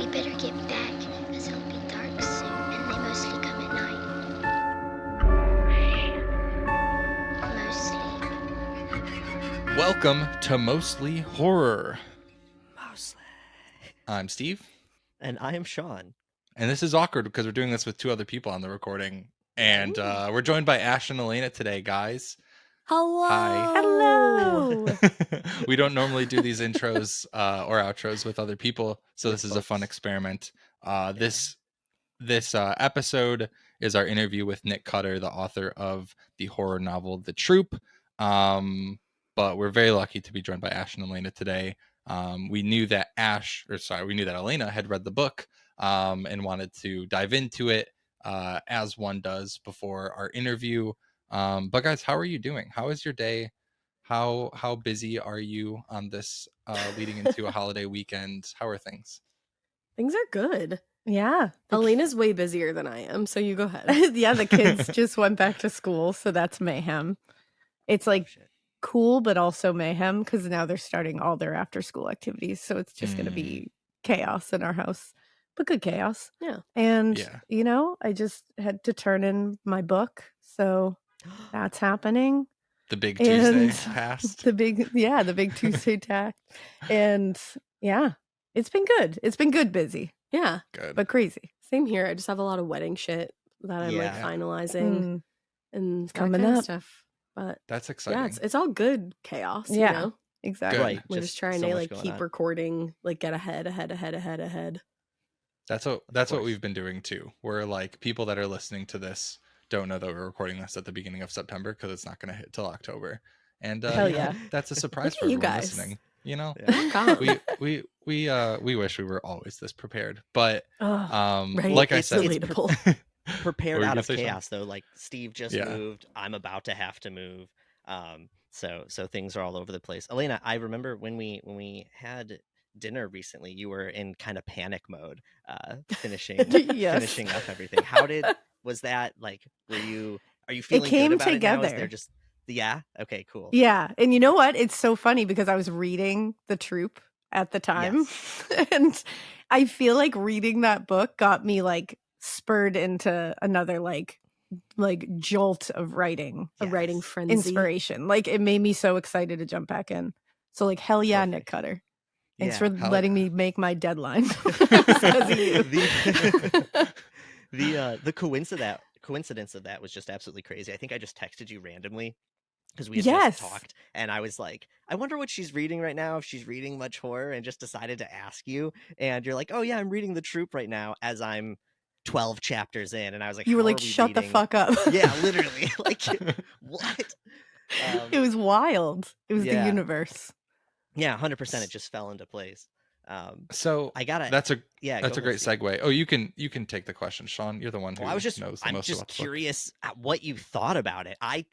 We better get back, because it'll be dark soon, and they mostly come at night. Mostly. Welcome to Mostly Horror. Mostly. I'm Steve. And I am Sean. And this is awkward because we're doing this with two other people on the recording. And we're joined by Ash and Alaina today, guys. Hello. Hi. Hello. We don't normally do these intros or outros with other people, so this is a fun experiment. This episode is our interview with Nick Cutter, the author of the horror novel The Troop. But we're very lucky to be joined by Ash and Alaina today. We knew that Alaina had read the book and wanted to dive into it as one does before our interview. But guys, how are you doing? How is your day? How busy are you on this leading into a holiday weekend? How are things? Things are good. Yeah. Alaina's way busier than I am, so you go ahead. Yeah, the kids just went back to school, so that's mayhem. It's like cool, but also mayhem because now they're starting all their after school activities. So it's just going to be chaos in our house, but good chaos. Yeah. And, I just had to turn in my book. So that's happening. The big Tuesday passed. The big Tuesday tack. And yeah, it's been good. It's been good busy. Yeah. Good. But crazy. Same here. I just have a lot of wedding shit that I'm like finalizing and coming that kind up. of stuff. But that's exciting. Yeah, it's all good chaos. Yeah. You know? Exactly. Right. We're just trying to like keep recording, like get ahead. That's what we've been doing too. We're like, people that are listening to this don't know that we're recording this at the beginning of September because it's not going to hit till October. And hell yeah, that's a surprise for you everyone guys listening. You know, we wish we were always this prepared, but right. like I it's said, relatable. Prepared out of chaos though. Like Steve just moved. I'm about to have to move. So things are all over the place. Alaina, I remember when we had dinner recently, you were in kind of panic mode, finishing up everything. Was that like? Are you feeling? It came good about together. It now? Is there just okay, cool. Yeah, and you know what? It's so funny because I was reading The Troop at the time, and I feel like reading that book got me like spurred into another like jolt of writing, a writing frenzy, inspiration. Like it made me so excited to jump back in. So like hell yeah, Nick Cutter. Thanks for letting me make my deadline. Because of you. The coincidence of that was just absolutely crazy. I think I just texted you randomly because we had just talked, and I was like, I wonder what she's reading right now, if she's reading much horror, and just decided to ask you. And you're like, oh yeah, I'm reading The Troop right now as I'm 12 chapters in. And I was like, you were like, shut the fuck up. Yeah, literally. Like, what? It was wild. It was the universe. Yeah, 100%. It just fell into place. So I gotta. That's a great Steve. segue. Oh, you can take the question, Sean. You're the one who knows the most I'm about just the curious at what you thought about it. I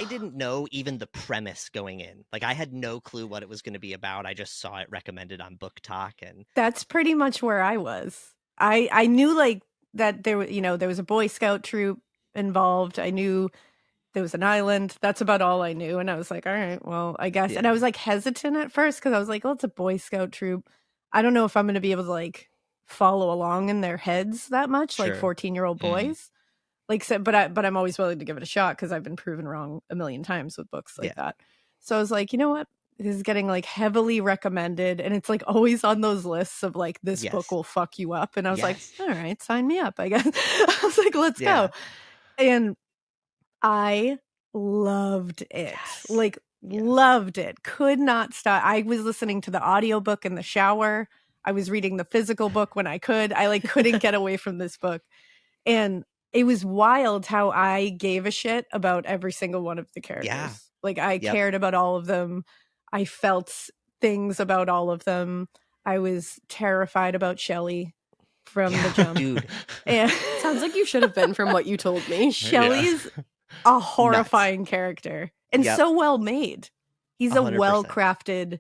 didn't know even the premise going in. Like I had no clue what it was going to be about. I just saw it recommended on Book Talk, and that's pretty much where I was. I knew like that there was a Boy Scout troop involved. I knew there was an island. That's about all I knew. And I was like, all right, well, I guess. Yeah. And I was like hesitant at first because I was like, well, it's a Boy Scout troop. I don't know if I'm going to be able to like follow along in their heads that much, like 14-year-old boys. Like, so, but I'm always willing to give it a shot because I've been proven wrong a million times with books like that. So I was like, you know what? This is getting like heavily recommended, and it's like always on those lists of like this book will fuck you up. And I was like, all right, sign me up, I guess. I was like, let's go. And I loved it. Loved it. Could not stop. I was listening to the audiobook in the shower. I was reading the physical book when I could. I like couldn't get away from this book. And it was wild how I gave a shit about every single one of the characters. Yeah. Like I cared about all of them. I felt things about all of them. I was terrified about Shelley from the jump. Dude. And sounds like you should have been from what you told me. Shelley's a horrifying character and so well made. He's 100%. A well-crafted,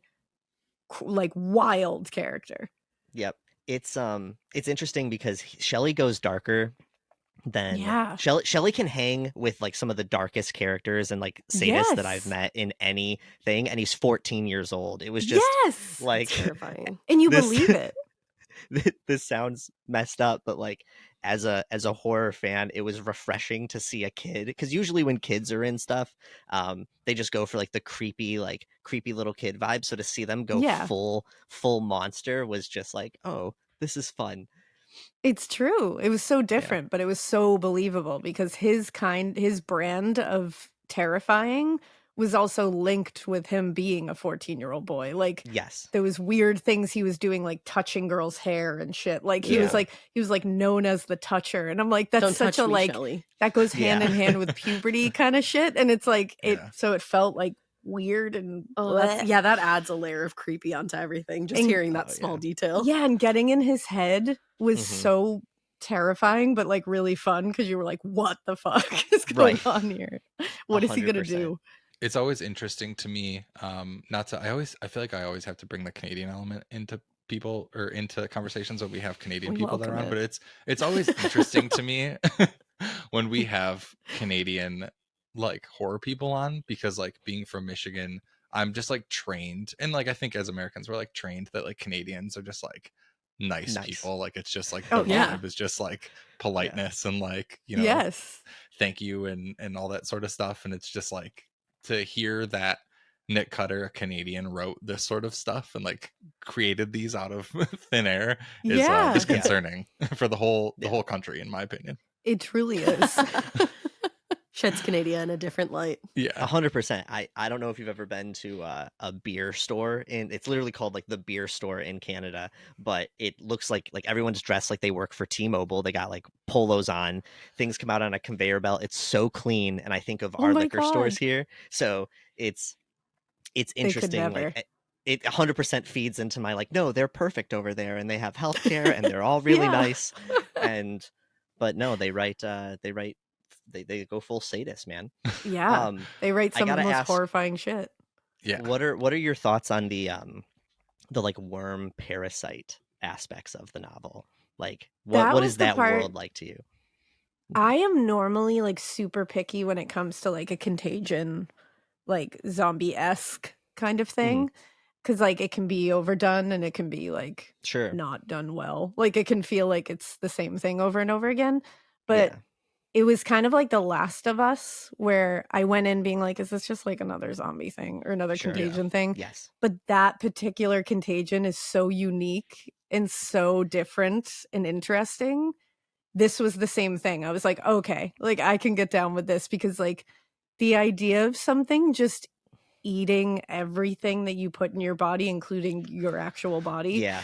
like wild character. Yep. It's interesting because Shelley goes darker than Shelley can hang with like some of the darkest characters and like sadists that I've met in anything, and he's 14 years old. It was just like terrifying. And you believe it. this sounds messed up, but like as a horror fan, it was refreshing to see a kid, because usually when kids are in stuff, they just go for like the creepy little kid vibe. So to see them go full monster was just like, oh, this is fun. It's true. It was so different, but it was so believable because his brand of terrifying was also linked with him being a 14-year-old boy. Like, yes, there was weird things he was doing, like touching girls' hair and shit. Like he was like known as the toucher, and I'm like, that's Don't such touch a me, like Shelley. that goes hand in hand with puberty kind of shit. And it's like so it felt like weird and that adds a layer of creepy onto everything. Just hearing that small detail. Yeah, and getting in his head was so terrifying, but like really fun, because you were like, what the fuck is going on here? What is he gonna do? It's always interesting to me, I feel like I always have to bring the Canadian element into people or into conversations when we have Canadian people that are on, but it's always interesting to me when we have Canadian like horror people on, because like being from Michigan, I'm just like trained, and like I think as Americans we're like trained that like Canadians are just like nice people. Like it's just like the vibe is just like politeness and like, you know, thank you and all that sort of stuff. And it's just like, to hear that Nick Cutter, a Canadian, wrote this sort of stuff and like created these out of thin air is disconcerting for the whole country, in my opinion. It truly is. Sheds Canada in a different light. Yeah, 100%. I don't know if you've ever been to a beer store, and it's literally called like the beer store in Canada, but it looks like everyone's dressed like they work for T-Mobile. They got like polos on, things come out on a conveyor belt. It's so clean, and I think of our liquor stores here, so it's interesting. Like it 100% feeds into my like, no, they're perfect over there, and they have healthcare, and they're all really nice, but no, they They go full sadist, man. Yeah, they write some of the most horrifying shit. Yeah. What are your thoughts on the like worm parasite aspects of the novel? Like, what is that world like to you? I am normally like super picky when it comes to like a contagion, like zombie-esque kind of thing, because like it can be overdone and it can be like not done well. Like it can feel like it's the same thing over and over again, but. It was kind of like The Last of Us, where I went in being like, is this just like another zombie thing or another contagion thing? Yes. But that particular contagion is so unique and so different and interesting. This was the same thing. I was like, okay, like I can get down with this, because like the idea of something just eating everything that you put in your body, including your actual body. Yeah.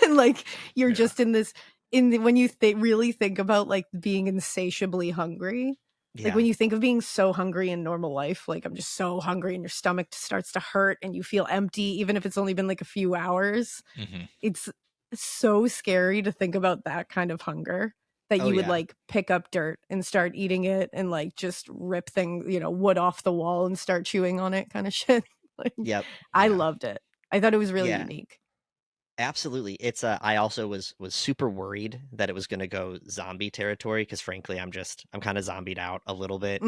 Like you're just in this... when you really think about like being insatiably hungry, like when you think of being so hungry in normal life, like I'm just so hungry and your stomach starts to hurt and you feel empty, even if it's only been like a few hours. It's so scary to think about that kind of hunger, that you would like pick up dirt and start eating it and like just rip things, wood off the wall and start chewing on it kind of shit. Like, I loved it. I thought it was really unique. Absolutely. It's I also was super worried that it was going to go zombie territory, because frankly I'm kind of zombied out a little bit.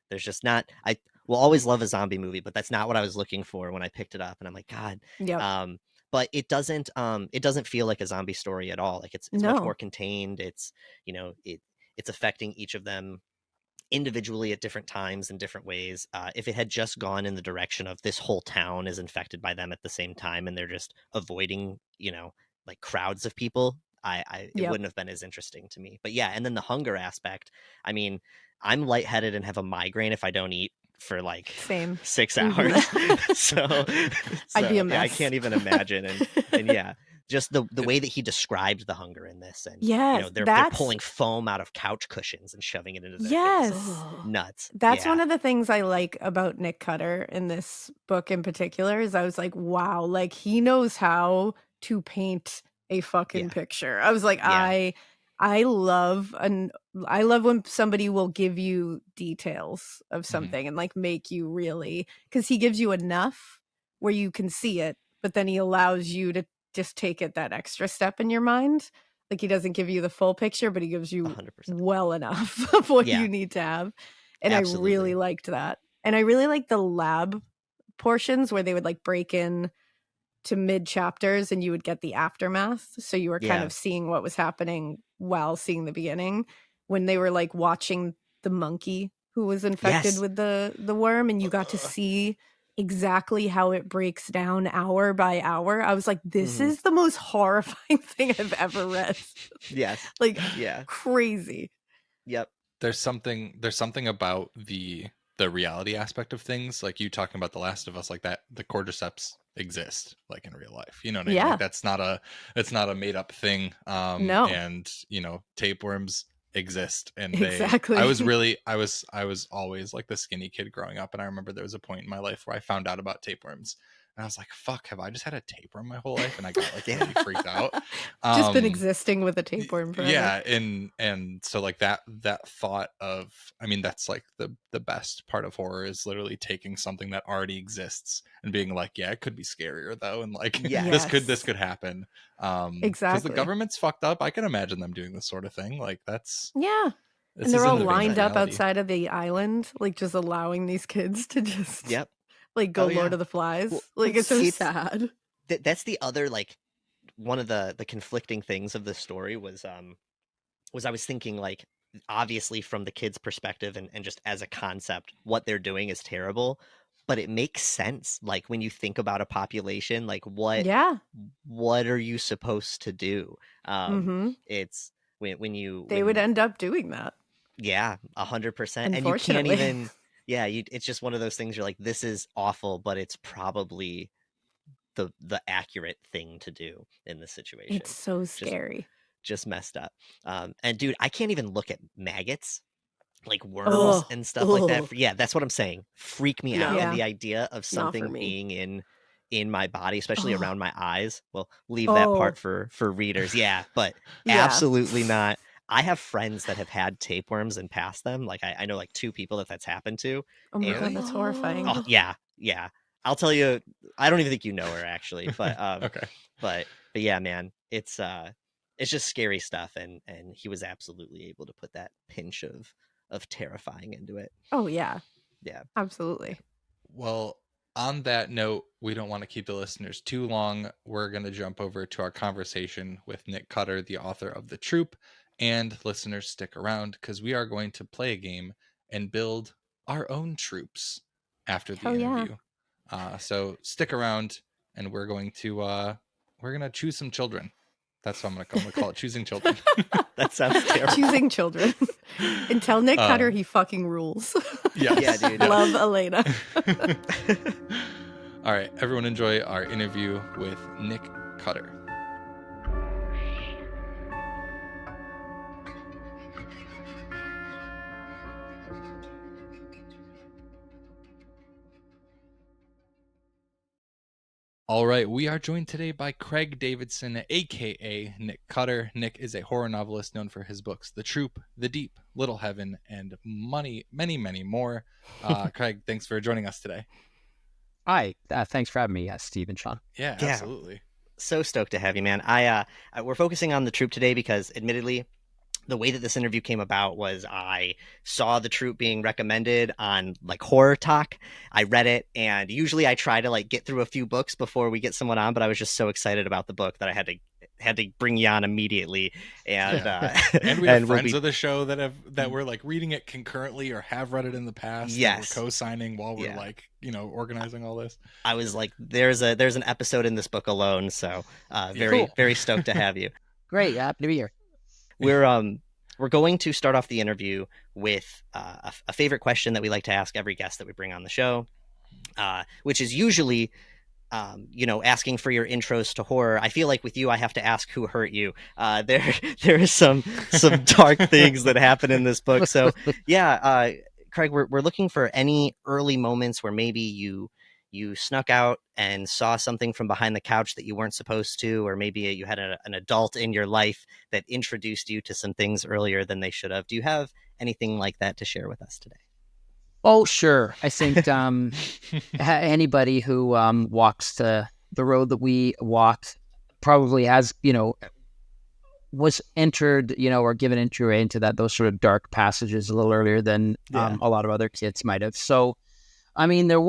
There's just not, I will always love a zombie movie, but that's not what I was looking for when I picked it up, and I'm like, God. But it doesn't feel like a zombie story at all. Like it's much more contained. It's it's affecting each of them individually at different times in different ways. If it had just gone in the direction of this whole town is infected by them at the same time and they're just avoiding, like crowds of people, it wouldn't have been as interesting to me. But and then the hunger aspect. I mean, I'm lightheaded and have a migraine if I don't eat for like 6 hours. so I'd be a mess. I can't even imagine. And just the way that he described the hunger in this, and they're pulling foam out of couch cushions and shoving it into their face. Nuts. That's one of the things I like about Nick Cutter in this book in particular, is I was like, wow, like he knows how to paint a fucking picture. I was like, I love when somebody will give you details of something and like make you really, because he gives you enough where you can see it, but then he allows you to just take it that extra step in your mind. Like he doesn't give you the full picture, but he gives you 100%. well enough of what you need to have. And absolutely. I really liked that. And I really liked the lab portions where they would like break in to mid chapters and you would get the aftermath. So you were kind of seeing what was happening while seeing the beginning, when they were like watching the monkey who was infected with the worm, and you got to see exactly how it breaks down hour by hour. I was like, this is the most horrifying thing I've ever read. Yes. Like, crazy. Yep. There's something about the reality aspect of things, like you talking about The Last of Us, like that the cordyceps exist like in real life, you know what I mean? Like that's not a made up thing. No. And you know, tapeworms exist, and exactly. I was always like the skinny kid growing up, and I remember there was a point in my life where I found out about tapeworms, and I was like, fuck, have I just had a tapeworm my whole life? And I got like really freaked out. Just been existing with a tapeworm forever. Yeah, and so like that thought of, I mean, that's like the best part of horror, is literally taking something that already exists and being like, yeah, it could be scarier though, and like this could happen. Exactly. Because the government's fucked up. I can imagine them doing this sort of thing. Like that's and they're all lined up outside of the island, like just allowing these kids to just like go Lord of the Flies. Well, like it's so sad. That's the other, like, one of the conflicting things of the story was I was thinking, like, obviously from the kids' perspective and just as a concept, what they're doing is terrible, but it makes sense. Like when you think about a population, like what are you supposed to do? It's when they would end up doing that. Yeah, 100%. And you can't even it's just one of those things you're like, this is awful, but it's probably the accurate thing to do in this situation. It's so scary. Just messed up. And dude, I can't even look at maggots, like worms and stuff like that. Yeah, that's what I'm saying. Freak me out. And the idea of something being in my body, especially around my eyes. Well, leave that part for readers. Yeah, but absolutely not. I have friends that have had tapeworms and passed them. Like I know like 2 people that's happened to. Oh my god, that's horrifying. Oh yeah. I'll tell you, I don't even think you know her actually, but okay. But yeah, man, it's just scary stuff, and he was absolutely able to put that pinch of terrifying into it. Oh yeah. Yeah. Absolutely. Well, on that note, we don't want to keep the listeners too long. We're going to jump over to our conversation with Nick Cutter, the author of The Troop. And listeners, stick around because we are going to play a game and build our own troops after the interview. So stick around, and we're going to choose some children. That's what I'm going to call it, choosing children. That sounds terrible. Choosing children. And tell Nick Cutter he fucking rules. Yeah, dude. Love Alaina. All right, everyone enjoy our interview with Nick Cutter. All right, we are joined today by Craig Davidson, aka Nick Cutter. Nick is a horror novelist known for his books The Troop, The Deep, Little Heaven, and many, many more. Craig, thanks for joining us today. Hi, thanks for having me, Steve and Sean. Yeah, absolutely. So stoked to have you, man. We're focusing on The Troop today because, admittedly, the way that this interview came about was I saw The Troop being recommended on like Horror Talk. I read it, and usually I try to like get through a few books before we get someone on, but I was just so excited about the book that I had to bring you on immediately. And and we have friends of the show that were like reading it concurrently or have read it in the past. Yes, we're co-signing while we're like, you know, organizing all this. I was like, there's an episode in this book alone, so very stoked to have you. Great, happy to be here. We're going to start off the interview with a favorite question that we like to ask every guest that we bring on the show, which is usually, asking for your intros to horror. I feel like with you, I have to ask who hurt you. There is some dark things that happen in this book. So yeah, Craig, we're looking for any early moments where maybe you snuck out and saw something from behind the couch that you weren't supposed to, or maybe you had an adult in your life that introduced you to some things earlier than they should have. Do you have anything like that to share with us today? Oh, sure. I think anybody who walks the road that we walked probably has, was entered, or given entry into those sort of dark passages a little earlier than a lot of other kids might have. So, I mean, there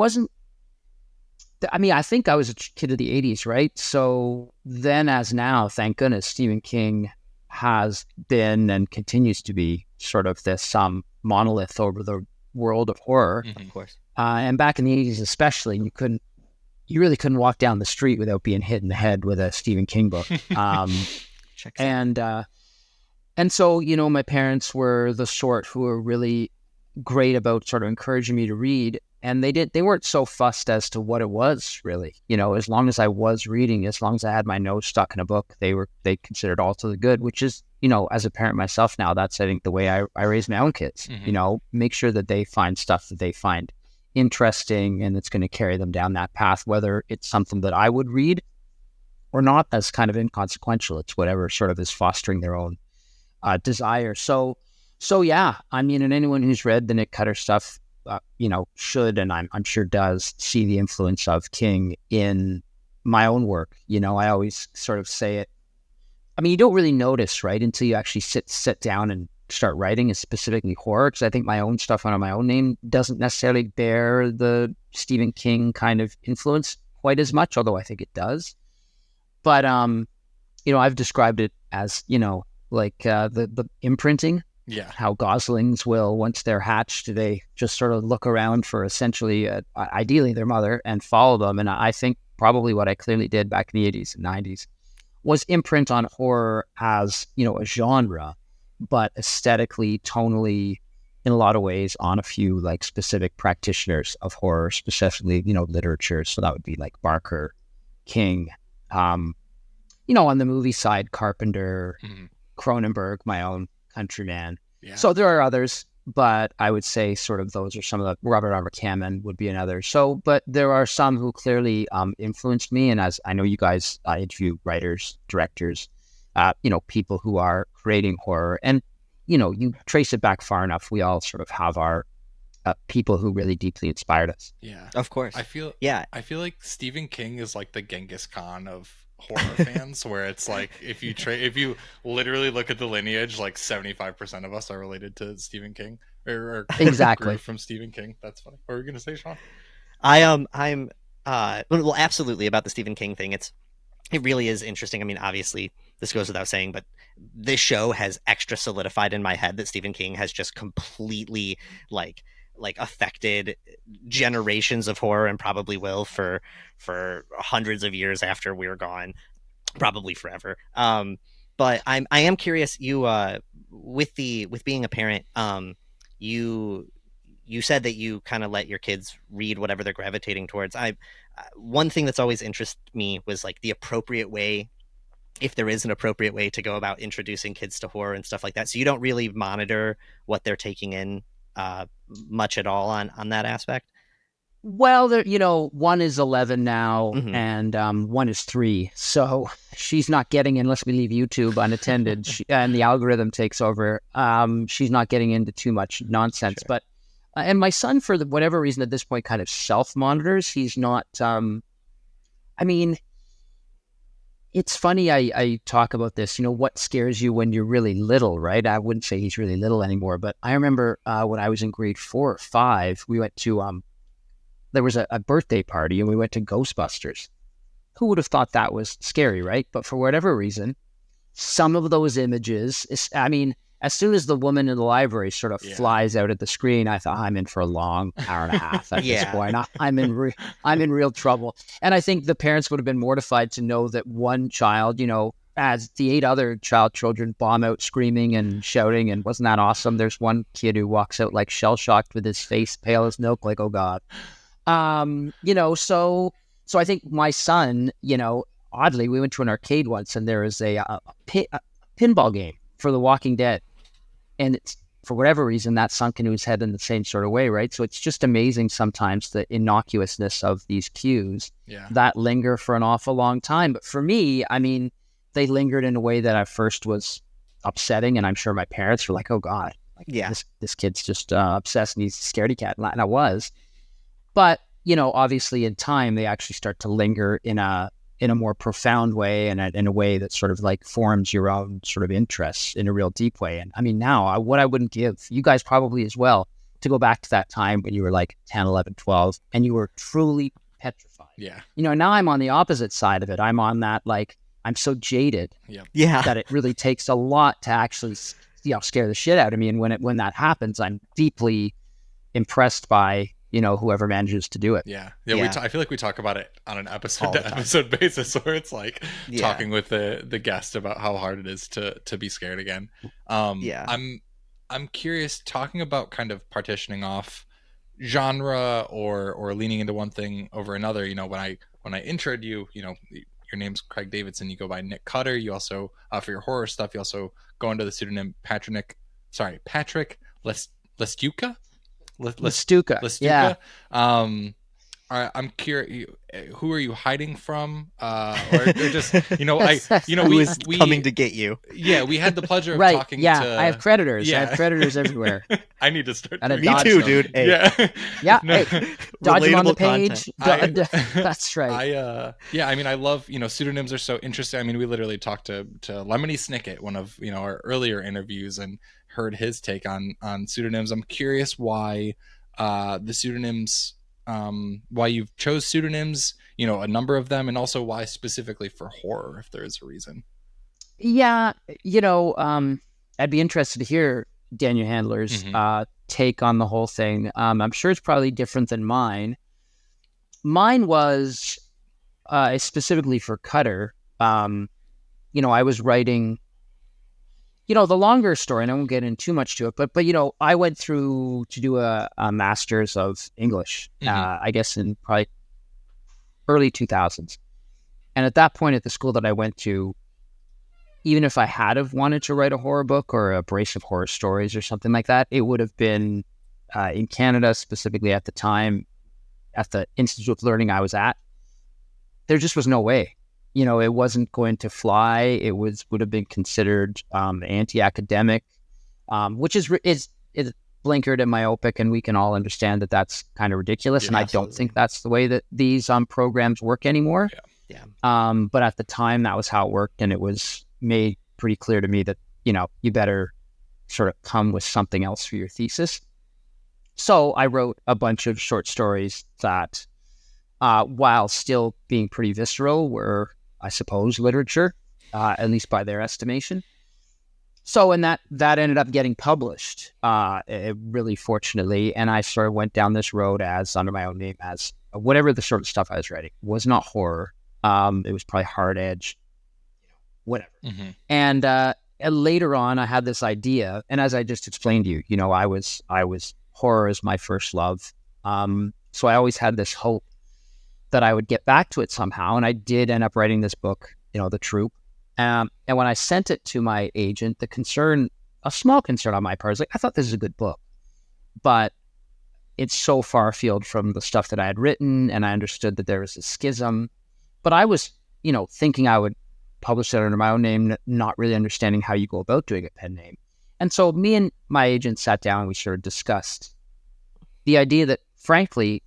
I mean, I think I was a kid of the 80s, right? So then as now, thank goodness, Stephen King has been and continues to be sort of this monolith over the world of horror. Of course. And back in the 80s especially, you really couldn't walk down the street without being hit in the head with a Stephen King book. And so, my parents were the sort who were really great about sort of encouraging me to read. And they weren't so fussed as to what it was, really. As long as I was reading, as long as I had my nose stuck in a book, they considered all to the good, which is, as a parent myself now, that's, I think, the way I raise my own kids. Make sure that they find stuff that they find interesting and it's going to carry them down that path, whether it's something that I would read or not. That's kind of inconsequential. It's whatever sort of is fostering their own desire. So yeah, I mean, and anyone who's read the Nick Cutter stuff, should, and I'm sure does, see the influence of King in my own work. I always sort of say it. I mean, you don't really notice, right, until you actually sit down and start writing, and specifically horror, because I think my own stuff under my own name doesn't necessarily bear the Stephen King kind of influence quite as much, although I think it does. But I've described it as like the imprinting. Yeah. How goslings will, once they're hatched, they just sort of look around for essentially, ideally, their mother and follow them. And I think probably what I clearly did back in the 80s and 90s was imprint on horror as, a genre, but aesthetically, tonally, in a lot of ways, on a few like specific practitioners of horror, specifically, literature. So that would be like Barker, King, on the movie side, Carpenter, Cronenberg, my own countryman. Yeah. So there are others, but I would say sort of those are some of the. Robert R. McCammon would be another. So, but there are some who clearly influenced me, and as I know you guys interview writers, directors, people who are creating horror, and you trace it back far enough, we all sort of have our people who really deeply inspired us. Yeah, of course. I feel like Stephen King is like the Genghis Khan of horror fans, where it's like if you literally look at the lineage, like 75% of us are related to Stephen King or exactly from Stephen King. That's funny. What were you gonna say, Sean? I'm well, absolutely, about the Stephen King thing. It really is interesting. I mean, obviously this goes without saying, but this show has extra solidified in my head that Stephen King has just completely like affected generations of horror, and probably will for hundreds of years after we're gone, probably forever. But I am curious, you with being a parent, you said that you kind of let your kids read whatever they're gravitating towards. One thing that's always interested me was like the appropriate way, if there is an appropriate way to go about introducing kids to horror and stuff like that. So you don't really monitor what they're taking in much at all on that aspect? Well, one is 11 now, and one is 3. So she's not getting, unless we leave YouTube unattended, and the algorithm takes over, she's not getting into too much nonsense. Sure. But and my son, for whatever reason at this point, kind of self-monitors. He's not, I mean, it's funny, I talk about this, what scares you when you're really little, right? I wouldn't say he's really little anymore, but I remember when I was in grade 4 or 5, we went to, there was a birthday party, and we went to Ghostbusters. Who would have thought that was scary, right? But for whatever reason, some of those images, I mean, as soon as the woman in the library sort of flies out at the screen, I thought, I'm in for a long hour and a half at this point. I'm in real trouble. And I think the parents would have been mortified to know that one child, as the 8 other children bomb out screaming and shouting, and wasn't that awesome? There's one kid who walks out like shell-shocked with his face pale as milk, like, oh God. So I think my son, oddly, we went to an arcade once, and there was a pinball game for The Walking Dead. And it's, for whatever reason, that sunk into his head in the same sort of way, right? So it's just amazing sometimes the innocuousness of these cues that linger for an awful long time. But for me, I mean, they lingered in a way that at first was upsetting, and I'm sure my parents were like, oh God, this kid's just obsessed and he's a scaredy cat. And I was. But, obviously in time, they actually start to linger in a more profound way, and in a way that sort of like forms your own sort of interests in a real deep way. And I mean, now what I wouldn't give, you guys probably as well, to go back to that time when you were like 10, 11, 12, and you were truly petrified. Yeah. Now I'm on the opposite side of it. I'm on that, like, I'm so jaded that it really takes a lot to actually, scare the shit out of me. And when that happens, I'm deeply impressed by, whoever manages to do it. Yeah. I feel like we talk about it on an episode to episode basis, where it's like talking with the guest about how hard it is to be scared again. I'm curious, talking about kind of partitioning off genre or leaning into one thing over another. When I introed you, your name's Craig Davidson, you go by Nick Cutter. You also, for your horror stuff, you also go under the pseudonym Patrick Lestuca. Lestuca. Yeah. I'm curious, who are you hiding from? Or just, who is coming to get you? Yeah, we had the pleasure of talking to... I have predators. Yeah. I have predators everywhere. I need to start... Me too, dude. Hey. Yeah. Hey, dodge them on the page. That's right. I love, pseudonyms are so interesting. We literally talked to Lemony Snicket, one of, our earlier interviews, and heard his take on pseudonyms. I'm curious why the pseudonyms... why you've chose pseudonyms, a number of them, and also why specifically for horror, if there is a reason. Yeah, I'd be interested to hear Daniel Handler's take on the whole thing. I'm sure it's probably different than mine. Mine was specifically for Cutter. I was writing, the longer story, and I won't get into too much to it, but I went through to do a master's of English, I guess in probably early 2000s. And at that point at the school that I went to, even if I had have wanted to write a horror book or a brace of horror stories or something like that, it would have been in Canada, specifically at the time, at the Institute of Learning I was at. There just was no way. It wasn't going to fly. It would have been considered anti-academic, which is blinkered and myopic, and we can all understand that that's kind of ridiculous. And absolutely. I don't think that's the way that these programs work anymore. Yeah. But at the time, that was how it worked, and it was made pretty clear to me that you better sort of come with something else for your thesis. So I wrote a bunch of short stories that, while still being pretty visceral, were, I suppose, literature, at least by their estimation. So, and that ended up getting published, really fortunately. And I sort of went down this road as under my own name, as whatever the sort of stuff I was writing was not horror. It was probably hard edge, whatever. And later on, I had this idea, and as I just explained to you, I was horror is my first love. So I always had this hope that I would get back to it somehow. And I did end up writing this book, The Troop. And when I sent it to my agent, a small concern on my part, is like, I thought this is a good book, but it's so far afield from the stuff that I had written. And I understood that there was a schism, but I was, thinking I would publish it under my own name, not really understanding how you go about doing a pen name. And so me and my agent sat down and we sort of discussed the idea that, frankly,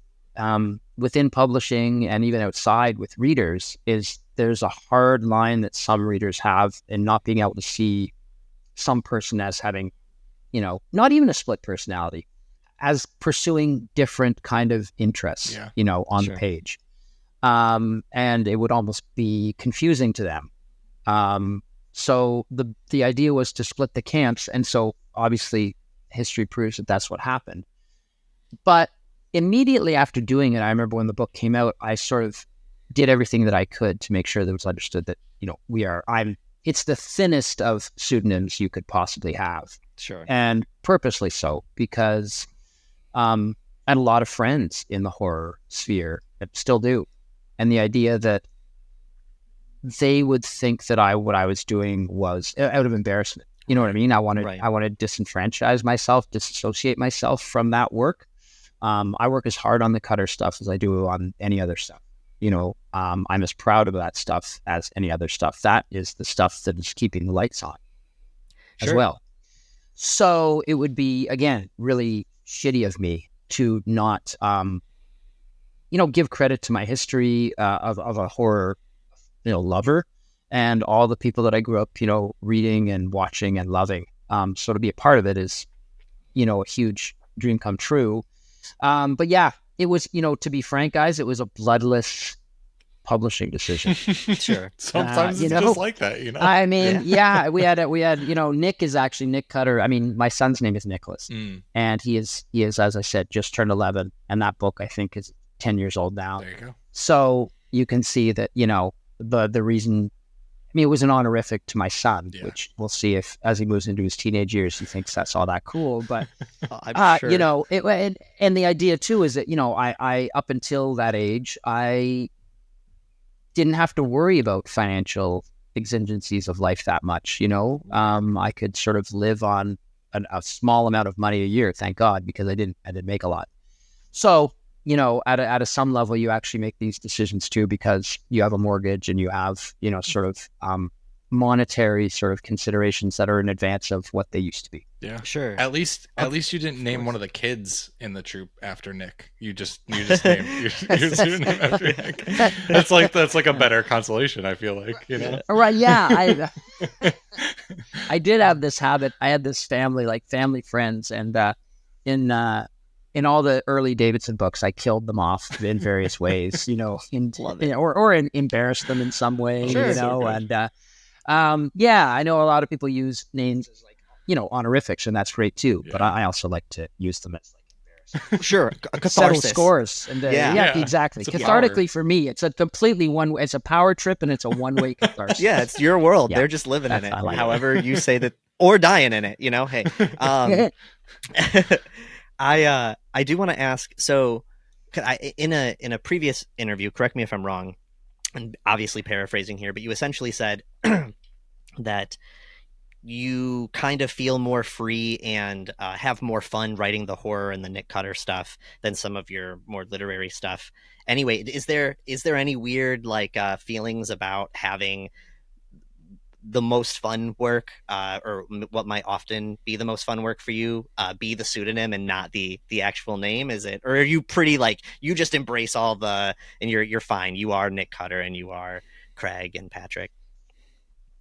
within publishing and even outside with readers, is there's a hard line that some readers have in not being able to see some person as having, not even a split personality, as pursuing different kind of interests, on the page. And it would almost be confusing to them. So the idea was to split the camps. And so obviously history proves that that's what happened. But immediately after doing it, I remember when the book came out, I sort of did everything that I could to make sure that it was understood that, it's the thinnest of pseudonyms you could possibly have. Sure. And purposely so, because I had a lot of friends in the horror sphere that still do. And the idea that they would think that what I was doing was out of embarrassment. You know what I mean? I wanted to disenfranchise myself, disassociate myself from that work. I work as hard on the Cutter stuff as I do on any other stuff. I'm as proud of that stuff as any other stuff. That is the stuff that is keeping the lights on as well. So it would be, again, really shitty of me to not, give credit to my history of a horror, lover, and all the people that I grew up, reading and watching and loving. So to be a part of it is, a huge dream come true. But yeah, it was, to be frank, guys, it was a bloodless publishing decision. Sure. Sometimes it's just like that, I mean, we had, Nick is actually Nick Cutter. I mean, my son's name is Nicholas, and he is, as I said, just turned 11, and that book I think is 10 years old now. There you go. So you can see that, the reason. I mean, it was an honorific to my son, which we'll see if, as he moves into his teenage years, he thinks that's all that cool. But, I'm sure. And the idea too is that, I up until that age, I didn't have to worry about financial exigencies of life that much. I could sort of live on a small amount of money a year, thank God, because I didn't make a lot. So, at a some level, you actually make these decisions too, because you have a mortgage and you have, sort of monetary sort of considerations that are in advance of what they used to be. Yeah, sure. At least you didn't name one of the kids in the troop after Nick. You just named your pseudonym after Nick. That's like a better consolation, I feel like, All right, yeah. I did have this habit. I had this family friends, and in all the early Davidson books, I killed them off in various ways, or embarrassed them in some way, Sure. And I know a lot of people use names as honorifics, and that's great too. Yeah. But I also like to use them as embarrassing. Sure, settle scores, and exactly. It's Cathartically for me, it's a completely it's a power trip, and it's a one-way catharsis. Yeah, it's your world. Yeah. They're just living in it. However you say that, or dying in it. Hey. I do want to ask, so in a previous interview, correct me if I'm wrong, and obviously paraphrasing here, but you essentially said that you kind of feel more free and have more fun writing the horror and the Nick Cutter stuff than some of your more literary stuff. Anyway, is there any weird feelings about having the most fun work, or what might often be the most fun work for you, be the pseudonym and not the actual name? Is it, or are you pretty you just embrace all and you're fine? You are Nick Cutter and you are Craig and Patrick.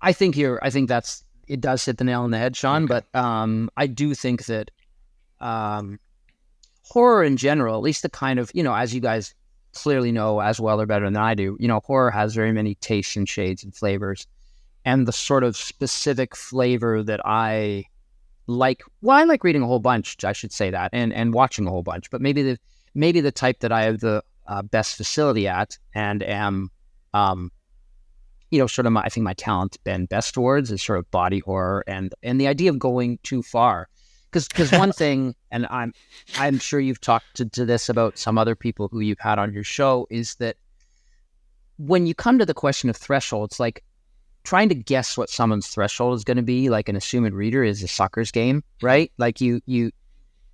I think it does hit the nail on the head, Sean. Okay. But I do think that horror in general, at least the kind of, as you guys clearly know as well or better than I do, horror has very many tastes and shades and flavors. And the sort of specific flavor that I like, I like reading a whole bunch, I should say that, and watching a whole bunch. But maybe the type that I have the best facility at and am, sort of I think my talent been best towards is sort of body horror and the idea of going too far. Because one thing, and I'm sure you've talked to this about some other people who you've had on your show, is that when you come to the question of threshold, it's like, trying to guess what someone's threshold is going to be, like an assumed reader, is a sucker's game, right? Like you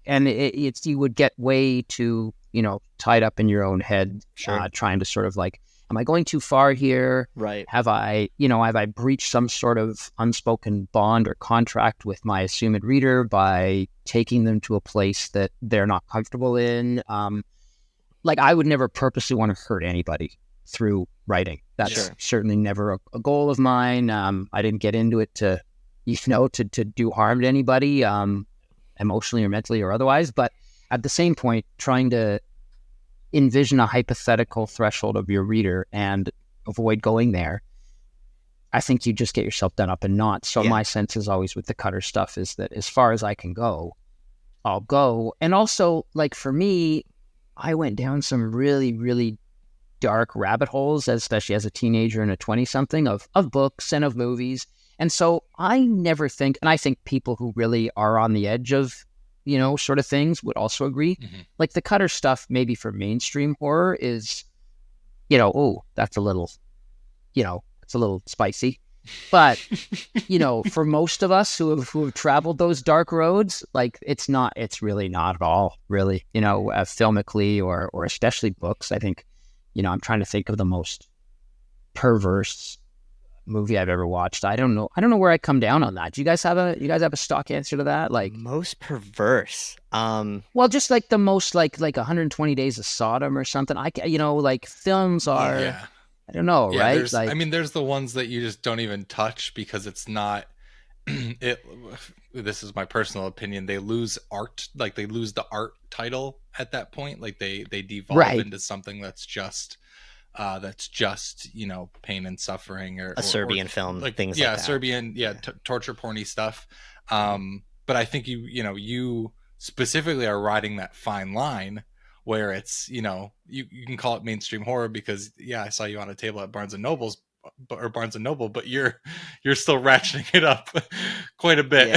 would get way too, tied up in your own head, sure. Trying to sort of am I going too far here? Right. Have I breached some sort of unspoken bond or contract with my assumed reader by taking them to a place that they're not comfortable in? I would never purposely want to hurt anybody through writing. That's certainly never a goal of mine. I didn't get into it to do harm to anybody, emotionally or mentally or otherwise. But at the same point, trying to envision a hypothetical threshold of your reader and avoid going there, I think you just get yourself done up in knots. So my sense is always with the Cutter stuff is that as far as I can go, I'll go. And also, for me, I went down some really, really dark rabbit holes, especially as a teenager and a 20-something, of books and of movies. And so I never think, and I think people who really are on the edge of, sort of things would also agree. Mm-hmm. The Cutter stuff, maybe for mainstream horror is, that's a little, it's a little spicy. But, for most of us who have traveled those dark roads, it's really not at all, really, filmically or especially books. I think, I'm trying to think of the most perverse movie I've ever watched. I don't know where I come down on that. Do you guys have a stock answer to that? Most perverse. Well, just the most like 120 Days of Sodom or something. Films are. Yeah. I don't know, right? There's the ones that you just don't even touch because it's not this is my personal opinion, they lose art, like they lose the art title at that point. Like they devolve into something that's just pain and suffering, or a Serbian film, like things like that. Serbian torture porny stuff. But I think you specifically are riding that fine line where it's, you can call it mainstream horror because I saw you on a table at Barnes and Noble, but you're still ratcheting it up quite a bit.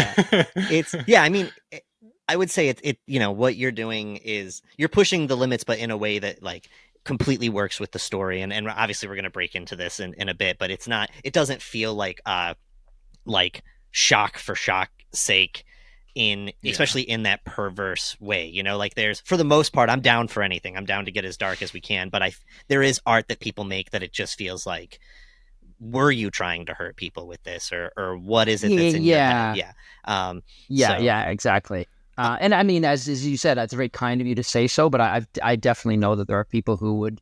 I mean, I would say it what you're doing is you're pushing the limits, but in a way that like completely works with the story. And obviously we're going to break into this in a bit, but it doesn't feel like shock for shock's sake, especially in that perverse way, like there's, for the most part, I'm down for anything. I'm down to get as dark as we can, but there is art that people make that it just feels like, were you trying to hurt people with this, or what is it that's in your head? Exactly. And I mean, as you said, that's very kind of you to say so, but I definitely know that there are people who would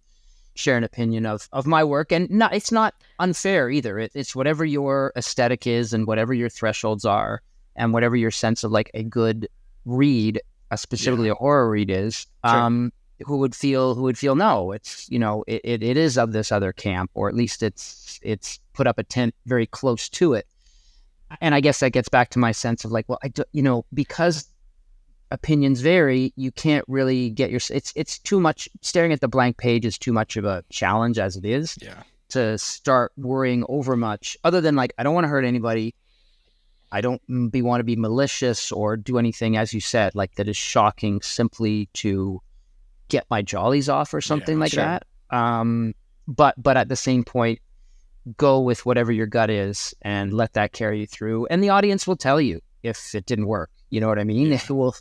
share an opinion of my work, and it's not unfair either. It's whatever your aesthetic is and whatever your thresholds are and whatever your sense of like a good read, specifically a horror read is, who would feel no, it's, it is of this other camp, or at least it's put up a tent very close to it. And I guess that gets back to my sense of like, well, because opinions vary, you can't really get it's too much. Staring at the blank page is too much of a challenge as it is to start worrying over much, other than like, I don't want to hurt anybody. I don't want to be malicious or do anything, as you said, like that is shocking simply to get my jollies off or something that. But at the same point, go with whatever your gut is and let that carry you through. And the audience will tell you if it didn't work. You know what I mean? It will,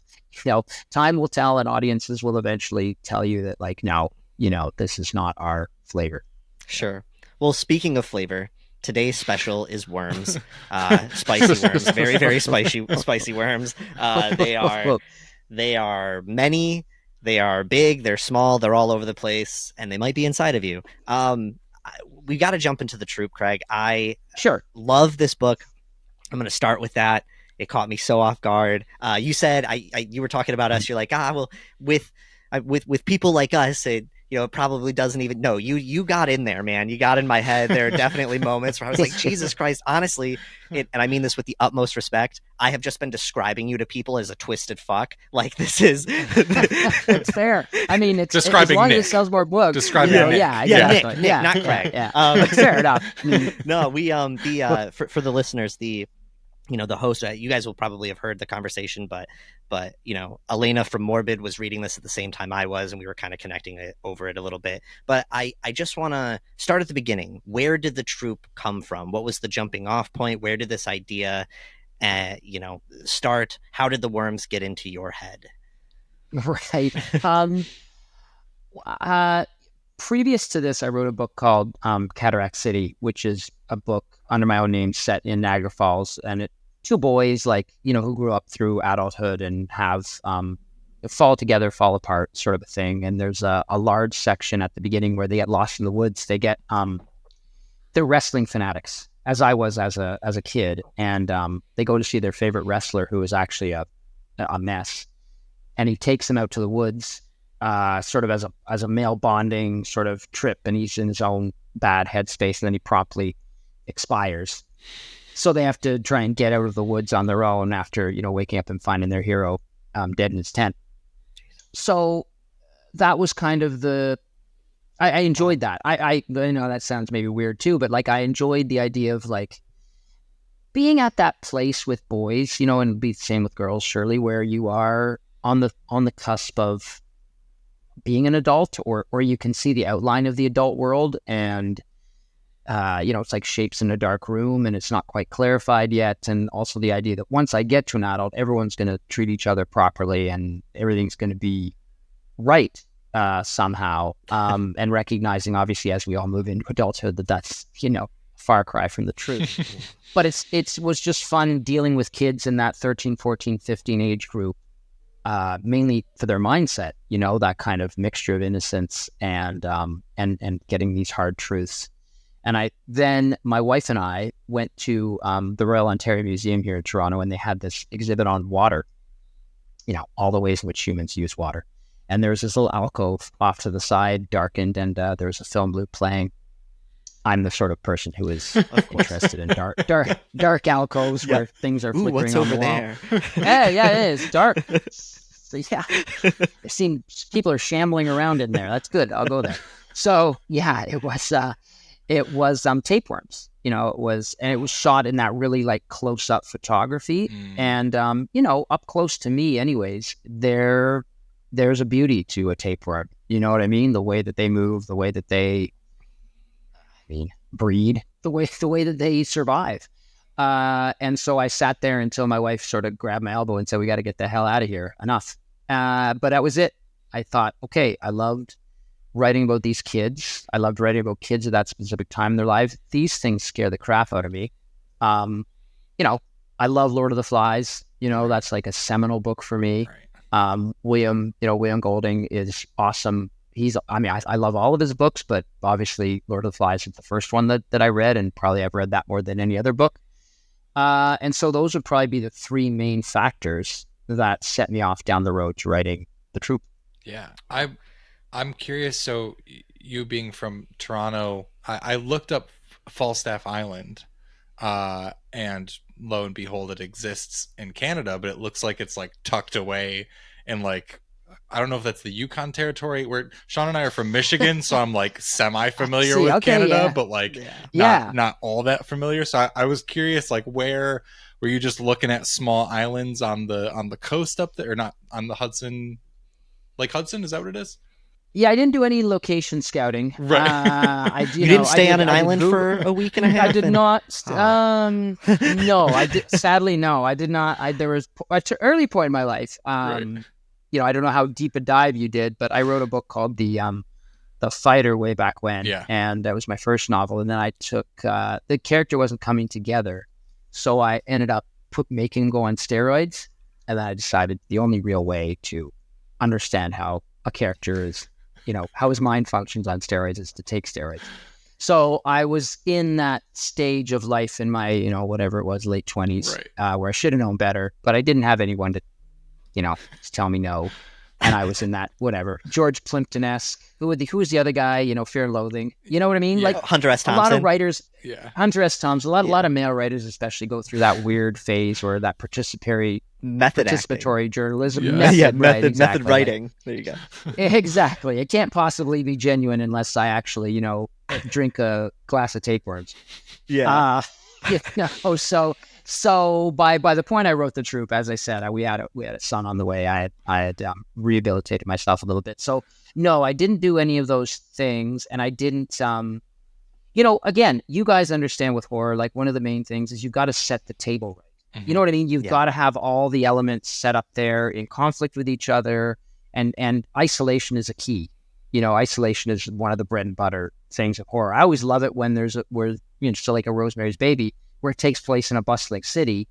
time will tell, and audiences will eventually tell you that like, no, this is not our flavor. Sure. Well, speaking of flavor, today's special is worms, spicy worms, very, very spicy worms. They are many. They are big. They're small. They're all over the place, and they might be inside of you. We got to jump into the troop, Craig. I love this book. I'm going to start with that. It caught me so off guard. You said you were talking about us. You're like, well, with people like us, it probably doesn't even. No, you got in there, man. You got in my head. There are definitely moments where I was like, Jesus Christ, honestly, and I mean this with the utmost respect. I have just been describing you to people as a twisted fuck. Like this is. It's fair. I mean, it's describing as long Nick. as it sells more books. Describing Nick. Exactly. Nick, not Craig. It's fair enough. No, we for the listeners, the host, you guys will probably have heard the conversation, but Alaina from Morbid was reading this at the same time I was, and we were kind of connecting over it a little bit. But I just want to start at the beginning. Where did the troop come from? What was the jumping off point? Where did this idea, start? How did the worms get into your head? Right. Previous to this, I wrote a book called Cataract City, which is a book under my own name set in Niagara Falls, and two boys who grew up through adulthood and have fall together, fall apart sort of a thing. And there's a large section at the beginning where they get lost in the woods. They get they're wrestling fanatics, as I was as a kid, and they go to see their favorite wrestler, who is actually a mess, and he takes them out to the woods. Sort of as a male bonding sort of trip, and he's in his own bad headspace, and then he promptly expires. So they have to try and get out of the woods on their own after waking up and finding their hero dead in his tent. So that was kind of I enjoyed that. I know that sounds maybe weird too, but I enjoyed the idea of being at that place with boys, and it'd be the same with girls, surely, where you are on the cusp of being an adult, or you can see the outline of the adult world, and it's like shapes in a dark room, and it's not quite clarified yet. And also the idea that once I get to an adult, everyone's going to treat each other properly, and everything's going to be right somehow. And recognizing, obviously, as we all move into adulthood, that's far cry from the truth. But it was just fun dealing with kids in that 13, 14, 15 age group. Mainly for their mindset, that kind of mixture of innocence and getting these hard truths. And then my wife and I went to the Royal Ontario Museum here in Toronto, and they had this exhibit on water, all the ways in which humans use water. And there was this little alcove off to the side, darkened, and there was a film loop playing. I'm the sort of person who is interested in dark alcoves where things are flickering what's on over the wall. there? yeah, it is dark. So yeah, I've seen people are shambling around in there. That's good. I'll go there. So yeah, it was tapeworms. It was shot in that really like close up photography, and up close to me, anyways. There's a beauty to a tapeworm. You know what I mean? The way that they move, the way that they breed, the way that they survive. And so I sat there until my wife sort of grabbed my elbow and said, "We got to get the hell out of here. Enough." But that was it. I thought, okay, I loved writing about these kids. I loved writing about kids at that specific time in their lives. These things scare the crap out of me. I love Lord of the Flies. That's like a seminal book for me. Right. William Golding is awesome. I love all of his books, but obviously Lord of the Flies is the first one that I read, and probably I've read that more than any other book. And so those would probably be the three main factors that set me off down the road to writing The Troop. Yeah. I'm curious. So you being from Toronto, I looked up Falstaff Island, and lo and behold, it exists in Canada, but it looks like it's like tucked away in like, I don't know if that's the Yukon territory. Where Sean and I are from Michigan, so I'm like semi-familiar with Canada, but like not all that familiar. So I was curious, like, where were you just looking at small islands on the coast up there, or not on the Hudson? Lake Hudson, is that what it is? Yeah, I didn't do any location scouting. Right. You didn't stay on an island for a week and a half? I did not. No, I did. Sadly, no, I did not. There was an early point in my life. Right. I don't know how deep a dive you did, but I wrote a book called The Fighter way back when. Yeah. And that was my first novel. And then I took, the character wasn't coming together. So I ended up making him go on steroids. And then I decided the only real way to understand how a character is, how his mind functions on steroids is to take steroids. So I was in that stage of life in my, whatever it was, late 20s, right, where I should have known better, but I didn't have anyone to, just tell me no. And I was in that, whatever, George Plimpton-esque. Who was the other guy, Fear and Loathing? You know what I mean? Yeah. Like Hunter S. Thompson. A lot of writers, Hunter S. Thompson, a lot of male writers especially go through that weird phase or that participatory journalism. Yeah. Method writing. There you go. Exactly. It can't possibly be genuine unless I actually, drink a glass of tapeworms. Yeah. So by the point I wrote The Troop, as I said, we had a son on the way. I had rehabilitated myself a little bit. So no, I didn't do any of those things, and I didn't. Again, you guys understand with horror, like one of the main things is you've got to set the table right. Mm-hmm. You know what I mean? You've got to have all the elements set up there in conflict with each other, and isolation is a key. Isolation is one of the bread and butter things of horror. I always love it when so like a Rosemary's Baby, where it takes place in a bustling city,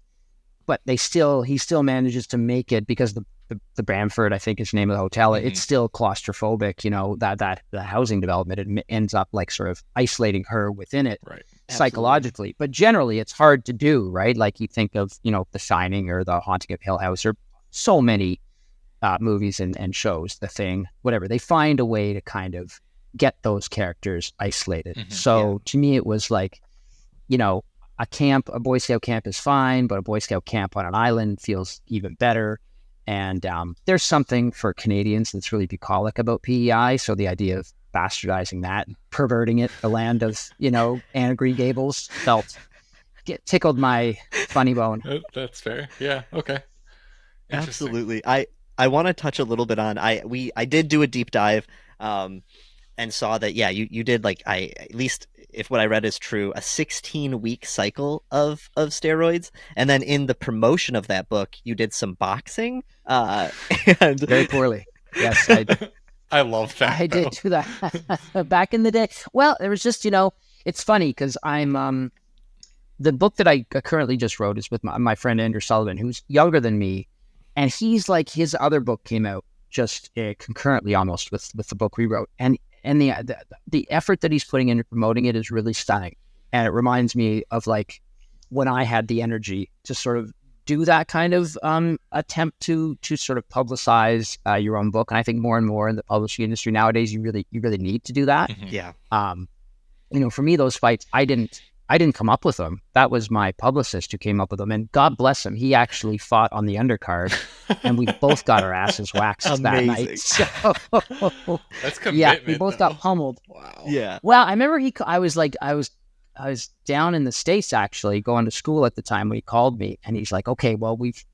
but he still manages to make it because the Bamford, I think is the name of the hotel. Mm-hmm. It's still claustrophobic, that the housing development, it ends up like sort of isolating her within it, right, psychologically. Absolutely. But generally it's hard to do, right? Like you think of, The Shining or The Haunting of Hill House, or so many movies and shows, The Thing, whatever. They find a way to kind of get those characters isolated. Mm-hmm. So to me, it was like, a Boy Scout camp is fine, but a Boy Scout camp on an island feels even better. And there's something for Canadians that's really bucolic about PEI. So the idea of bastardizing that, and perverting it, the land of, Anne of Green Gables, tickled my funny bone. That's fair. Yeah. Okay. Absolutely. I want to touch a little bit on, I did do a deep dive, and saw that, you did, like, at least if what I read is true, a 16-week cycle of steroids. And then in the promotion of that book, you did some boxing. And very poorly. Yes, I love that. I did do that back in the day. Well, it was just, it's funny because I'm, the book that I currently just wrote is with my friend Andrew Sullivan, who's younger than me. And he's like, his other book came out just concurrently almost with the book we wrote. And and the effort that he's putting into promoting it is really stunning. And it reminds me of like when I had the energy to sort of do that kind of attempt to sort of publicize your own book. And I think more and more in the publishing industry nowadays, you really need to do that. Yeah. For me, those fights, I didn't come up with them. That was my publicist who came up with them. And God bless him, he actually fought on the undercard, and we both got our asses waxed that night. So, that's commitment. Yeah, we both got pummeled. Wow. Yeah. Well, I remember I was down in the States actually going to school at the time when he called me, and he's like, okay, well, we've,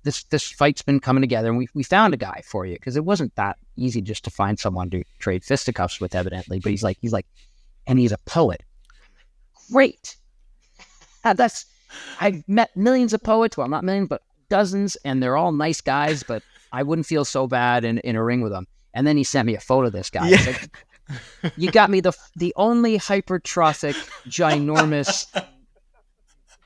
this fight's been coming together, and we found a guy for you, because it wasn't that easy just to find someone to trade fisticuffs with, evidently. But he's like, and he's a poet. Great. I've met millions of poets. Well, not millions, but dozens, and they're all nice guys, but I wouldn't feel so bad in a ring with them. And then he sent me a photo of this guy. Yeah. He's like, you got me the only hypertrophic, ginormous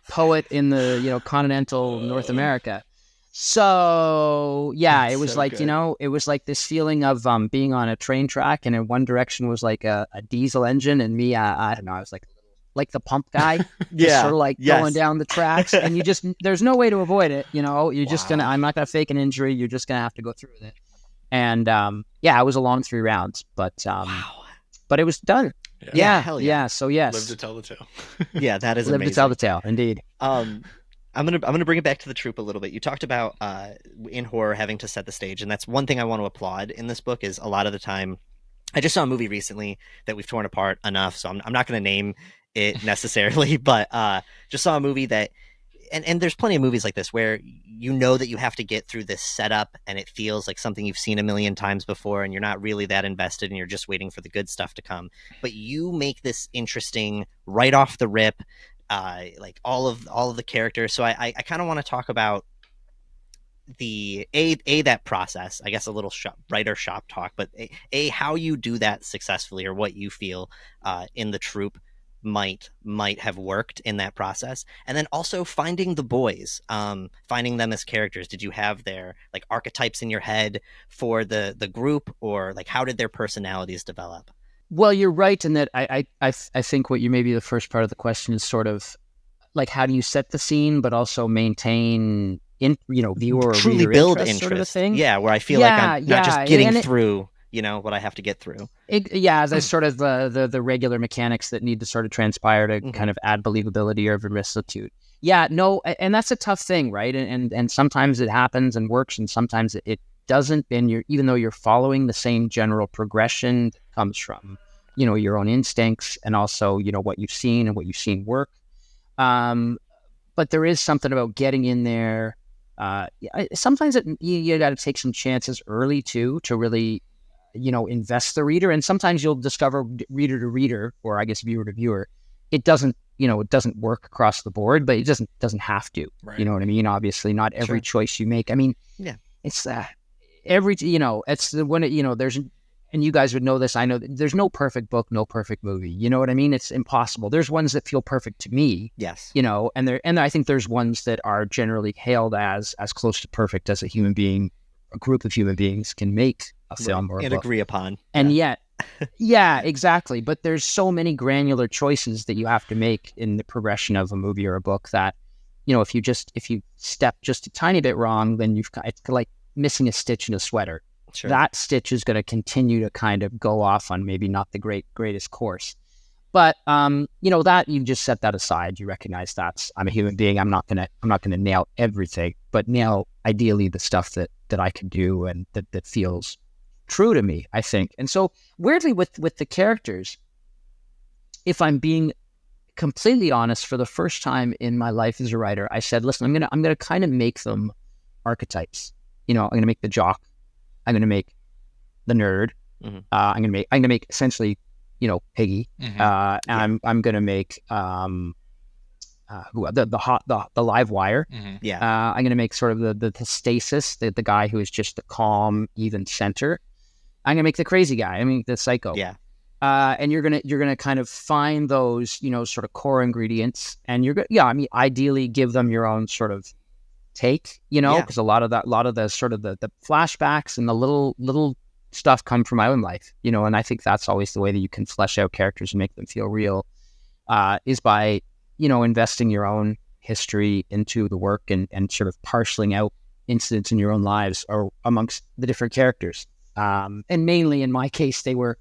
poet in the continental North America. So yeah, That's it was so like good. it was like this feeling of being on a train track, and in one direction was like a diesel engine, and me, I don't know, I was like the pump guy, just sort of like going down the tracks, and you just there's no way to avoid it. You're just gonna. I'm not gonna fake an injury. You're just gonna have to go through with it. And it was a long 3 rounds, but but it was done. Yeah, hell yeah. Yeah. So yes, Live to tell the tale. Yeah, that is live amazing. to tell the tale, indeed. I'm gonna bring it back to the troop a little bit. You talked about in horror having to set the stage, and that's one thing I want to applaud in this book. Is a lot of the time, I just saw a movie recently that we've torn apart enough, so I'm not going to name it necessarily, but just saw a movie that, and there's plenty of movies like this where that you have to get through this setup, and it feels like something you've seen a million times before, and you're not really that invested, and you're just waiting for the good stuff to come. But you make this interesting right off the rip. Like all of the characters. So I kind of want to talk about that process, I guess, a little writer shop talk, but how you do that successfully, or what you feel in the troop might have worked in that process. And then also finding the boys, finding them as characters. Did you have their like archetypes in your head for the group, or like how did their personalities develop? Well, you're right in that I think what you maybe the first part of the question is sort of like, how do you set the scene, but also maintain viewer or truly reader build interest sort of a thing. Yeah, where I feel like I'm not just getting through what I have to get through. There's sort of the regular mechanics that need to sort of transpire to kind of add believability or verisimilitude. Yeah, no, and that's a tough thing, right? And sometimes it happens and works, and sometimes it doesn't. And even though you're following the same general progression that comes from your own instincts, and also what you've seen and what you've seen work. But there is something about getting in there. Sometimes you got to take some chances early too, to really invest the reader. And sometimes you'll discover reader to reader, or I guess viewer to viewer, it doesn't work across the board, but it doesn't have to. Right. You know what I mean? Obviously, not every choice you make. I mean, it's it's when there's. And you guys would know this. I know there's no perfect book, no perfect movie. You know what I mean? It's impossible. There's ones that feel perfect to me. Yes. And I think there's ones that are generally hailed as close to perfect as a group of human beings can make a film or a book. Agree upon. And yet, yeah, exactly. But there's so many granular choices that you have to make in the progression of a movie or a book that, if you step just a tiny bit wrong, then it's like missing a stitch in a sweater. Sure. That stitch is going to continue to kind of go off on maybe not the greatest course. But that you just set that aside. You recognize I'm a human being. I'm not gonna nail everything, but nail ideally the stuff that I can do and that feels true to me, I think. And so weirdly with the characters, if I'm being completely honest, for the first time in my life as a writer, I said, listen, I'm gonna kind of make them archetypes. I'm gonna make the jock. I'm going to make the nerd. Mm-hmm. I'm going to make essentially, Piggy. Mm-hmm. And I'm going to make the live wire. Mm-hmm. Yeah. I'm going to make sort of the stasis, the guy who is just the calm, even center. I'm going to make the crazy guy. I mean, the psycho. Yeah. And you're gonna kind of find those, sort of core ingredients, and ideally give them your own sort of take, because a lot of the sort of the flashbacks and the little stuff come from my own life, and I think that's always the way that you can flesh out characters and make them feel real, is by, investing your own history into the work and sort of parceling out incidents in your own lives or amongst the different characters. And mainly in my case, they were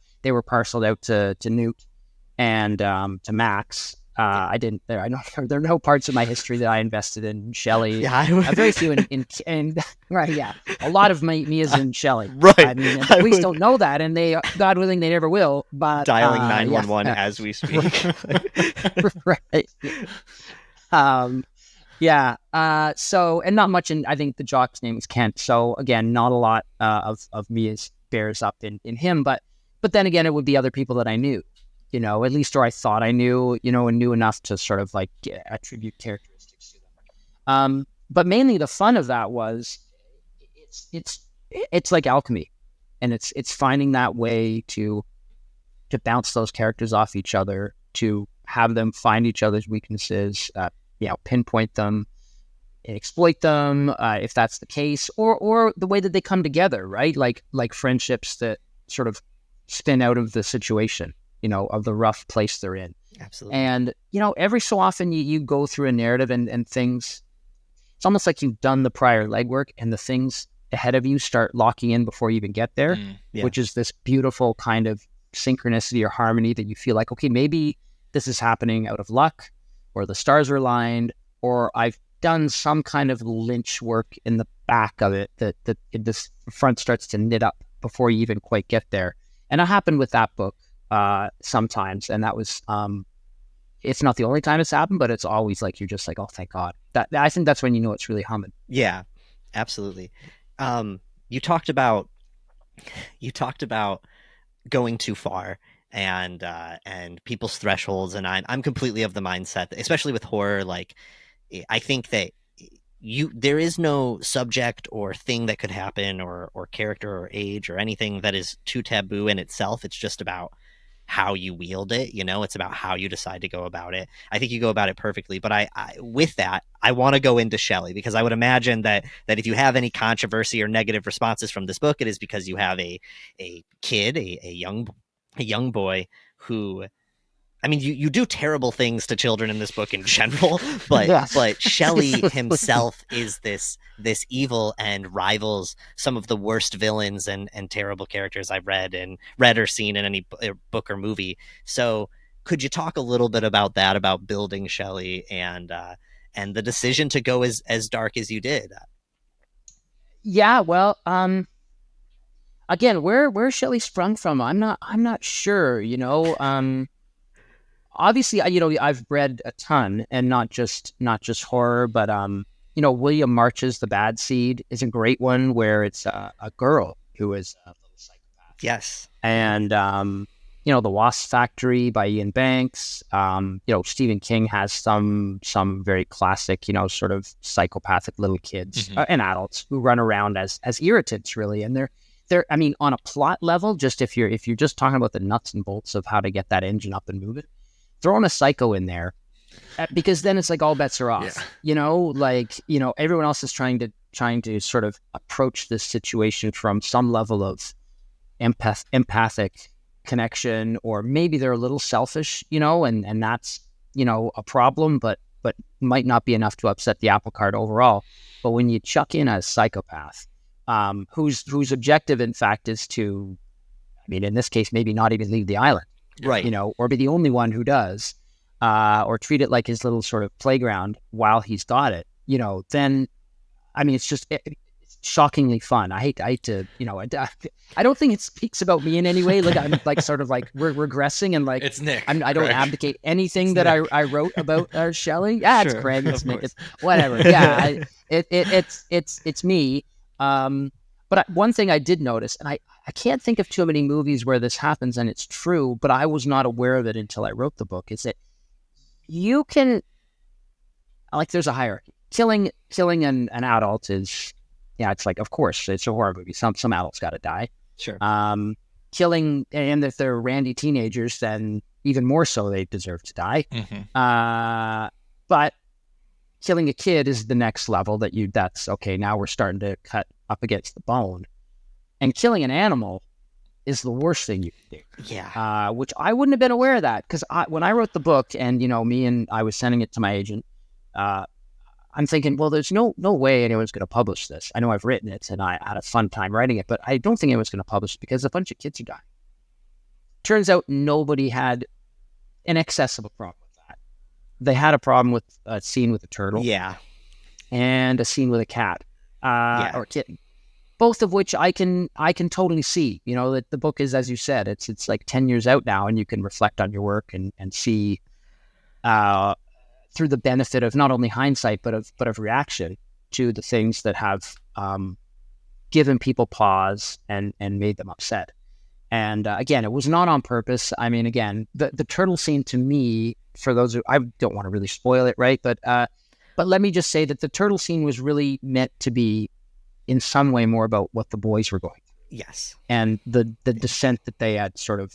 parceled out to Newt and to Max. I didn't. There are no parts of my history that I invested in Shelley. Yeah, very few in right. Yeah, a lot of me is in Shelley. Right. I mean, the police don't know that, and they, God willing, they never will. But dialing 911 as we speak. Right. Yeah. So, and not much in. I think the jock's name is Kent. So again, not a lot of me bears up in him. But then again, it would be other people that I knew. At least, or I thought I knew, and knew enough to sort of like attribute characteristics to them. But mainly the fun of that was it's like alchemy, and it's finding that way to bounce those characters off each other, to have them find each other's weaknesses, pinpoint them, exploit them, if that's the case, or the way that they come together, right? Like friendships that sort of spin out of the situation. Of the rough place they're in. Absolutely. And, every so often you go through a narrative and things, it's almost like you've done the prior legwork and the things ahead of you start locking in before you even get there, which is this beautiful kind of synchronicity or harmony that you feel like, okay, maybe this is happening out of luck, or the stars are aligned, or I've done some kind of Lynch work in the back of it that this front starts to knit up before you even quite get there. And it happened with that book. Sometimes, and that was it's not the only time it's happened, but it's always like you're just like, oh, thank God. That I think that's when you know it's really humming. Yeah, absolutely. You talked about going too far and people's thresholds, and I'm completely of the mindset that, especially with horror, like I think that there is no subject or thing that could happen or character or age or anything that is too taboo in itself. It's just about how you wield it. It's about how you decide to go about it. I think you go about it perfectly, but I with that, I want to go into Shelley, because I would imagine that if you have any controversy or negative responses from this book, it is because you have a kid, a young boy who, I mean, you do terrible things to children in this book in general, but but Shelley himself is this evil and rivals some of the worst villains and terrible characters I've read or seen in any book or movie. So could you talk a little bit about that, about building Shelley and the decision to go as dark as you did? Yeah, well, again, where Shelley sprung from, I'm not sure, Obviously, I've read a ton, and not just horror, but William March's The Bad Seed is a great one, where it's a girl who is a little psychopath. Yes. And The Wasp Factory by Ian Banks. Stephen King has some very classic, sort of psychopathic little kids and adults who run around as irritants, really, and they're I mean, on a plot level, just if you're just talking about the nuts and bolts of how to get that engine up and move it, throwing a psycho in there, because then it's like all bets are off. Everyone else is trying to sort of approach this situation from some level of empathic connection, or maybe they're a little selfish, and that's a problem, but might not be enough to upset the apple cart overall. But when you chuck in a psychopath, whose objective, in fact, is to, in this case, maybe not even leave the island. Right. Or be the only one who does, or treat it like his little sort of playground while he's got it, then, it's just it's shockingly fun. I hate to, I don't think it speaks about me in any way. Like, I'm like sort of like regressing, and like, it's Nick. I don't abdicate anything that I wrote about Shelley. Yeah, Sure, it's Craig, it's Nick, course. it's whatever. Yeah, it's me. But one thing I did notice, and I can't think of too many movies where this happens, and it's true, but I was not aware of it until I wrote the book, is that you can, like, there's a hierarchy. Killing an adult is, it's like, of course, it's a horror movie. Some adults got to die. Sure. Killing, and if they're randy teenagers, then even more so, they deserve to die. But killing a kid is the next level that's okay. Now we're starting to cut up against the bone. And killing an animal is the worst thing you can do. Yeah. Which I wouldn't have been aware of that, because when I wrote the book, and I was sending it to my agent, I'm thinking, well, there's no way anyone's going to publish this. I know I've written it and I had a fun time writing it, but I don't think anyone's going to publish it because a bunch of kids are dying. Turns out nobody had an excess of a problem with that. They had a problem with a scene with a turtle. Yeah. And a scene with a cat or a kitten. Both of which I can totally see. That the book is, as you said, it's like 10 years out now, and you can reflect on your work and see through the benefit of not only hindsight but of reaction to the things that have given people pause and made them upset. And again, it was not on purpose. I mean, again, the turtle scene, to me, for those who, I don't want to really spoil it, right? But let me just say that the turtle scene was really meant to be in some way more about what the boys were going through. Yes. And the descent that they had sort of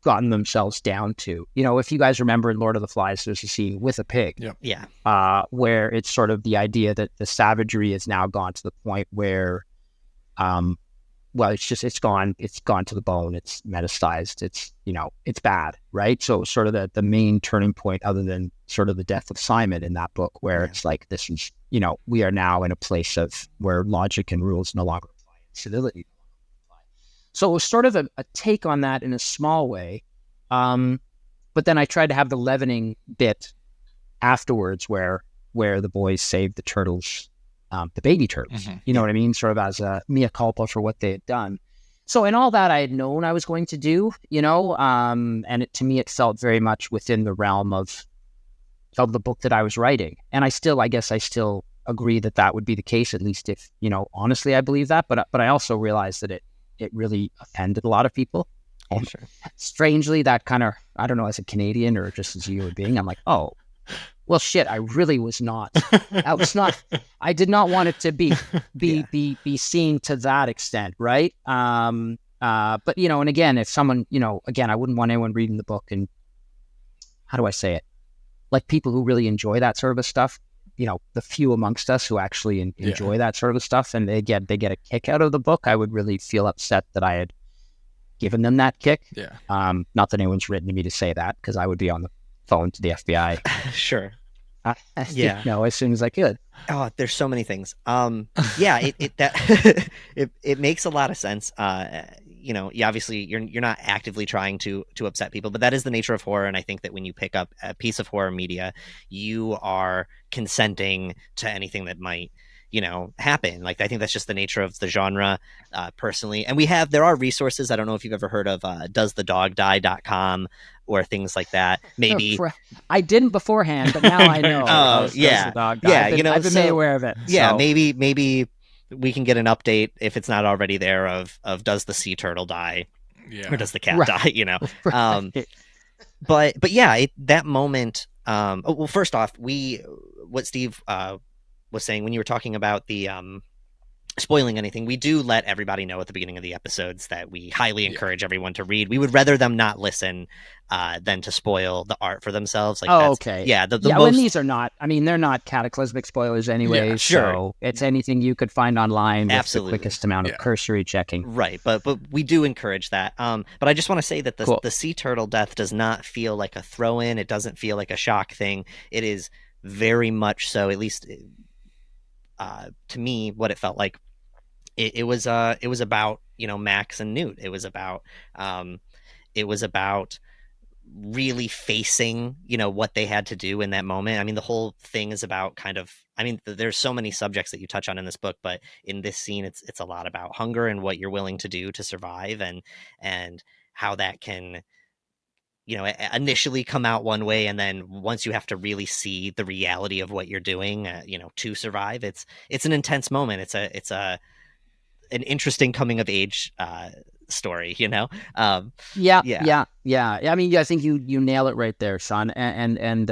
gotten themselves down to. If you guys remember in Lord of the Flies, there's a scene with a pig. Yep. Yeah. Where it's sort of the idea that the savagery has now gone to the point where, it's gone to the bone. It's metastasized. It's bad, right? So sort of the main turning point, other than sort of the death of Simon in that book, where it's like, this is, we are now in a place of where logic and rules no longer apply, civility. So it was sort of a take on that in a small way. But then I tried to have the leavening bit afterwards where the boys saved the turtles, the baby turtles. Mm-hmm. You know what I mean? Sort of as a mea culpa for what they had done. So in all that, I had known I was going to do, and to me, it felt very much within the realm of the book that I was writing. And I guess I still agree that would be the case, at least if, honestly, I believe that. But I also realized that it really offended a lot of people. And sure. Strangely, that kind of, I don't know, as a Canadian or just as a human being, I'm like, oh, well, shit, I really was not. I did not want it to be seen to that extent, right? But, and again, if someone, I wouldn't want anyone reading the book and, how do I say it? Like people who really enjoy that sort of stuff, the few amongst us who actually enjoy that sort of stuff, and they get a kick out of the book, I would really feel upset that I had given them that kick. Yeah. Not that anyone's written to me to say that, because I would be on the phone to the FBI. Sure. As soon as I could. Oh, there's so many things. It makes a lot of sense. Obviously you're not actively trying to upset people, but that is the nature of horror. And I think that when you pick up a piece of horror media, you are consenting to anything that might, happen. Like, I think that's just the nature of the genre, personally. And there are resources. I don't know if you've ever heard of doesthedogdie.com or things like that. Maybe I didn't beforehand, but now I know. Oh, yeah. Does the Dog Die. I've been made aware of it. Yeah. So. Maybe we can get an update if it's not already there of does the sea turtle die, or does the cat die? Right. But yeah, that moment. Well, first off, what Steve was saying when you were talking about the spoiling anything, we do let everybody know at the beginning of the episodes that we highly encourage everyone to read. We would rather them not listen than to spoil the art for themselves. Like, okay. Yeah. When these are not, they're not cataclysmic spoilers anyway. Yeah, sure. So it's anything you could find online with Absolutely. the quickest amount of cursory checking. Right. But we do encourage that. But I just want to say that the sea turtle death does not feel like a throw in. It doesn't feel like a shock thing. It is very much so, at least to me, what it felt like. It was about, Max and Newt. It was about really facing, what they had to do in that moment. The whole thing is about there's so many subjects that you touch on in this book, but in this scene, it's a lot about hunger and what you're willing to do to survive, and how that can, initially come out one way, and then once you have to really see the reality of what you're doing, to survive, it's an intense moment. It's an interesting coming of age story, Yeah. I think you nail it right there, son. And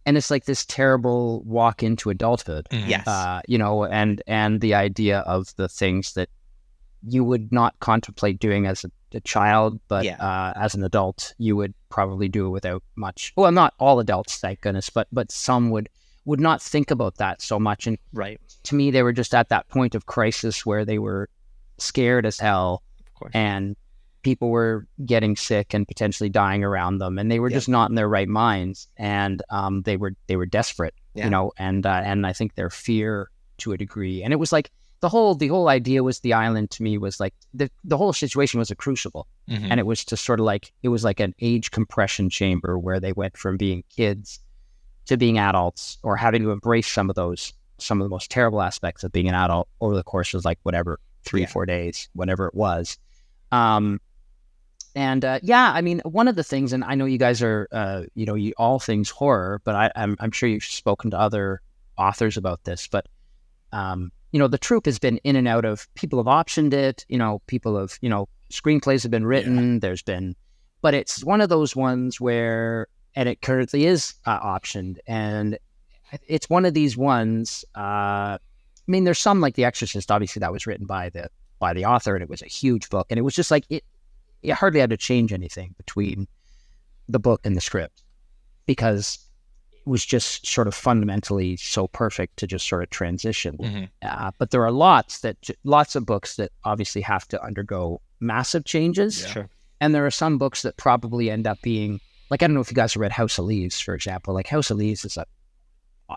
it's like this terrible walk into adulthood. Yes. And the idea of the things that you would not contemplate doing as a child, but as an adult, you would probably do it without much. Well, not all adults, thank goodness, but some would not think about that so much. And right. To me, they were just at that point of crisis where they were scared as hell course. And people were getting sick and potentially dying around them, and they were just not in their right minds, and they were desperate, you know, and I think their fear to a degree, and it was like the whole idea was the island to me was like the whole situation was a crucible, and it was just sort of like it was like an age compression chamber where they went from being kids to being adults, or having to embrace some of the most terrible aspects of being an adult over the course of like whatever 3-4 days, whatever it was. I mean, one of the things, and I know you guys are, you all things horror, but I'm sure you've spoken to other authors about this, but, the troupe has been in and out of, people have optioned it, people have, screenplays have been written, there's been, but it's one of those ones where, and it currently is optioned, and it's one of these ones, I mean, there's some like The Exorcist, obviously that was written by the author, and it was a huge book, and it was just like, it hardly had to change anything between the book and the script, because it was just sort of fundamentally so perfect to just sort of transition. But there are lots of books that obviously have to undergo massive changes. Sure. And there are some books that probably end up being, like, I don't know if you guys have read House of Leaves, for example. Like House of Leaves is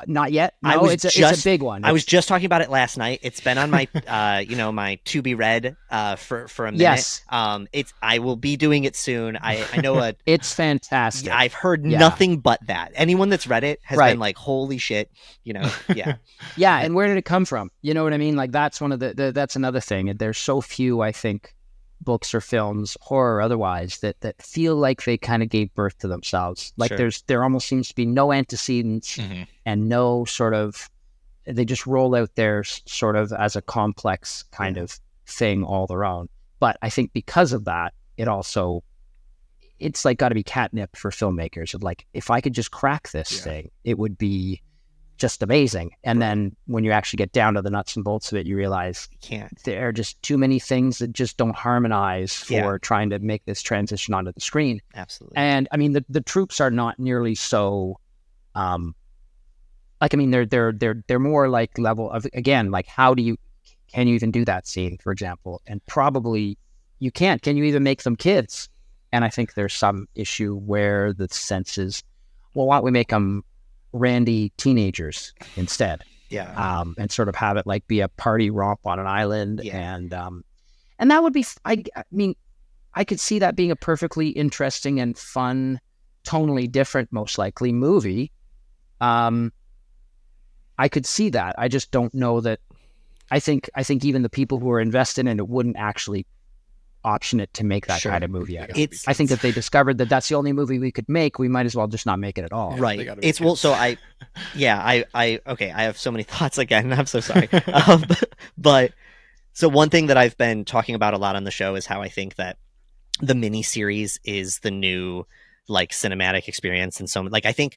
not yet. No, it's a big one. I was just talking about it last night. It's been on my, my to be read for a minute. Yes. I will be doing it soon. I know it's fantastic. I've heard nothing but that. Anyone that's read it has been like, holy shit, yeah. Yeah, and where did it come from? You know what I mean? Like that's one of that's another thing. There's so few, I think, books or films, horror or otherwise, that feel like they kind of gave birth to themselves. Like there almost seems to be no antecedents and no sort of, they just roll out there sort of as a complex kind of thing all their own. But I think because of that, it's like got to be catnip for filmmakers of like, if I could just crack this thing, it would be just amazing. And then when you actually get down to the nuts and bolts of it, you realize there are just too many things that just don't harmonize for trying to make this transition onto the screen. Absolutely. And I mean, the troops are not nearly so, they're more like level of, again, like can you even do that scene, for example? And probably you can't. Can you even make them kids? And I think there's some issue where the sense is, well, why don't we make them randy teenagers instead, and sort of have it like be a party romp on an island, and that would be, I mean, I could see that being a perfectly interesting and fun, tonally different, most likely movie. I could see that. I just don't know that. I think even the people who are invested in it wouldn't actually option it to make that kind of movie out of it. I think that they discovered that that's the only movie we could make. We might as well just not make it at all. Right. It's so I have so many thoughts again. I'm so sorry. But so one thing that I've been talking about a lot on the show is how I think that the mini series is the new like cinematic experience. And so like, I think,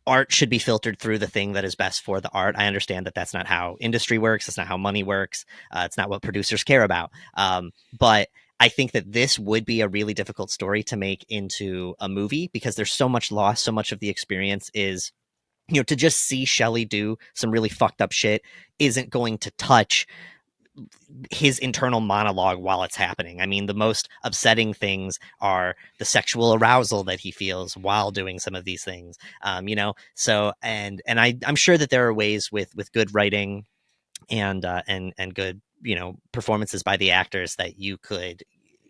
art should be filtered through the thing that is best for the art. I understand that that's not how industry works. That's not how money works. It's not what producers care about. But I think that this would be a really difficult story to make into a movie because there's so much loss. So much of the experience is, to just see Shelley do some really fucked up shit isn't going to touch his internal monologue while it's happening. I mean, the most upsetting things are the sexual arousal that he feels while doing some of these things. So I'm sure that there are ways with good writing and good, performances by the actors that you could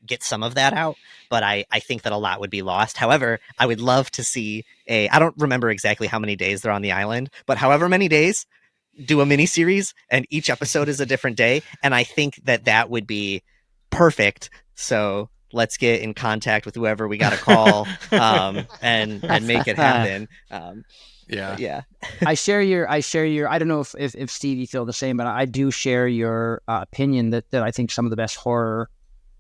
get some of that out, but I think that a lot would be lost. However, I would love to see I don't remember exactly how many days they're on the island, but however many days, do a mini series and each episode is a different day. And I think that would be perfect. So let's get in contact with whoever we got to call and make it happen. Yeah. I share your, I don't know if Steve, you feel the same, but I do share your opinion that I think some of the best horror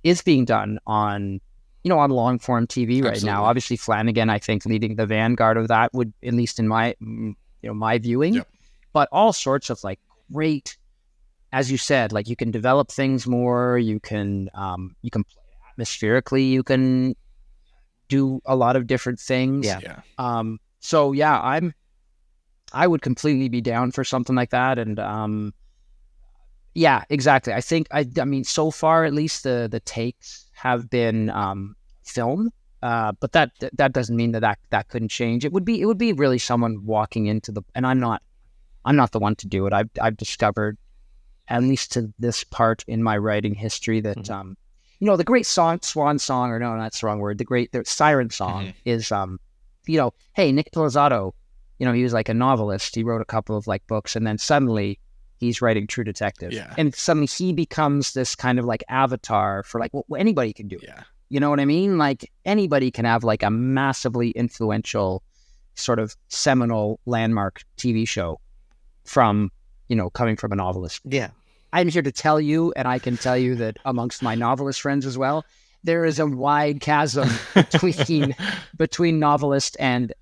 is being done on long form TV right now. Obviously Flanagan, I think, leading the vanguard of that would, at least in my, my viewing, but all sorts of like great, as you said, like you can develop things more, you can play atmospherically, you can do a lot of different things. So I would completely be down for something like that. And Yeah, exactly. I think I mean, so far at least the takes have been film, but that doesn't mean that couldn't change. It would be really someone walking into the, and I'm not the one to do it. I've discovered, at least to this part in my writing history, that the great swan song, or no, that's the wrong word. The siren song is hey, Nick Pizzolatto, he was like a novelist. He wrote a couple of like books, and then suddenly he's writing True Detective. Yeah. And suddenly he becomes this kind of like avatar for like, well, anybody can do it. Yeah. You know what I mean? Like anybody can have like a massively influential sort of seminal landmark TV show from, coming from a novelist. Yeah. I'm here to tell you, and I can tell you that amongst my novelist friends as well, there is a wide chasm between novelist and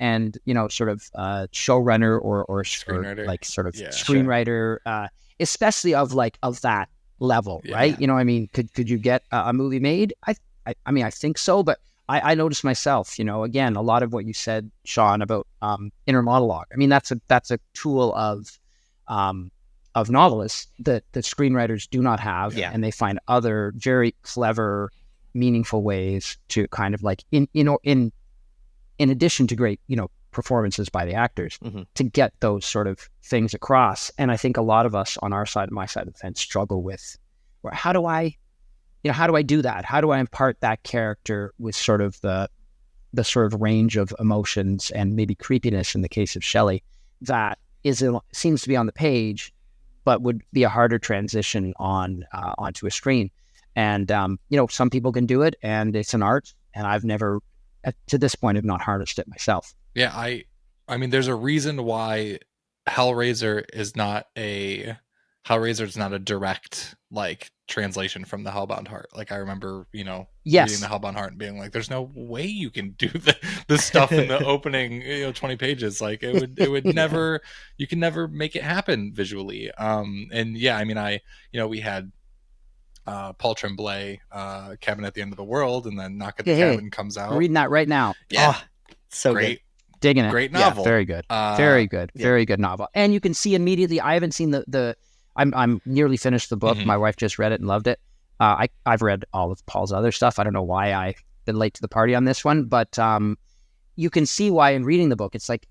sort of showrunner or screenwriter, like sort of screenwriter, especially of that level, right? Yeah. You know what I mean? Could you get a movie made? I mean, I think so, but I noticed myself, again, a lot of what you said, Sean, about inner monologue. I mean, that's a tool of novelists that screenwriters do not have, and they find other very clever, meaningful ways to kind of like in addition to great performances by the actors, to get those sort of things across. And I think a lot of us on our side, my side of the fence, struggle with, well, how do I do that? How do I impart that character with sort of the sort of range of emotions and maybe creepiness in the case of Shelley that seems to be on the page, but would be a harder transition onto a screen. And, some people can do it, and it's an art, and I've never, to this point, have not harnessed it myself. Yeah, I mean, there's a reason why Hellraiser is not a direct, like, translation from the Hellbound Heart. Like, I remember, reading the Hellbound Heart and being like, there's no way you can do the stuff in the opening, 20 pages. Like, it would never, you can never make it happen visually. And yeah, I mean, we had Paul Tremblay, Cabin at the End of the World, and then Knock at the Cabin comes out. I'm reading that right now. Yeah. Oh, so great. Good. Digging it. Great novel. Yeah, very good. Very good. Very good novel. And you can see immediately, I haven't seen I'm nearly finished the book. My wife just read it and loved it. I've read all of Paul's other stuff. I don't know why I've been late to the party on this one, but you can see why in reading the book. It's like,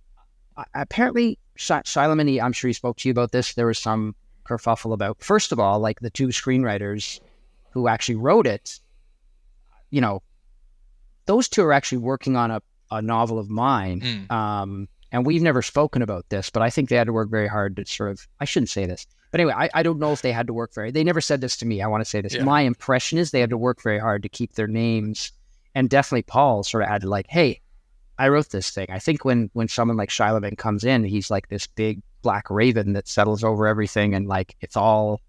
apparently, Shylem, I'm sure he spoke to you about this. There was some kerfuffle about, first of all, like the two screenwriters who actually wrote it, those two are actually working on a novel of mine. And we've never spoken about this, but I think they had to work very hard to sort of, I shouldn't say this, but anyway, I don't know if they had to work they never said this to me. I want to say this. Yeah. My impression is they had to work very hard to keep their names, and definitely Paul sort of had to like, hey, I wrote this thing. I think when someone like Shylem comes in, he's like this big black raven that settles over everything, and like it's all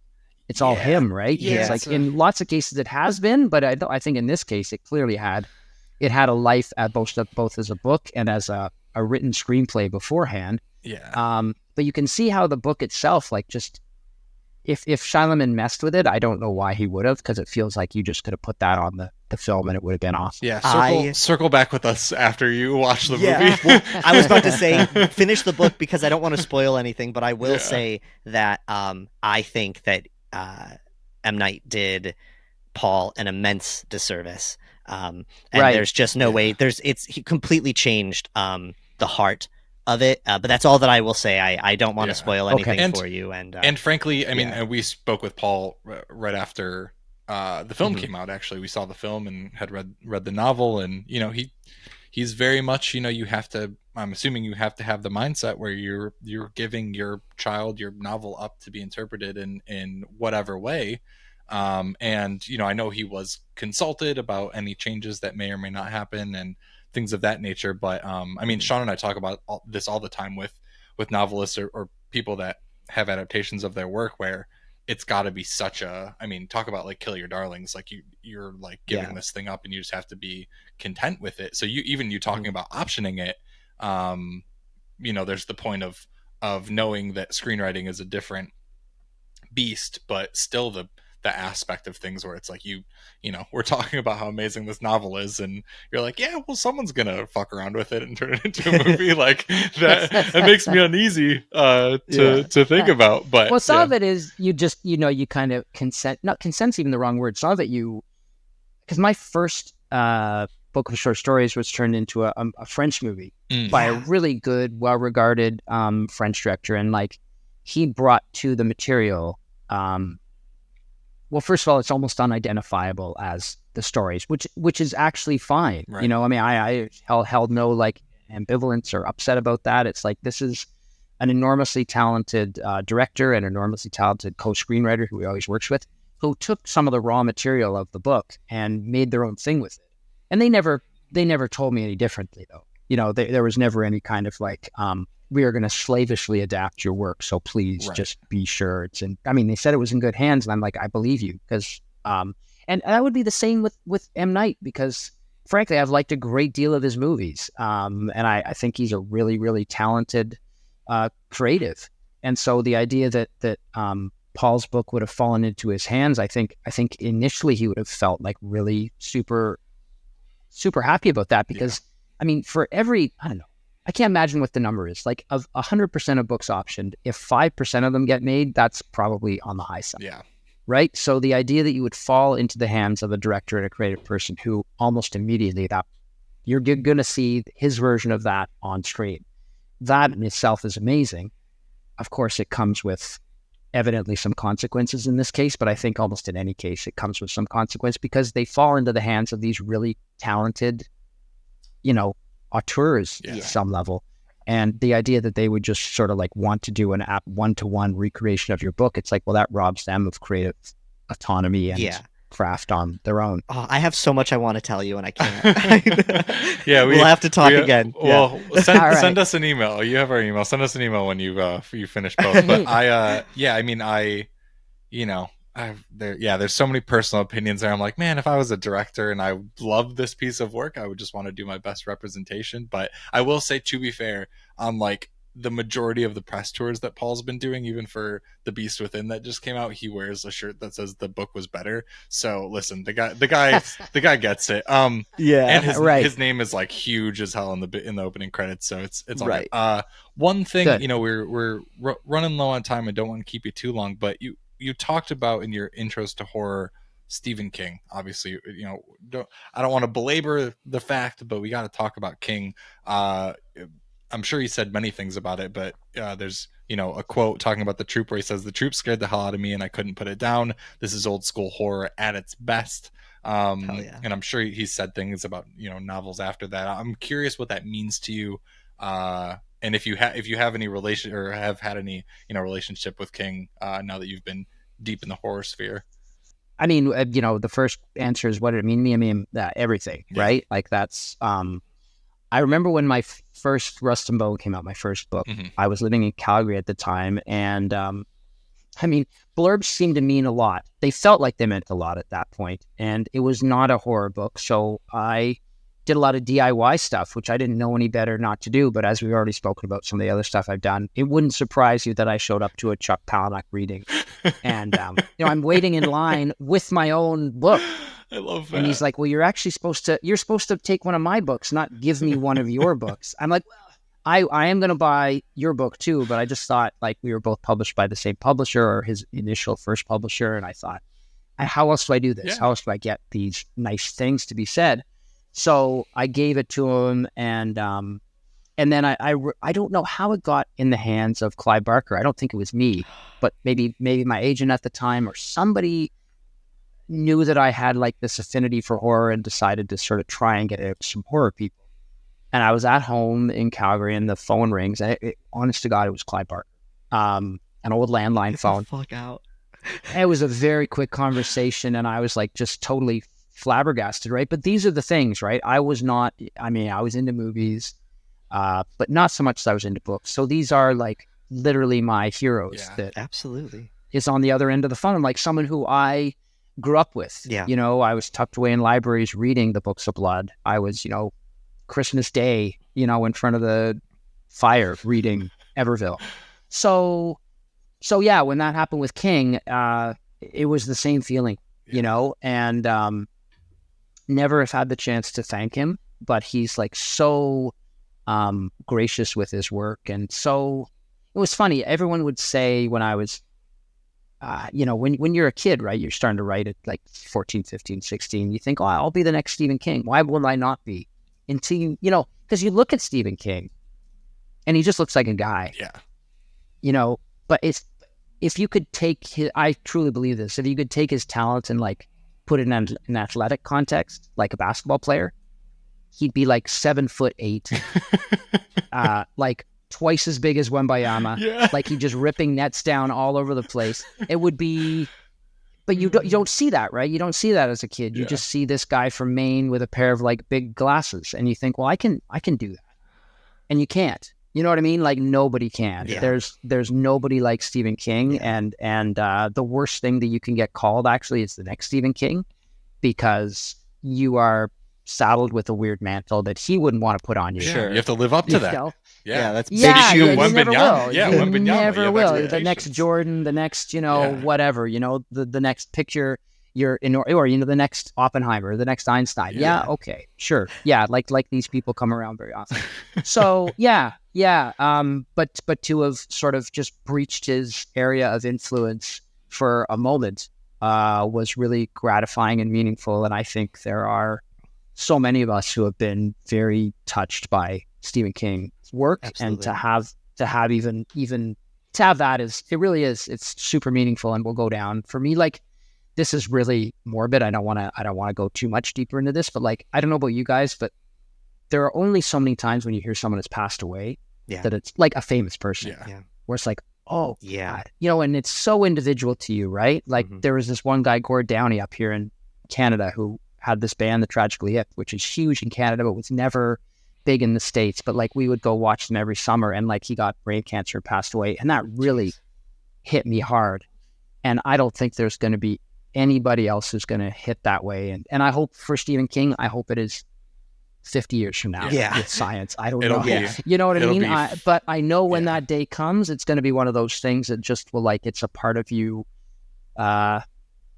him, right? Yeah. It's like in lots of cases it has been, but I think in this case it clearly had a life at both as a book and as a written screenplay beforehand. Yeah. But you can see how the book itself, like, just if Shylem messed with it, I don't know why he would have, because it feels like you just could have put that on the film and it would have been awesome. Yeah, circle back with us after you watch the movie. Well, I was about to say, finish the book because I don't want to spoil anything, but I will say that I think that M. Night did Paul an immense disservice. And there's just no way. He completely changed the heart of it, but that's all that I will say. I don't want to spoil anything for you. And frankly, I mean, we spoke with Paul right after the film came out. Actually, we saw the film and had read the novel, and he's very much, you have to. I'm assuming you have to have the mindset where you're giving your child your novel up to be interpreted in whatever way. And I know he was consulted about any changes that may or may not happen and things of that nature. But I mean, Sean and I talk about this all the time with novelists or people that have adaptations of their work, where it's got to be such a, I mean, talk about like kill your darlings, like you're like giving this thing up and you just have to be content with it. So you talking about optioning it, there's the point of knowing that screenwriting is a different beast, but still the the aspect of things where it's like you know, we're talking about how amazing this novel is, and you're like, yeah, well, someone's gonna fuck around with it and turn it into a movie. Like that makes me uneasy to think about. But well, some of it is you just, you know, you kind of consent's even the wrong word. Some of it because my first book of short stories was turned into a French movie by a really good, well-regarded French director, and like he brought to the material. Well, first of all, it's almost unidentifiable as the stories, which is actually fine. Right. You know, I mean, I held no like ambivalence or upset about that. It's like, this is an enormously talented director and enormously talented co-screenwriter who he always works with, who took some of the raw material of the book and made their own thing with it. And they never told me any differently, though. You know, there was never any kind of like, we are going to slavishly adapt your work, so please just be sure it's in. I mean, they said it was in good hands, and I'm like, I believe you, because and that would be the same with M. Night, because frankly, I've liked a great deal of his movies, and I think he's a really, really talented creative. And so the idea that Paul's book would have fallen into his hands, I think initially he would have felt like really super, super happy about that, because I mean, for every, I don't know, I can't imagine what the number is. Like, of 100% of books optioned, if 5% of them get made, that's probably on the high side. Yeah. Right? So the idea that you would fall into the hands of a director and a creative person who almost immediately that you're going to see his version of that on screen, that in itself is amazing. Of course, it comes with evidently some consequences in this case, but I think almost in any case, it comes with some consequence, because they fall into the hands of these really talented, you know, auteurs at some level. And the idea that they would just sort of like want to do an one-to-one recreation of your book, it's like, well, that robs them of creative autonomy and craft on their own. Oh, I have so much I want to tell you, and I can't. We'll have to talk again. Well, send us an email. You have our email. Send us an email when you finish both. But you know, there's so many personal opinions there. I'm like, man, if I was a director and I loved this piece of work, I would just want to do my best representation. But I will say, to be fair, on like the majority of the press tours that Paul's been doing, even for The Beast Within that just came out, he wears a shirt that says the book was better. So listen, the guy gets it. And his name is like huge as hell in the opening credits. So it's all right. Good. One thing, good. You know, we're running low on time. I don't want to keep you too long, but you talked about in your intros to horror Stephen King. Obviously, you know, I don't want to belabor the fact, but we got to talk about King. I'm sure he said many things about it, but there's, you know, a quote talking about The Troop where he says, "The Troop scared the hell out of me and I couldn't put it down. This is old school horror at its best." And I'm sure he's said things about, you know, novels after that. I'm curious what that means to you. And if you have any relation or have had any, you know, relationship with King now that you've been deep in the horror sphere. I mean, you know, the first answer is what did it mean to me? I mean, everything, right? Like that's, I remember when my first Rust and Bone came out, my first book, I was living in Calgary at the time. And I mean, blurbs seemed to mean a lot. They felt like they meant a lot at that point. And it was not a horror book. So I did a lot of DIY stuff, which I didn't know any better not to do. But as we've already spoken about some of the other stuff I've done, it wouldn't surprise you that I showed up to a Chuck Palahniuk reading. And, you know, I'm waiting in line with my own book. I love that. And he's like, well, you're supposed to take one of my books, not give me one of your books. I'm like, well, I am going to buy your book too, but I just thought like we were both published by the same publisher or his initial first publisher. And I thought, how else do I do this? Yeah. How else do I get these nice things to be said? So I gave it to him, and then I don't know how it got in the hands of Clive Barker. I don't think it was me, but maybe my agent at the time or somebody knew that I had like this affinity for horror and decided to sort of try and get it to some horror people. And I was at home in Calgary and the phone rings. And honest to God, it was Clive Barker, an old landline phone. Fuck out. It was a very quick conversation, and I was like just totally flabbergasted, right? But these are the things, right? I was into movies, but not so much as I was into books. So these are like literally my heroes. Yeah, that absolutely is on the other end of the phone. Like someone who I grew up with. Yeah. You know, I was tucked away in libraries reading the books of blood. I was, you know, Christmas Day, you know, in front of the fire reading Everville. So yeah, when that happened with King, it was the same feeling, you know, and never have had the chance to thank him, but he's like so gracious with his work. And so it was funny. Everyone would say when I was, you know, when you're a kid, right, you're starting to write at like 14, 15, 16, you think, oh, I'll be the next Stephen King. Why will I not be? Until you know, because you look at Stephen King and he just looks like a guy. Yeah. You know, but if you could take his, I truly believe this, if you could take his talent and like put it in an athletic context, like a basketball player, he'd be like 7'8", like twice as big as Wembayama. Yeah. Like he's just ripping nets down all over the place. It would be, but you don't see that, right? You don't see that as a kid. You just see this guy from Maine with a pair of like big glasses, and you think, well, I can do that, and you can't. You know what I mean? Like nobody can. Yeah. There's nobody like Stephen King, and the worst thing that you can get called actually is the next Stephen King, because you are saddled with a weird mantle that he wouldn't want to put on you. Sure. You have to live up to that. Know? Yeah, that's you never will. Wembanyama. Yeah, you Wembanyama. never will. The expectations. next Jordan, the next, you know, whatever, you know, the next picture you're in, or you know, the next Oppenheimer, the next Einstein. Yeah, okay, sure. Yeah, like these people come around very often. So but to have sort of just breached his area of influence for a moment was really gratifying and meaningful. And I think there are so many of us who have been very touched by Stephen King's work. Absolutely. And to have even to have that is, it really is, it's super meaningful and will go down for me. Like, this is really morbid. I don't want to go too much deeper into this, but like, I don't know about you guys, but there are only so many times when you hear someone has passed away that it's like a famous person where it's like, oh God, you know, and it's so individual to you, right? Like there was this one guy, Gord Downey, up here in Canada, who had this band, The Tragically Hip, which is huge in Canada, but was never big in the States. But like, we would go watch them every summer, and like, he got brain cancer and passed away. And that really hit me hard. And I don't think there's going to be anybody else who's going to hit that way. And I hope for Stephen King, I hope it is 50 years from now with science. I don't know. You know what I mean? But I know when that day comes, it's going to be one of those things that just will, like, it's a part of you.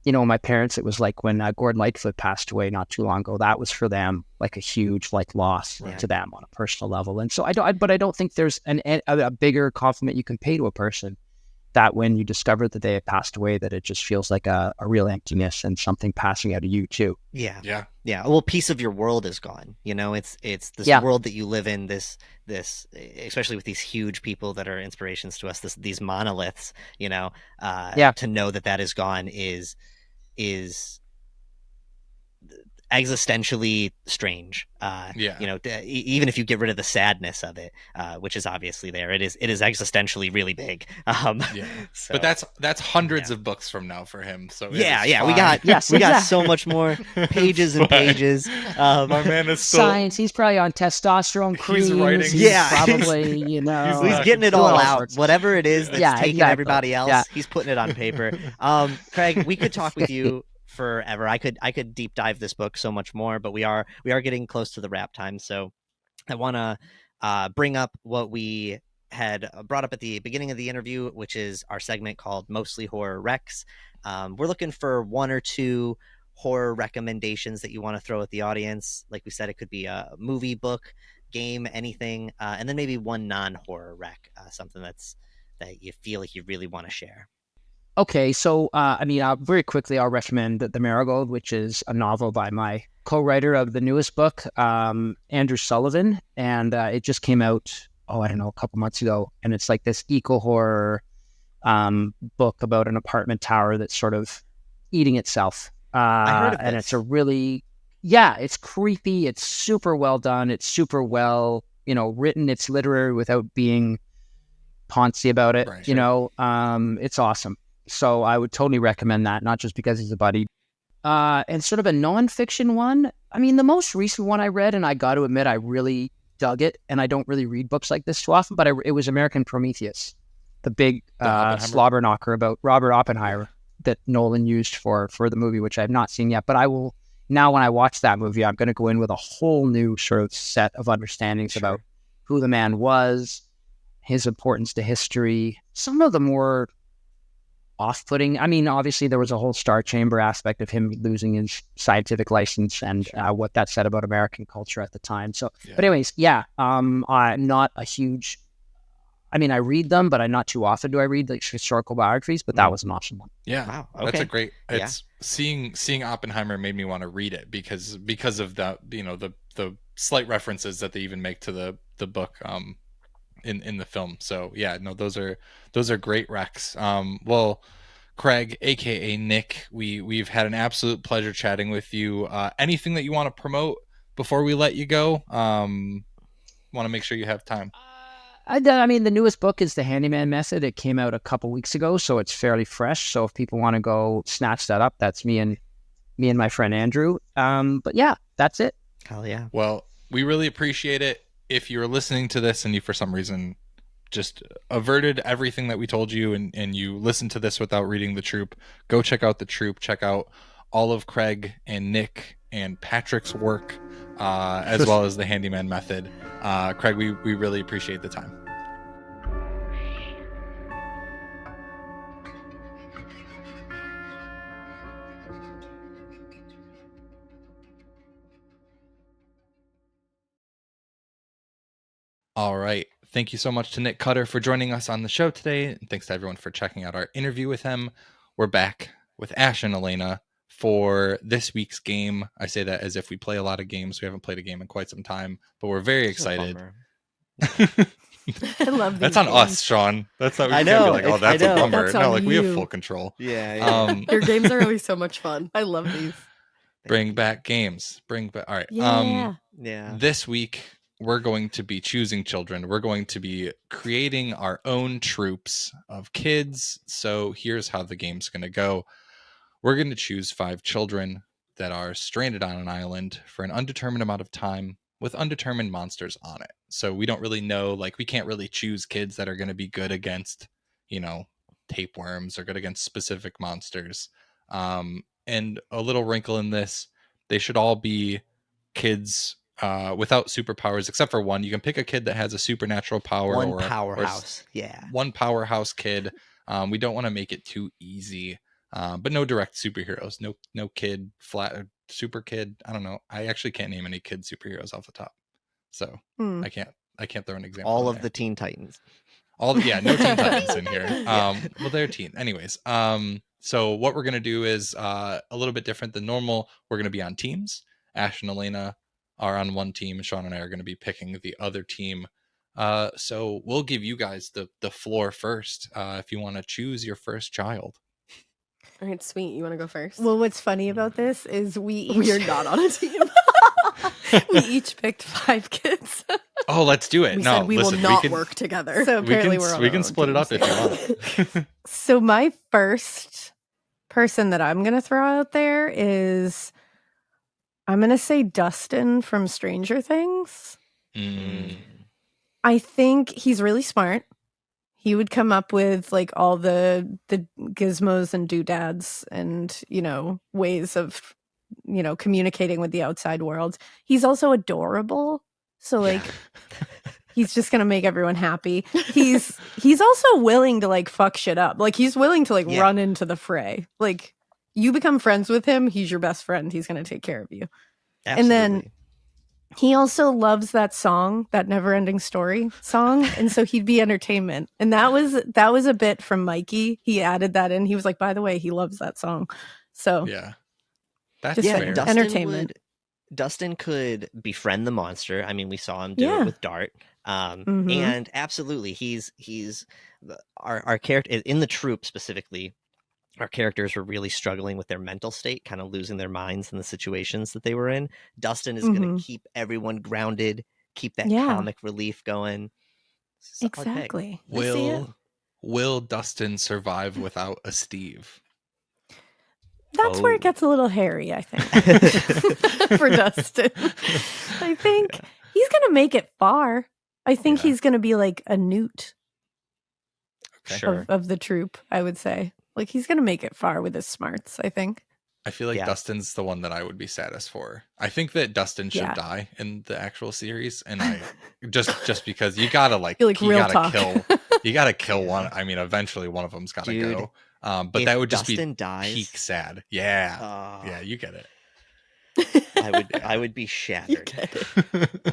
You know, my parents, it was like when Gordon Lightfoot passed away not too long ago, that was for them like a huge like loss to them on a personal level. And so I don't think there's a bigger compliment you can pay to a person, that when you discover that they had passed away, that it just feels like a real emptiness and something passing out of you too. Yeah. Well, a piece of your world is gone. You know, it's this world that you live in, this, especially with these huge people that are inspirations to us, these monoliths, you know, to know that is gone is existentially strange. You know, even if you get rid of the sadness of it, which is obviously there, it is existentially really big. So, but that's hundreds of books from now for him. So we got so much more pages and pages. My man is still science. He's probably on testosterone creams. He's writing. He's probably, you know, he's getting it all out. Whatever it is that's taking everybody else, he's putting it on paper. Craig, we could talk with you forever. I could deep dive this book so much more, but we are getting close to the wrap time. So I want to bring up what we had brought up at the beginning of the interview, which is our segment called Mostly Horror Recs. We're looking for one or two horror recommendations that you want to throw at the audience. Like we said, it could be a movie, book, game, anything, and then maybe one non-horror rec, something that you feel like you really want to share. Okay, so I mean, very quickly, I'll recommend The Marigold, which is a novel by my co-writer of the newest book, Andrew Sullivan, and it just came out, I don't know, a couple months ago, and it's like this eco-horror book about an apartment tower that's sort of eating itself. I heard of this. And it's a really, it's creepy, it's super well done, it's super well, you know, written, it's literary without being poncy about it, you know, it's awesome. So I would totally recommend that, not just because he's a buddy. And sort of a nonfiction one. I mean, the most recent one I read, and I got to admit, I really dug it. And I don't really read books like this too often, but it was American Prometheus, the big slobber knocker about Robert Oppenheimer that Nolan used for the movie, which I have not seen yet. But I will, now when I watch that movie, I'm going to go in with a whole new sort of set of understandings about who the man was, his importance to history, some of the more off-putting. I mean, obviously there was a whole Star Chamber aspect of him losing his scientific license and what that said about American culture at the time. So, but anyways, I'm not a huge. I mean, I read them, but not too often do I read like historical biographies. But that was an awesome one. Yeah, wow, okay. That's a great. It's seeing Oppenheimer made me want to read it because of the the slight references that they even make to the book in the film. So yeah, no, those are great recs. Well, Craig, aka Nick, we've had an absolute pleasure chatting with you. Anything that you want to promote before we let you go? Want to make sure you have time. I mean, the newest book is The Handyman Method. It came out a couple weeks ago, so it's fairly fresh. So if people want to go snatch that up, that's me and my friend Andrew. But yeah, that's it. Hell yeah. Well, we really appreciate it. If you're listening to this and you, for some reason, just averted everything that we told you and you listened to this without reading The Troop, go check out The Troop. Check out all of Craig and Nick and Patrick's work, as well as The Handyman Method. Craig, we really appreciate the time. All right. Thank you so much to Nick Cutter for joining us on the show today. And thanks to everyone for checking out our interview with him. We're back with Ash and Alaina for this week's game. I say that as if we play a lot of games. We haven't played a game in quite some time, but we're very excited. I love these That's on games. us, Sean. That's not. I We can't know, be like, oh, that's a bummer. That's No, on like we have you. full control. Yeah. Your games are always so much fun. I love these. Bring back games. Bring back. All right. Yeah. Yeah. This week we're going to be choosing children. We're going to be creating our own troops of kids. So here's how the game's going to go. We're going to choose 5 children that are stranded on an island for an undetermined amount of time with undetermined monsters on it. So we don't really know, like we can't really choose kids that are going to be good against, tapeworms or good against specific monsters. And a little wrinkle in this, they should all be kids without superpowers, except for one. You can pick a kid that has a supernatural power. One powerhouse. One powerhouse kid. We don't want to make it too easy. But no direct superheroes. No kid, super kid. I don't know. I actually can't name any kid superheroes off the top. So I can't throw an example. All of the Teen Titans. No Teen Titans in here. Well, they're teen. Anyways, so what we're going to do is a little bit different than normal. We're going to be on teams. Ash and Alaina are on one team, and Sean and I are going to be picking the other team. So we'll give you guys the floor first if you want to choose your first child. All right, sweet. You want to go first? Well, what's funny about this is we are not on a team. we each picked 5 kids. Oh, let's do it. We No, said we listen, will not we can, work together. So apparently we're on we our can own split it up teams. if you want. So my first person that I'm going to throw out there is, I'm going to say Dustin from Stranger Things. I think he's really smart. He would come up with like all the gizmos and doodads and, ways of, communicating with the outside world. He's also adorable. So like he's just going to make everyone happy. He's also willing to like fuck shit up. Like he's willing to run into the fray. Like you become friends with him, he's your best friend. He's going to take care of you. Absolutely. And then he also loves that song, that Never Ending Story song. And so he'd be entertainment. And that was a bit from Mikey. He added that in. He was like, by the way, he loves that song. So Yeah. That's Just fair. entertainment. Dustin could befriend the monster. I mean, we saw him do it with Dart. And absolutely, he's our character in the troop specifically. Our characters were really struggling with their mental state, kind of losing their minds in the situations that they were in. Dustin is going to keep everyone grounded, keep that comic relief going. Exactly. Will Dustin survive without a Steve? That's where it gets a little hairy, I think, for Dustin. I think he's going to make it far. I think he's going to be like a Newt of the troop, I would say. Like he's going to make it far with his smarts, I think. I feel like Dustin's the one that I would be saddest for. I think that Dustin should die in the actual series, and I just because you gotta you gotta kill one. I mean, eventually one of them's gotta go. But if that would just Dustin be dies, peak sad. Yeah, you get it. I would be shattered.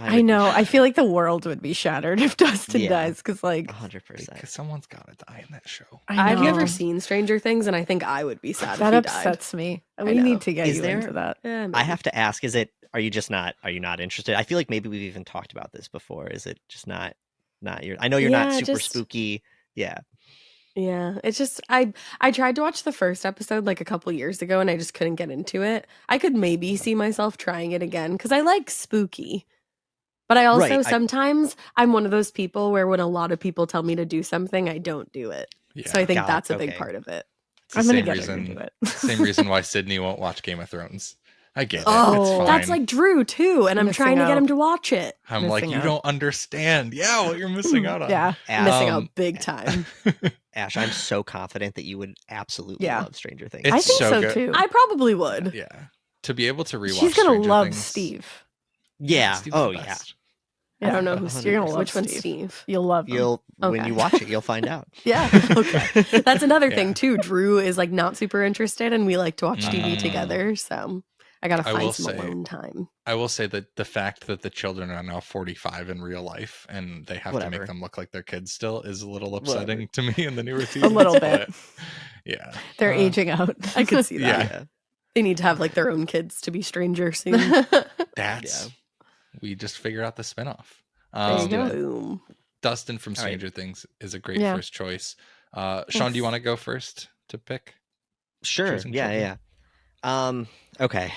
I know. I feel like the world would be shattered if Dustin dies because, like, 100%. Because someone's got to die in that show. I've never seen Stranger Things, and I think I would be sad. That if he upsets died. me. I We know. need to get Is you there- into that. Yeah, I have to ask: are you not interested? I feel like maybe we've even talked about this before. Is it just not your? I know you're not Yeah, super just- spooky. Yeah. Yeah, it's just I tried to watch the first episode like a couple years ago and I just couldn't get into it. I could maybe see myself trying it again because I like spooky. But I also Right, sometimes I'm one of those people where when a lot of people tell me to do something, I don't do it. Yeah. So I think Got it, that's a big okay. part of it. It's the I'm gonna same get her to reason, do it. same reason why Sydney won't watch Game of Thrones. I get it. Oh, It's fine. that's like Drew too, and I'm Missing trying to get him out. to watch it. I'm like, missing you out. don't understand. Yeah, what you're missing out on. Yeah. Missing Um, out big time. Ash, I'm so confident that you would absolutely Yeah. love Stranger Things. It's I think so so good. too. I probably would. Yeah. To be able to rewatch She's gonna Stranger love Things- Steve. yeah. Steve's the Oh yeah. best. I don't know who 100%. Steve You're gonna is. love Which one's Steve. Steve? You'll love him. When Okay. you watch it, you'll find out. Yeah. Okay. That's another Yeah. thing too. Drew is like not super interested and we like to watch TV Mm. together, so I gotta I will find some say- alone time. I will say that the fact that the children are now 45 in real life and they have to Whatever. make them look like they're kids still is a little upsetting to me in the newer seasons. A little bit. but yeah. They're Uh, aging out. I could see that. Yeah. They need to have like their own kids to be stranger soon. That's we just figure out the spinoff. There you go. Boom. Dustin from All right. Stranger Things is a great Yeah. first choice. Sean, do you want to go first to pick? Sure. Chosen Yeah. Okay.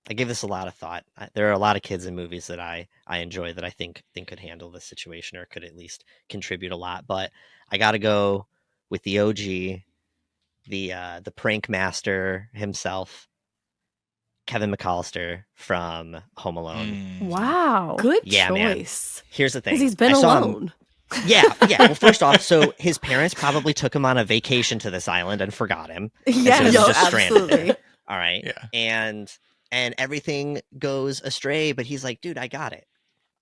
I give this a lot of thought. There are a lot of kids in movies that I enjoy that I think could handle this situation or could at least contribute a lot. But I got to go with the OG, the prank master himself, Kevin McAllister from Home Alone. Mm. Wow. Good Yeah, man. choice. Here's the thing. Because he's been I saw him- alone. Yeah. Well, first off, so his parents probably took him on a vacation to this island and forgot him. Yeah, so he's no, just stranded there. absolutely. All right. Yeah. And everything goes astray, but he's like, dude, I got it.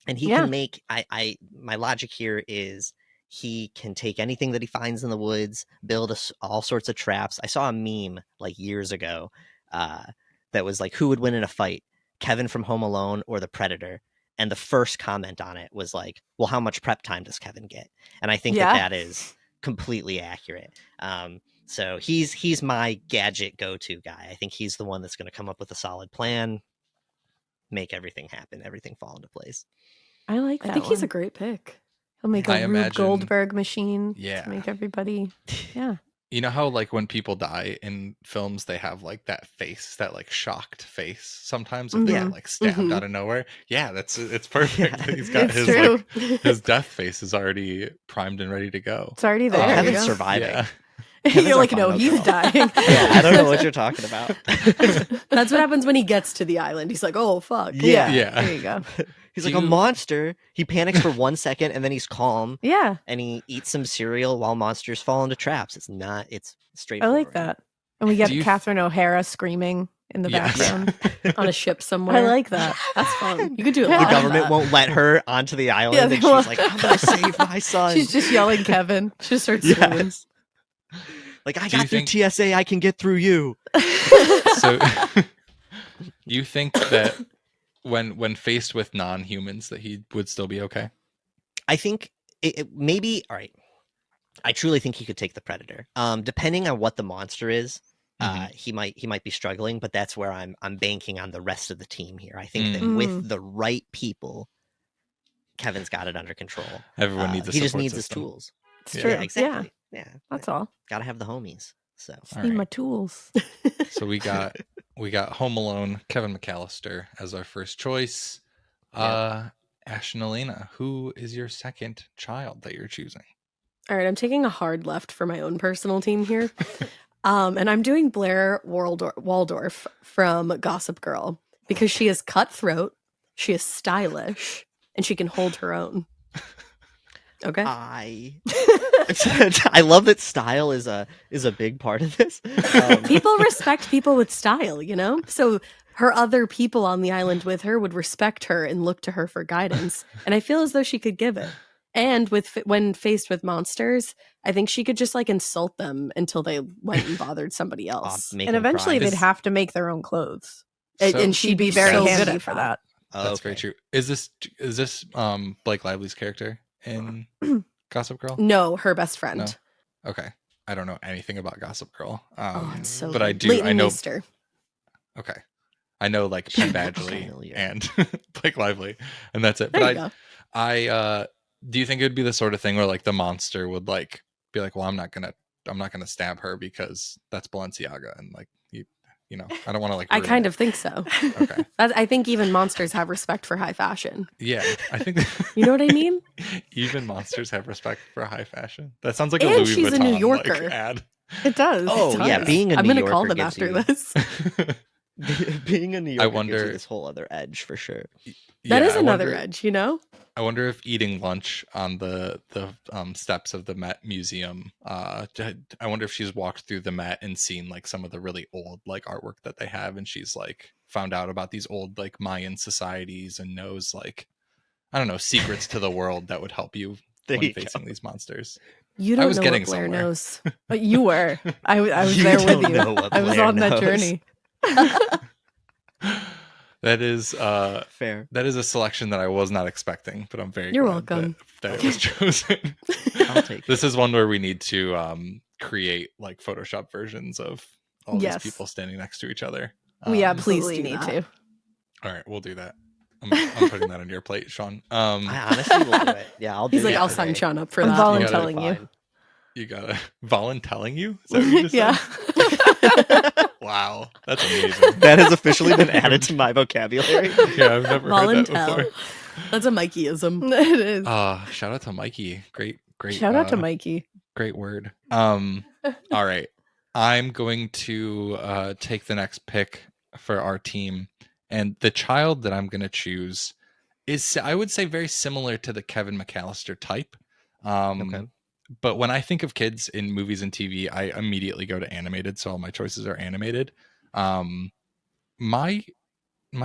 And he Yeah. can make my logic here is he can take anything that he finds in the woods, build all sorts of traps. I saw a meme like years ago that was like, who would win in a fight, Kevin from Home Alone or the Predator? And the first comment on it was like, well, how much prep time does Kevin get? And I think Yeah. that is completely accurate. So he's my gadget go-to guy. I think he's the one that's going to come up with a solid plan, make everything happen, everything fall into place. I like I that. think he's a one. great pick. He'll make I a Rube imagine- Goldberg machine Yeah. to make everybody. Yeah. You know how like when people die in films they have like that face, that like shocked face sometimes if they Yeah. get like stabbed Mhm. out of nowhere. Yeah, it's perfect. Yeah. He's got It's his true. like his death face is already primed and ready to go. It's already there. Oh, There you Kevin's go. surviving. Yeah. Kevin's You're our like, no, final he's girl. dying. Yeah, I don't know what you're talking about. That's what happens when he gets to the island. He's like, oh, fuck. Yeah. Yeah. There you go. He's Do like a you- monster. He panics for 1 second and then he's calm Yeah. and he eats some cereal while monsters fall into traps. It's I straightforward. like that. And we get Do you- Catherine O'Hara screaming in the Yes. background. On a ship somewhere. I like that. That's fun. You could do a The lot of government that. won't let her onto the island Yeah, and they she's won't. like, I'm going to save my son. She's just yelling Kevin. She just starts screaming. Yes. Like, I Do you got through think- TSA. I can get through you. So you think that when faced with non-humans that he would still be okay? I think maybe, all right. I truly think he could take the Predator. Depending on what the monster is, he might be struggling, but that's where I'm banking on the rest of the team here. I think that with the right people, Kevin's got it under control. Everyone needs a he just support needs system. his tools. It's Yeah. true. Yeah, exactly. Yeah, That's all. Gotta have the homies. So All Need right. my tools. So we got Home Alone, Kevin McAllister as our first choice. Ash and Alaina, who is your second child that you're choosing? All right, I'm taking a hard left for my own personal team here. And I'm doing Blair Waldorf from Gossip Girl because she is cutthroat, she is stylish, and she can hold her own. Okay. I love that style is a big part of this. People respect people with style, you know? So her other people on the island with her would respect her and look to her for guidance. And I feel as though she could give it. And when faced with monsters, I think she could just like insult them until they went and bothered somebody else. Make And them eventually cry. they'd have to make their own clothes. So- and She'd be very so good handy at for that. that. That's very true. Is this Blake Lively's character in Gossip Girl? No, her best friend. No? Okay. I don't know anything about Gossip Girl. Oh, it's so but good. I do. Leighton I know. Meester. Okay. I know like Penn Badgley Familiar. and Blake Lively, and that's it. There But you go. I do you think it would be the sort of thing where like the monster would like be like, well, I'm not gonna stab her because that's Balenciaga, and like you know, I don't want to like. I ruin kind it. of think so. Okay. I think even monsters have respect for high fashion. Yeah, I think You know what I mean? even monsters have respect for high fashion. That sounds like a And Louis she's a New Vuitton like, Yorker. ad. It does. Oh, It yeah, does. being a I'm New gonna call Yorker them gives after you- this. Being a New Yorker gives wonder- you this whole other edge for sure. That Yeah, is I another wonder- edge, you know? I wonder if eating lunch on the steps of the Met Museum. I wonder if she's walked through the Met and seen like some of the really old like artwork that they have, and she's like found out about these old like Mayan societies and knows like I don't know secrets to the world that would help you There when you go. facing these monsters. You I don't was know getting what Blair somewhere. knows. But you were. I was You there don't with you. know what I was Blair on that knows. journey. That is Fair. that is a selection that I was not expecting, but I'm very You're glad welcome. that it was chosen. I'll take it. This is one where we need to create like Photoshop versions of all Yes. these people standing next to each other. We Um, absolutely do need that. to. All right, we'll do that. I'm putting that on your plate, Sean. I honestly will do it. Yeah, I'll do He's it. like, I'll today. sign Sean up for I'm that. voluntelling you. Fine. You gotta voluntelling you? Is that what you just Yeah. said? Wow, that's amazing. That has officially been added to my vocabulary. Yeah, I've never heard that Voluntel. before. That's a Mikeyism. It is. Shout out to Mikey. Great. Shout out to Mikey. Great word. All right. I'm going to take the next pick for our team. And the child that I'm going to choose is, I would say, very similar to the Kevin McAllister type. Okay. But when I think of kids in movies and TV, I immediately go to animated. So all my choices are animated. My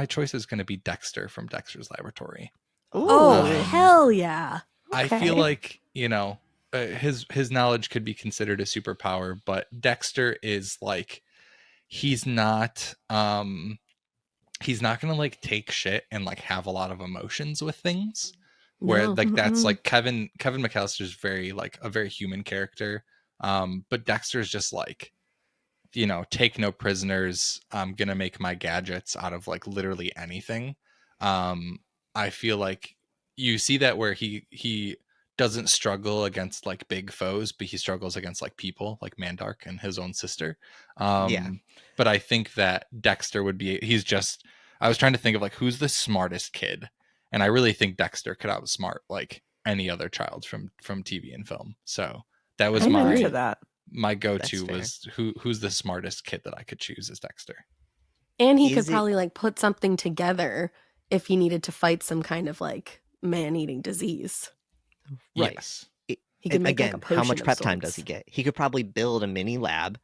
choice is going to be Dexter from Dexter's Laboratory. Oh, Um, hell yeah. I Okay. feel like, you know, his knowledge could be considered a superpower, but Dexter is like he's not going to like take shit and like have a lot of emotions with things. Where No. like that's Mm-mm. like Kevin McAllister's very like a very human character. But Dexter's just like, you know, take no prisoners. I'm gonna make my gadgets out of like literally anything. I feel like you see that where he doesn't struggle against like big foes, but he struggles against like people like Mandark and his own sister. Yeah. But I think that Dexter would be. I was trying to think of like who's the smartest kid, and I really think Dexter could outsmart like any other child from TV and film. So that was I'm my into that. my go-to That's fair. was who's the smartest kid that I could choose as Dexter. And he Is could it- probably like put something together if he needed to fight some kind of like man-eating disease. Right. Yes. He could And make again, like a potion how much of prep time does sorts. he get? He could probably build a mini lab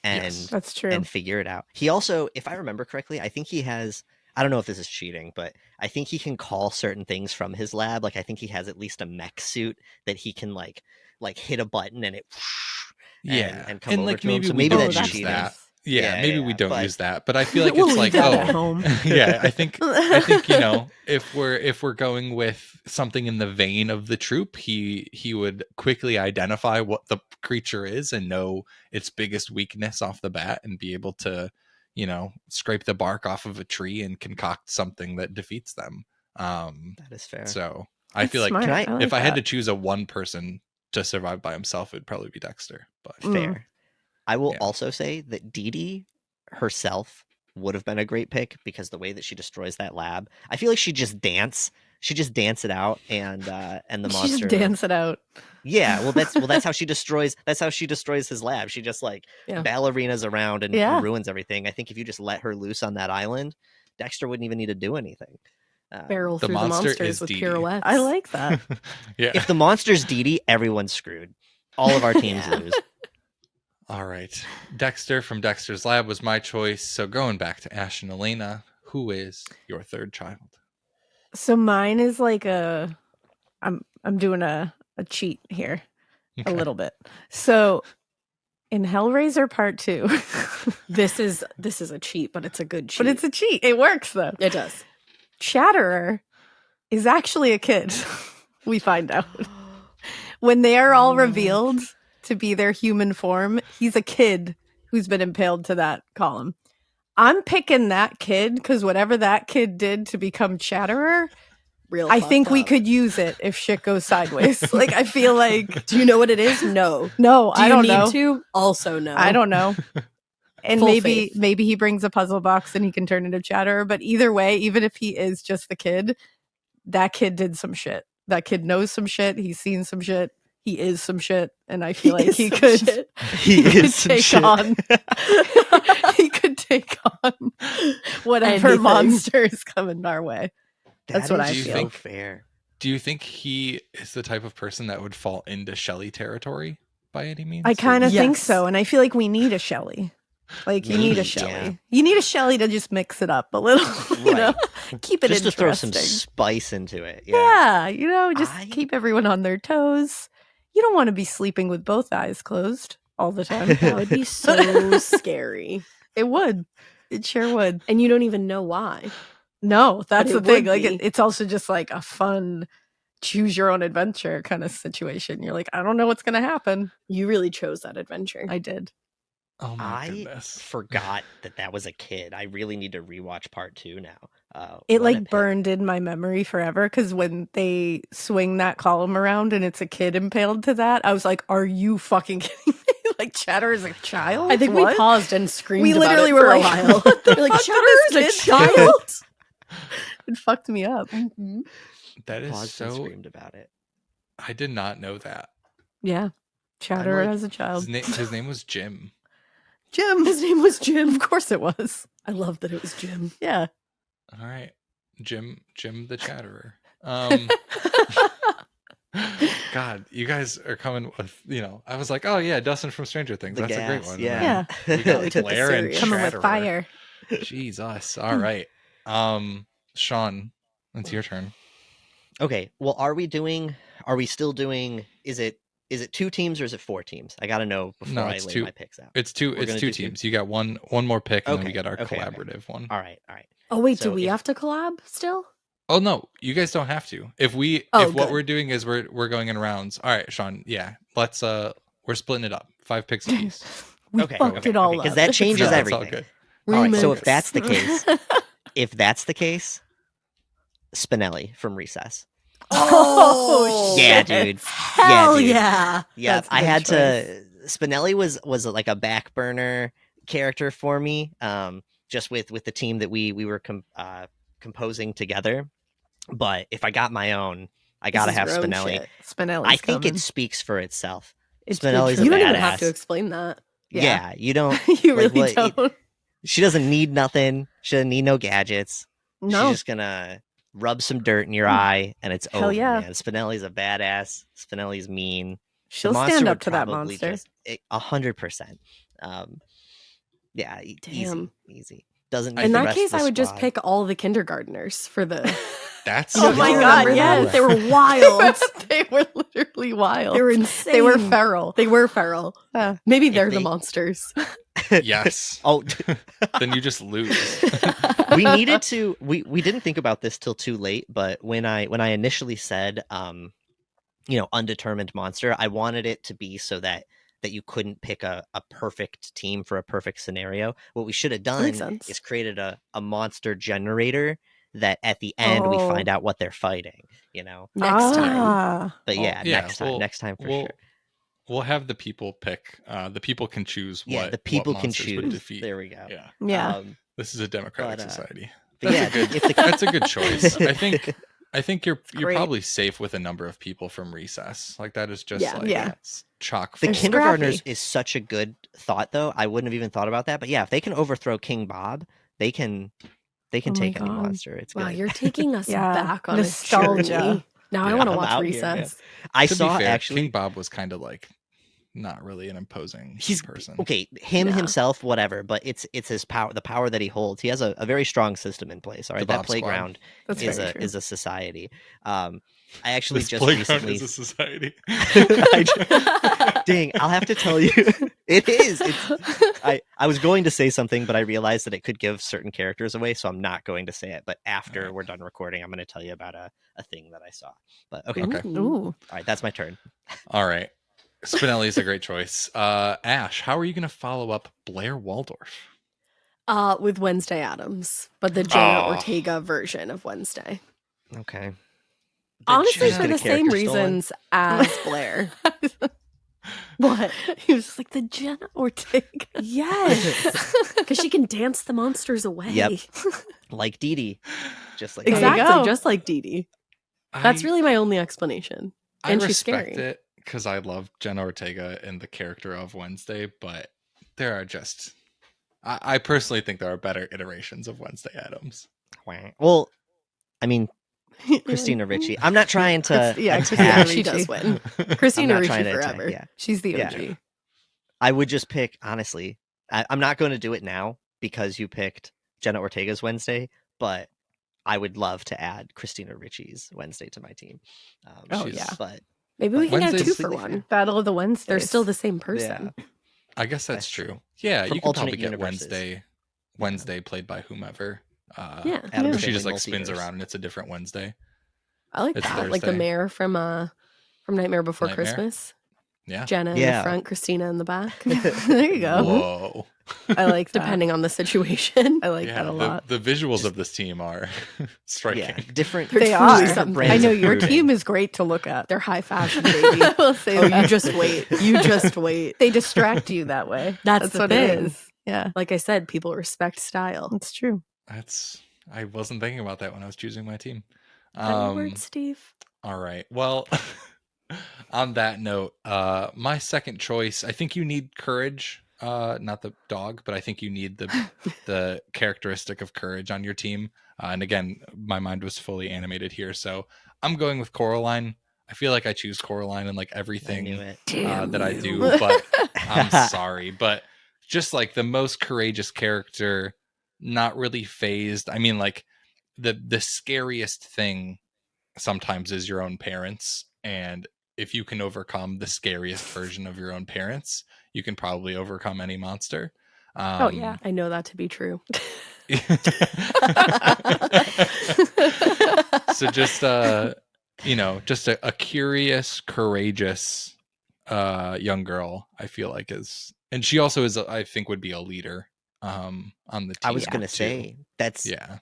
and Yes. That's true. and figure it out. He also, if I remember correctly, I think he has, I don't know if this is cheating, but I think he can call certain things from his lab. Like I think he has at least a mech suit that he can like hit a button and it Yeah. and come over like to him. maybe So we maybe don't Oh, that's use that's cheating. that. nice. Yeah, maybe we don't but- use that, but I feel like We'll it's leave like, that at oh, home. yeah, I think you know, if we're going with something in the vein of the troop, he would quickly identify what the creature is and know its biggest weakness off the bat and be able to, you know, scrape the bark off of a tree and concoct something that defeats them. That is fair. So I That's feel like smart. Can I- like if I had to that. choose a one person to survive by himself, it'd probably be Dexter. But Fair. I will Yeah. also say that Dee Dee herself would have been a great pick because the way that she destroys that lab, I feel like she just dance it out and the She monster just dance it out. Yeah, that's how she destroys his lab. She just like Yeah. ballerinas around and Yeah. ruins everything. I think if you just let her loose on that island, Dexter wouldn't even need to do anything. Barrel The through the monster monsters is with Dee Dee. pirouettes. I like that. yeah. If the monster's Dee Dee, everyone's screwed. All of our teams Yeah. lose. All right. Dexter from Dexter's Lab was my choice. So going back to Ash and Alaina, who is your third child? So mine is like a I'm doing a cheat here Okay. a little bit. So in Hellraiser Part 2, This is a cheat, but it's a good cheat. but it's a cheat. It works though. It does. Chatterer is actually a kid. We find out when they are all revealed to be their human form. He's a kid who's been impaled to that column. I'm picking that kid because whatever that kid did to become Chatterer, Real. I think we up. could use it if shit goes sideways. Like, I feel like, Do you know what it is? No. no, Do I you don't need know. to? Also, no. I don't know. And Full maybe faith. maybe he brings a puzzle box and he can turn into Chatterer. But either way, even if he is just the kid, that kid did some shit. That kid knows some shit. He's seen some shit. He is some shit. And I feel like is he some could shit. He could is some take shit. on he could take on whatever Anything. monster is coming our way. That's what That I is feel. so fair. Do you think he is the type of person that would fall into Shelley territory by any means? I kind of Yes. think so, and I feel like we need a Shelley. Like you need a Maybe, Shelley. yeah. You need a Shelley to just mix it up a little. You know, keep it Just to interesting. throw some spice into it. Yeah. Yeah, you know, just I- keep everyone on their toes. You don't want to be sleeping with both eyes closed all the time. That would be so scary. It would. It sure would. And you don't even know why. No, that's the it thing. would Like be. it's also just like a fun choose your own adventure kind of situation. You're like, I don't know what's gonna happen. You really chose that adventure. I did. Oh my I goodness. forgot that was a kid. I really need to rewatch Part 2 now. It what a like pick. burned in my memory forever because when they swing that column around and it's a kid impaled to that, I was like, "Are you fucking kidding me?" Like Chatter is a child. I think What? we paused and screamed. We about literally it were for a like, while. "What the We're like, fuck did Chatter this is a kid do?" child. It fucked me up. That is Paused and so. screamed about it. I did not know that. Yeah, Chatter like- as a child. His name was Jim. Jim. His name was Jim. Of course it was. I love that it was Jim. Yeah. All right, Jim the Chatterer. God, you guys are coming with, I was like, oh yeah, Dustin from Stranger Things. The That's a great gas, one. Yeah. We got We took this Blair and serious. Coming with Chatterer. fire. Jesus. All right. Sean, it's your turn. Okay. Well, are we still doing, is it 2 teams or is it 4 teams? I got to know before No, I it's lay 2. my picks out. It's two. We're It's gonna 2 do 2? teams. You got one more pick, and then we Okay, get our okay. collaborative one. All right. Oh wait, So do we if- have to collab still? Oh no, you guys don't have to. If what good. we're doing is we're going in rounds. All right, Sean. Yeah, let's we're splitting it up. 5 picks apiece. We Okay, fucked it all up. Because that changes Yeah, it's all everything. good. All right. So Remix. if that's the case, Spinelli from Recess. Oh, Yeah, shit. dude. Hell dude. yeah. Yeah, That's a I good had to. Spinelli was like a back burner character for me. Just with the team that we were composing together. But if I got my own, I gotta This is have your own Spinelli. shit. Spinelli's I think coming. it speaks for itself. It's Spinelli's true. You a don't even have badass. to explain that. Yeah, you don't. You like, really what- don't. She doesn't need nothing. She doesn't need no gadgets. No. She's just gonna rub some dirt in your eye, and it's Hell over. yeah. Man. Spinelli's a badass. Spinelli's mean. She'll The monster stand would up to that probably monster. just 100%. Yeah, Damn. easy. Doesn't. In need In the that rest case, of I the would just squad. pick all the kindergartners for the. That's Oh Do my you God, remember yes. them? They were wild. They were literally wild. They were insane. They were feral. They were feral. Uh, Maybe If they're the they- monsters. yes. Oh, Then you just lose. we needed to. We didn't think about this till too late. But when I initially said, undetermined monster, I wanted it to be so that you couldn't pick a perfect team for a perfect scenario. What we should have done makes sense. is created a monster generator that at the end we Oh. find out what they're fighting. Next time. Ah. But Oh, yeah, yeah, next time for we'll, sure. We'll have the people pick. The people can choose Yeah, what the people what can monsters would choose. defeat. There we go. Yeah, Yeah. this is a democratic But, society. but That's yeah, a good. if the- That's a good choice. I think you're great. probably safe with a number of people from Recess. Like that is just Yeah. like Yeah. chock The full. They're kindergartners scrappy. is such a good thought, though. I wouldn't have even thought about that. But yeah, if they can overthrow King Bob, they can Oh my take any God. monster. It's Wow, good. you're taking us Yeah. back on Nostalgia. a journey. Now I Yeah. want to I'm watch out here, man. Recess. I To saw be fair, actually. King Bob was kind of like not really an imposing He's person. okay. Him Yeah. himself, whatever, but it's his power, the power that he holds. He has a very strong system in place. All right, The that Bob Squad. playground That's is very a true. is a society. I actually This just playground recently. is a society. Dang, I'll have to tell you. It is. I was going to say something, but I realized that it could give certain characters away, so I'm not going to say it. But after Alright. we're done recording, I'm going to tell you about a thing that I saw. But okay. Okay. Ooh. Ooh. All right, that's my turn. All right. Spinelli is a great choice. Ash, how are you going to follow up Blair Waldorf? With Wednesday Addams, but the Jenna Oh. Ortega version of Wednesday. Okay. Honestly, just for get a the same character stolen? reasons as Blair. What? He was just like the Jenna Ortega. Yes, because she can dance the monsters away. Yep. Like Dee Dee. Just like There you that. Exactly, go. just like Dee Dee. That's I- really my only explanation. I and she's respect scary. it because I love Jenna Ortega and the character of Wednesday, but there are just... I personally think there are better iterations of Wednesday Addams. Well, I mean, Christina Ricci. I'm not trying to. Yeah, attack- Christina She does Ricci. win. I'm Christina not Ricci trying to attack, forever. yeah. She's the Yeah. OG. I would just pick, honestly, I'm not going to do it now because you picked Jenna Ortega's Wednesday, but I would love to add Christina Ricci's Wednesday to my team. Oh, She's- yeah. But Maybe we can get a Wednesday's 2 for completely 1. Battle of the Wednesdays. They're still the same person. I guess that's That's true. true. Yeah, From you could probably alternate get universes. Wednesday played by whomever. Yeah, Adam Where she just Family like spins multiverse. around and it's a different Wednesday. I like It's that. Like the Thursday. mayor from Nightmare Before Nightmare? Christmas. Yeah. Jenna in Yeah. the front, Christina in the back. There you go. Whoa. I like that. Depending on the situation. I like Yeah, that a lot. the visuals of this team are striking. Yeah, different. They're They truly are. something. Brands I know of your proving. team is great to look at. They're high fashion, baby. I will say Oh, that. you just wait. You just wait. They distract you that way. That's the what thing. it is. Yeah, Like I said, people respect style. it's true. I wasn't thinking about that when I was choosing my team. Any word, Steve? All right. Well, on that note, my second choice, I think you need courage. Not the dog, but I think you need the characteristic of courage on your team. And again, my mind was fully animated here, so I'm going with Coraline. I feel like I choose Coraline in like I everything knew it. that I do, but I'm sorry. But just like the most courageous character, not really phased. I mean, like the scariest thing sometimes is your own parents, and if you can overcome the scariest version of your own parents, you can probably overcome any monster. Oh, yeah. I know that to be true. So just just a curious, courageous young girl, I feel like is, and she also is I think would be a leader on the team. I was gonna too. say that's Yeah.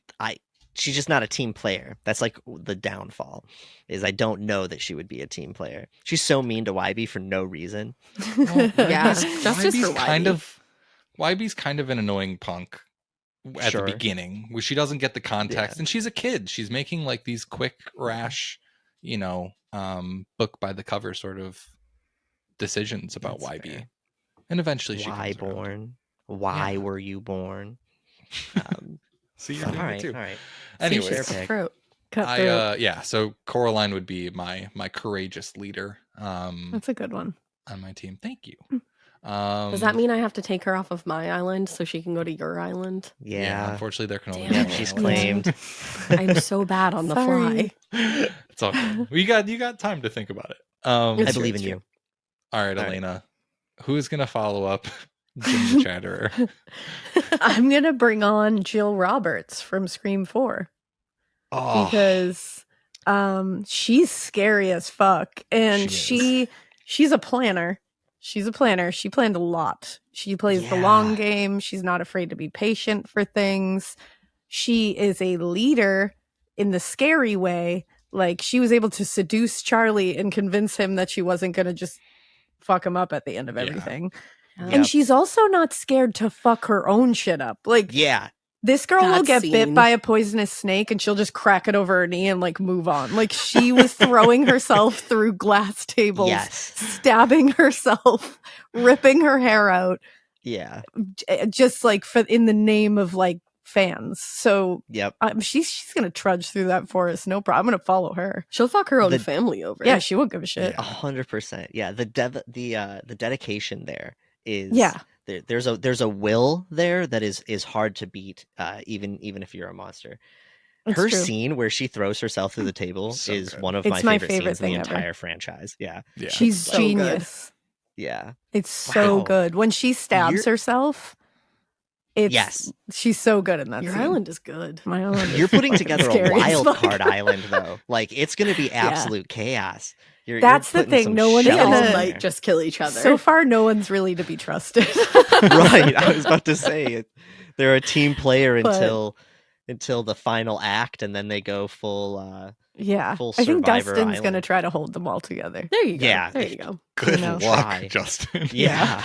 she's just not a team player. That's like the downfall. Is I don't know that she would be a team player. She's so mean to YB for no reason. Yeah, justice for YB's kind of an annoying punk at Sure. the beginning, where she doesn't get the context, Yeah. and she's a kid. She's making like these quick, rash, book by the cover sort of decisions about That's YB, fair. and eventually she Why comes around. born? Why Yeah. were you born? See, you're all doing it right, too. all right. Anyways, Fair She's pick. cutthroat. Cutthroat. So Coraline would be my courageous leader That's a good one. on my team. Thank you. Does that mean I have to take her off of my island so she can go to your island? Yeah, Yeah. unfortunately, there can only Damn be Yep, one she's island. claimed. I'm so bad on the Sorry. fly. It's all good. You got time to think about it. I It's true, believe in it's you. All right, All right. Alaina, who's gonna follow up Jim the Chatterer? I'm going to bring on Jill Roberts from Scream 4 Oh, because she's scary as fuck. And She she's a planner. She's a planner. She planned a lot. She plays the long Yeah. game. She's not afraid to be patient for things. She is a leader in the scary way. Like, she was able to seduce Charlie and convince him that she wasn't going to just fuck him up at the end of Yeah. everything. Yep. And she's also not scared to fuck her own shit up. Like, Yeah. this girl will That get bit scene. by a poisonous snake and she'll just crack it over her knee and like move on. Like, she was throwing herself through glass tables, Yes. stabbing herself, ripping her hair out, Yeah. just like in the name of like fans. So Yep. she's gonna trudge through that forest. No problem. I'm gonna follow her. She'll fuck her own The- family over. Yeah, she won't give a shit. 100%. Yeah, the dedication there is Yeah. There's a will there that is hard to beat, even if you're a monster. It's Her true. scene where she throws herself through the table So is good. one of It's my my favorite favorite scenes in the thing ever. entire franchise. Yeah, Yeah. She's So good. genius. yeah. It's so Wow. good. When she stabs You're- herself, it's Yes. she's so good in that Your scene. island is good. My island. is You're putting fucking together a scary as wild fuck. card island, though. Like, it's going to be absolute chaos. You're That's the putting thing, some no one's They shells gonna- all in might there. just kill each other. So far, no one's really to be trusted. Right. I was about to say it. They're a team player But- until the final act, and then they go full. Yeah, Full I think Survivor Dustin's gonna Island. try to hold them all together. there you go. Yeah. There you go. Good know. luck, Try. Justin. Yeah.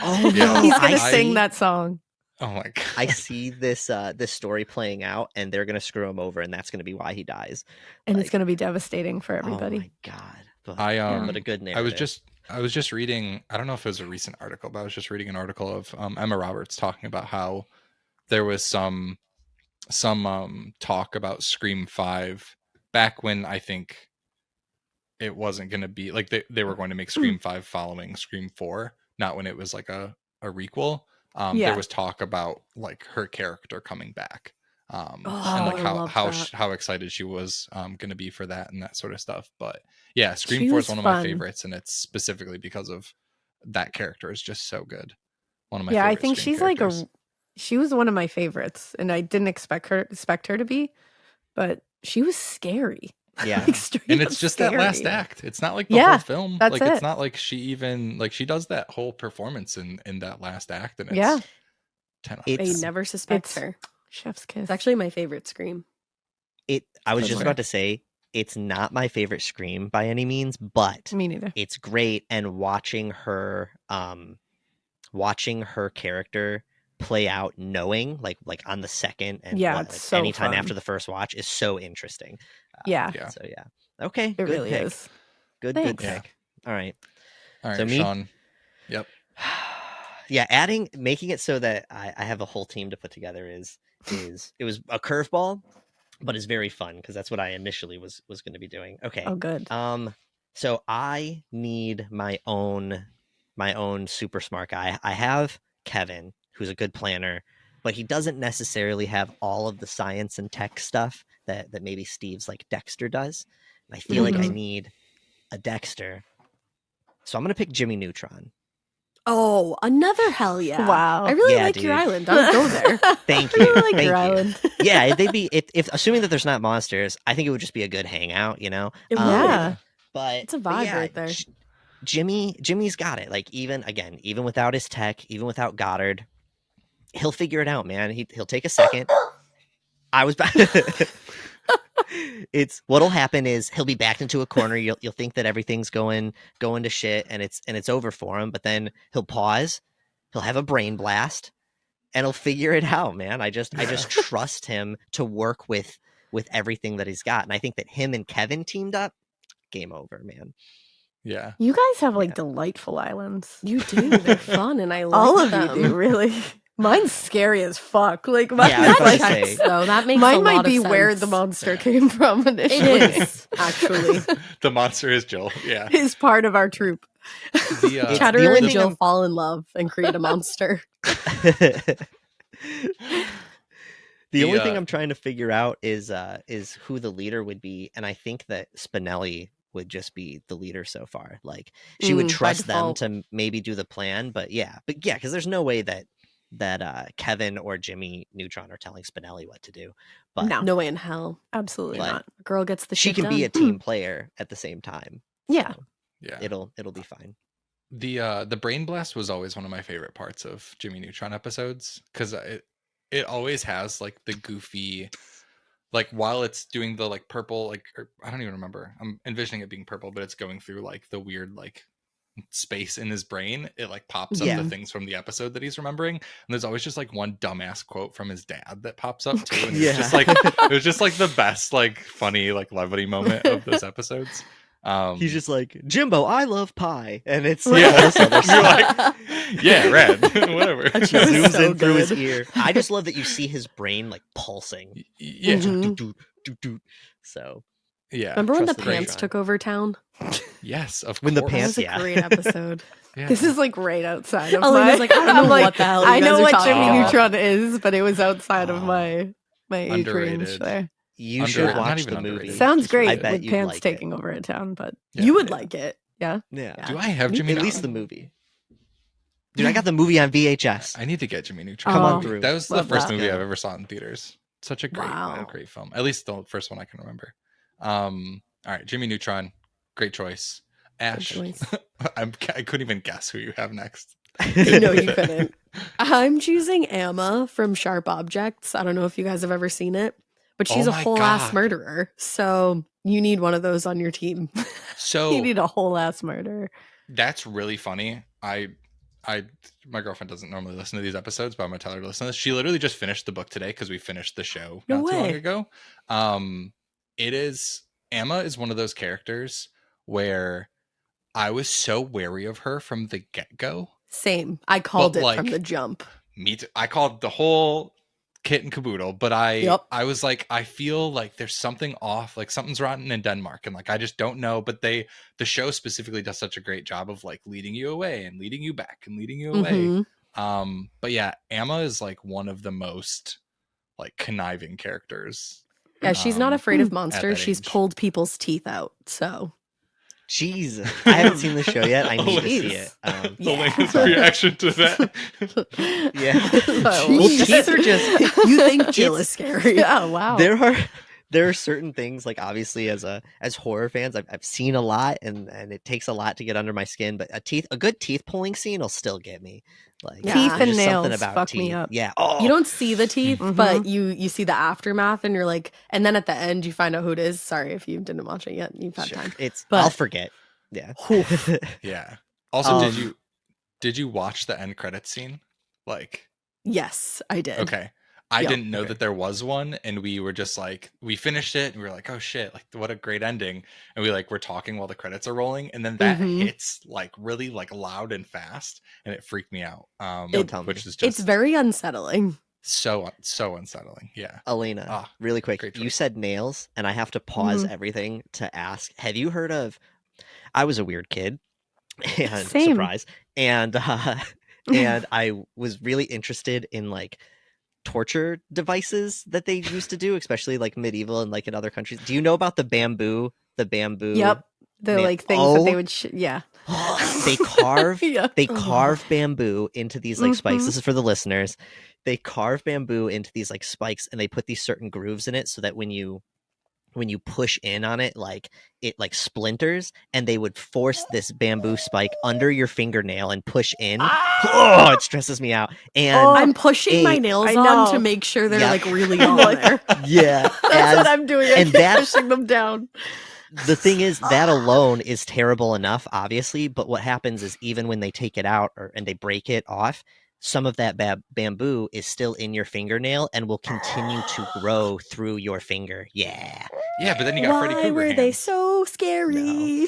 Oh no, He's gonna I- sing that song. Oh my god. I see this story playing out, and they're gonna screw him over, and that's gonna be why he dies. And Like, it's gonna be devastating for everybody. Oh my god! But, I but a good I was narrative. just reading, I don't know if it was a recent article, but I was just reading an article of Emma Roberts talking about how there was some talk about Scream 5 back when I think it wasn't going to be like they were going to make Scream 5 following Scream 4, not when it was like a requel. Yeah. There was talk about like her character coming back. And Oh, like I love that. how excited she was going to be for that and that sort of stuff. But yeah, Scream She 4 was is one of my fun. favorites, and it's specifically because of that character is just so good. One of my Yeah, I favorite think Scream she's characters. she was one of my favorites, and I didn't expect her to be, but she was scary. Yeah. Like, straight And up it's just that last scary. act. It's not like the Yeah, whole film. that's Like it's it. not like she even like she does that whole performance in that last act, and it's Yeah. 10 out of I It's- 10. never suspect it's- her. Chef's kiss. It's actually my favorite Scream. I was That's just fair. about to say it's not my favorite Scream by any means, but Me neither. it's great. And watching her character play out, knowing like on the second and Yeah, what, it's like, so anytime fun. after the first watch is so interesting. Yeah, Yeah. So yeah. Okay. it good really pick. is. Good Thanks. pick. All right. All right, So me? Sean. Yep. Yeah, making it so that I have a whole team to put together is it was a curveball, but it's very fun because that's what I initially was going to be doing. Okay. Oh, good. So I need my own super smart guy. I have Kevin, who's a good planner, but he doesn't necessarily have all of the science and tech stuff that maybe Steve's like Dexter does. And I feel like I Mhm. need a Dexter. So I'm gonna pick Jimmy Neutron. Oh, another hell yeah! Wow. I really Yeah, like your dude. island. I'll go there. Thank I you. like Thank your you. island. Yeah, they'd be if assuming that there's not monsters, I think it would just be a good hangout, you know. It would. Yeah. But It's a but vibe yeah, right there. Jimmy's got it. Like even without his tech, even without Goddard, he'll figure it out, man. He'll take a second. I was back. It's what'll happen is he'll be backed into a corner. You'll think that everything's going to shit and it's over for him, but then he'll pause. He'll have a brain blast and he'll figure it out, man. I just trust him to work with everything that he's got. And I think that him and Kevin teamed up, game over, man. Yeah. You guys have like Yeah. delightful islands. You do. They're fun, and I like All of them. you do, really. Mine's scary as fuck. Like mine, Yeah, I was about to Checks, say. though. That makes a mine lot might be of where sense. the monster came from initially. It is actually. The monster is Jill. Yeah. Is part of our troop. The, It's Cheddar the only and thing Jill I'm- fall in love and create a monster. The only The, thing I'm trying to figure out is who the leader would be, and I think that Spinelli would just be the leader so far. Like she would by trust them default. to maybe do the plan, but yeah, because there's no way that Kevin or Jimmy Neutron are telling Spinelli what to do. But No. No way in hell. Absolutely But- not. A girl gets the she shit can be a done. team player at the same time. Yeah. So yeah. it'll be fine. The brain blast was always one of my favorite parts of Jimmy Neutron episodes because it always has like the goofy, like while it's doing the like purple, like I don't even remember. I'm envisioning it being purple, but it's going through like the weird like space in his brain. It like pops up Yeah. the things from the episode that he's remembering, and there's always just like one dumbass quote from his dad that pops up too. And it's just like it was just like the best like funny like levity moment of those episodes. He's just like, Jimbo, I love pie, and it's Yeah. all this other You're stuff. like, Yeah, red. Whatever. That He show is zooms so in through his good. ear. I just love that you see his brain like pulsing. Yeah. Mhm. Doot, doot, doot, doot. So Yeah. Remember when the Trust the pants Neutron. took over town? Yes, of When the course. That pants- was a yeah. great episode. Yeah. This is like right outside of Elena's my. like, I don't know I'm like, what the hell you I guys know are what talking Jimmy about. Neutron is, but it was outside of Oh. my age range Underrated. there. you Under- should not watch even the movie. underrated. Sounds Just great I bet with you'd pants like it. taking over a town, but Yeah. You would like it. yeah. Yeah. Do I have Jimmy At Neutron? least the movie. Dude, I got the movie on VHS. I need to get Jimmy Neutron. Come on Oh, through. That was the love first that. movie Go. I've ever saw in theaters. Such a great, Wow. great film. At least the first one I can remember. All right, Jimmy Neutron, great choice. Ash, choice. I couldn't even guess who you have next. No, you couldn't. I'm choosing Amma from Sharp Objects. I don't know if you guys have ever seen it, but she's Oh a my whole ass God. murderer. So you need one of those on your team. So You need a whole ass murder. that's really funny. My girlfriend doesn't normally listen to these episodes, but I'm gonna tell her to listen to this. She literally just finished the book today because we finished the show No not too long way. ago. It is Emma is one of those characters where I was so wary of her from the get-go. Same. I called But, it from like, the jump. Me too. I called the whole kit and caboodle, but I Yep. was like, I feel like there's something off, like something's rotten in Denmark, and like I just don't know. But the show specifically does such a great job of like leading you away and leading you back and leading you away. Mhm. But yeah, Amma is like one of the most like conniving characters. Yeah, she's not afraid of monsters. that She's age. pulled people's teeth out. So Jeez. I haven't seen the show yet. I need to see Jeez. it. Elena's reaction to that. Yeah. Oh, Well, Jeez. teeth are just you think Jill is scary? Yeah, wow. there are certain things, like obviously as horror fans I've seen a lot, and it takes a lot to get under my skin, but a good teeth pulling scene will still get me. Like Yeah. Teeth there's and just something nails about fuck me teeth. up. Yeah. Oh, You don't see the teeth, Mhm. but you see the aftermath, and you're like, and then at the end you find out who it is. Sorry if you didn't watch it yet. You've had sure. time. It's But- I'll forget. Yeah. Yeah. Also, Um, did you watch the end credits scene? Like, Yes, I did. okay. I Yep. didn't know Okay. that there was one, and we were just like, we finished it, and we were like, oh shit, like what a great ending. And we like were talking while the credits are rolling, and then that Mhm. hits like really like loud and fast, and it freaked me out. Don't tell me. Which is just It's very unsettling. so unsettling. Yeah. Elena, Ah, really quick. great You choice. said nails, and I have to pause Mm-hmm. everything to ask, have you heard of I was a weird kid, and Same. surprise. And and I was really interested in like torture devices that they used to do, especially like medieval and like in other countries. Do you know about the bamboo? Yep. The Man- like things that they Oh. would yeah. They carve Yeah. they Oh. carve bamboo into these like spikes. Mhm. This is for the listeners. They carve bamboo into these like spikes, and they put these certain grooves in it so that when you push in on it, like it like splinters, and they would force this bamboo spike under your fingernail and push in. Oh, it stresses me out. And Oh, I'm pushing my Hey, nails I on to know. make sure they're Yeah. like really on Like- there. yeah, That's as- what I'm doing. and I'm that- pushing them down. the thing is that alone is terrible enough, obviously, but what happens is even when they take it out and they break it off, some of that bamboo is still in your fingernail and will continue to grow through your finger. Yeah. Yeah, but then you got Freddy Why Krueger were they hands. so scary? Then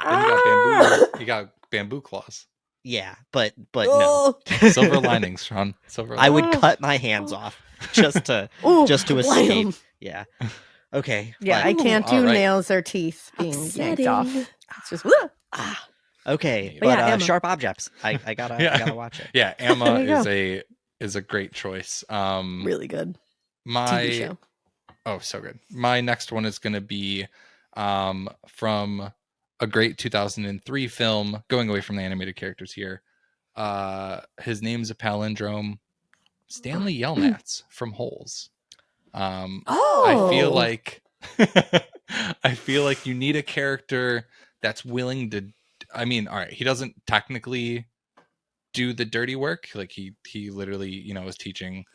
Ugh. you got bamboo claws. Yeah, but no. Oh. Silver linings, Sean. Silver I linings. would Oh. cut my hands off just to Ooh, escape. Blam. Yeah. Okay. yeah, but- I can't All do right. nails or teeth being yanked off. Upsetting. It's just okay, But but yeah, Emma. Sharp Objects. I gotta Yeah. I gotta watch it. Yeah, There Amma you is a great choice. Really good TV My show. oh, so good. My next one is going to be from a great 2003 film, going away from the animated characters here. His name's a palindrome, Stanley Yelnats from Holes. Oh, I feel like I feel like you need a character that's willing to, I mean, all right, he doesn't technically do the dirty work. Like he literally, is teaching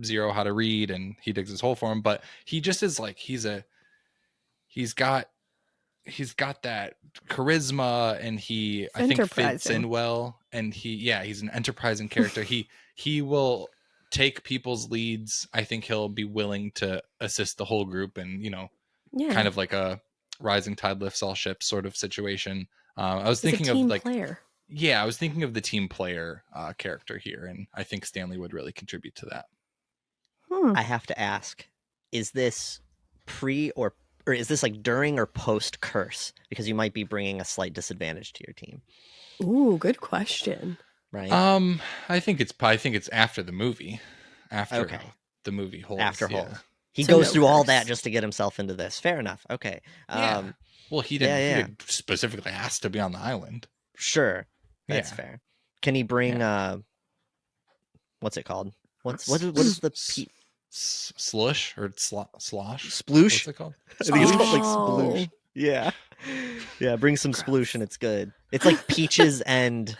Zero how to read, and he digs his hole for him, but he just is like he's got that charisma, and I think fits enterprising. in well, and he's an enterprising character. He will take people's leads. I think he'll be willing to assist the whole group, and yeah. kind of like a rising tide lifts all ships sort of situation. I was He's a thinking team of like, player. yeah, I was thinking of the team player character here, and I think Stanley would really contribute to that. I have to ask, is this pre or is this like during or post curse? Because you might be bringing a slight disadvantage to your team. Ooh, good question. Right. I think it's after the movie. After Okay. the movie holds. After yeah. Hold. He So goes no through all curse. that just to get himself into this. Fair enough. Okay. Yeah. Well, he didn't. yeah. He didn't specifically ask to be on the island. Sure. That's Yeah. fair. Can he bring what's it called? What is the slush or slosh? Sploosh? What's it called? I think it's called like Oh. sploosh. Yeah. Yeah, bring some sploosh and it's good. It's like peaches and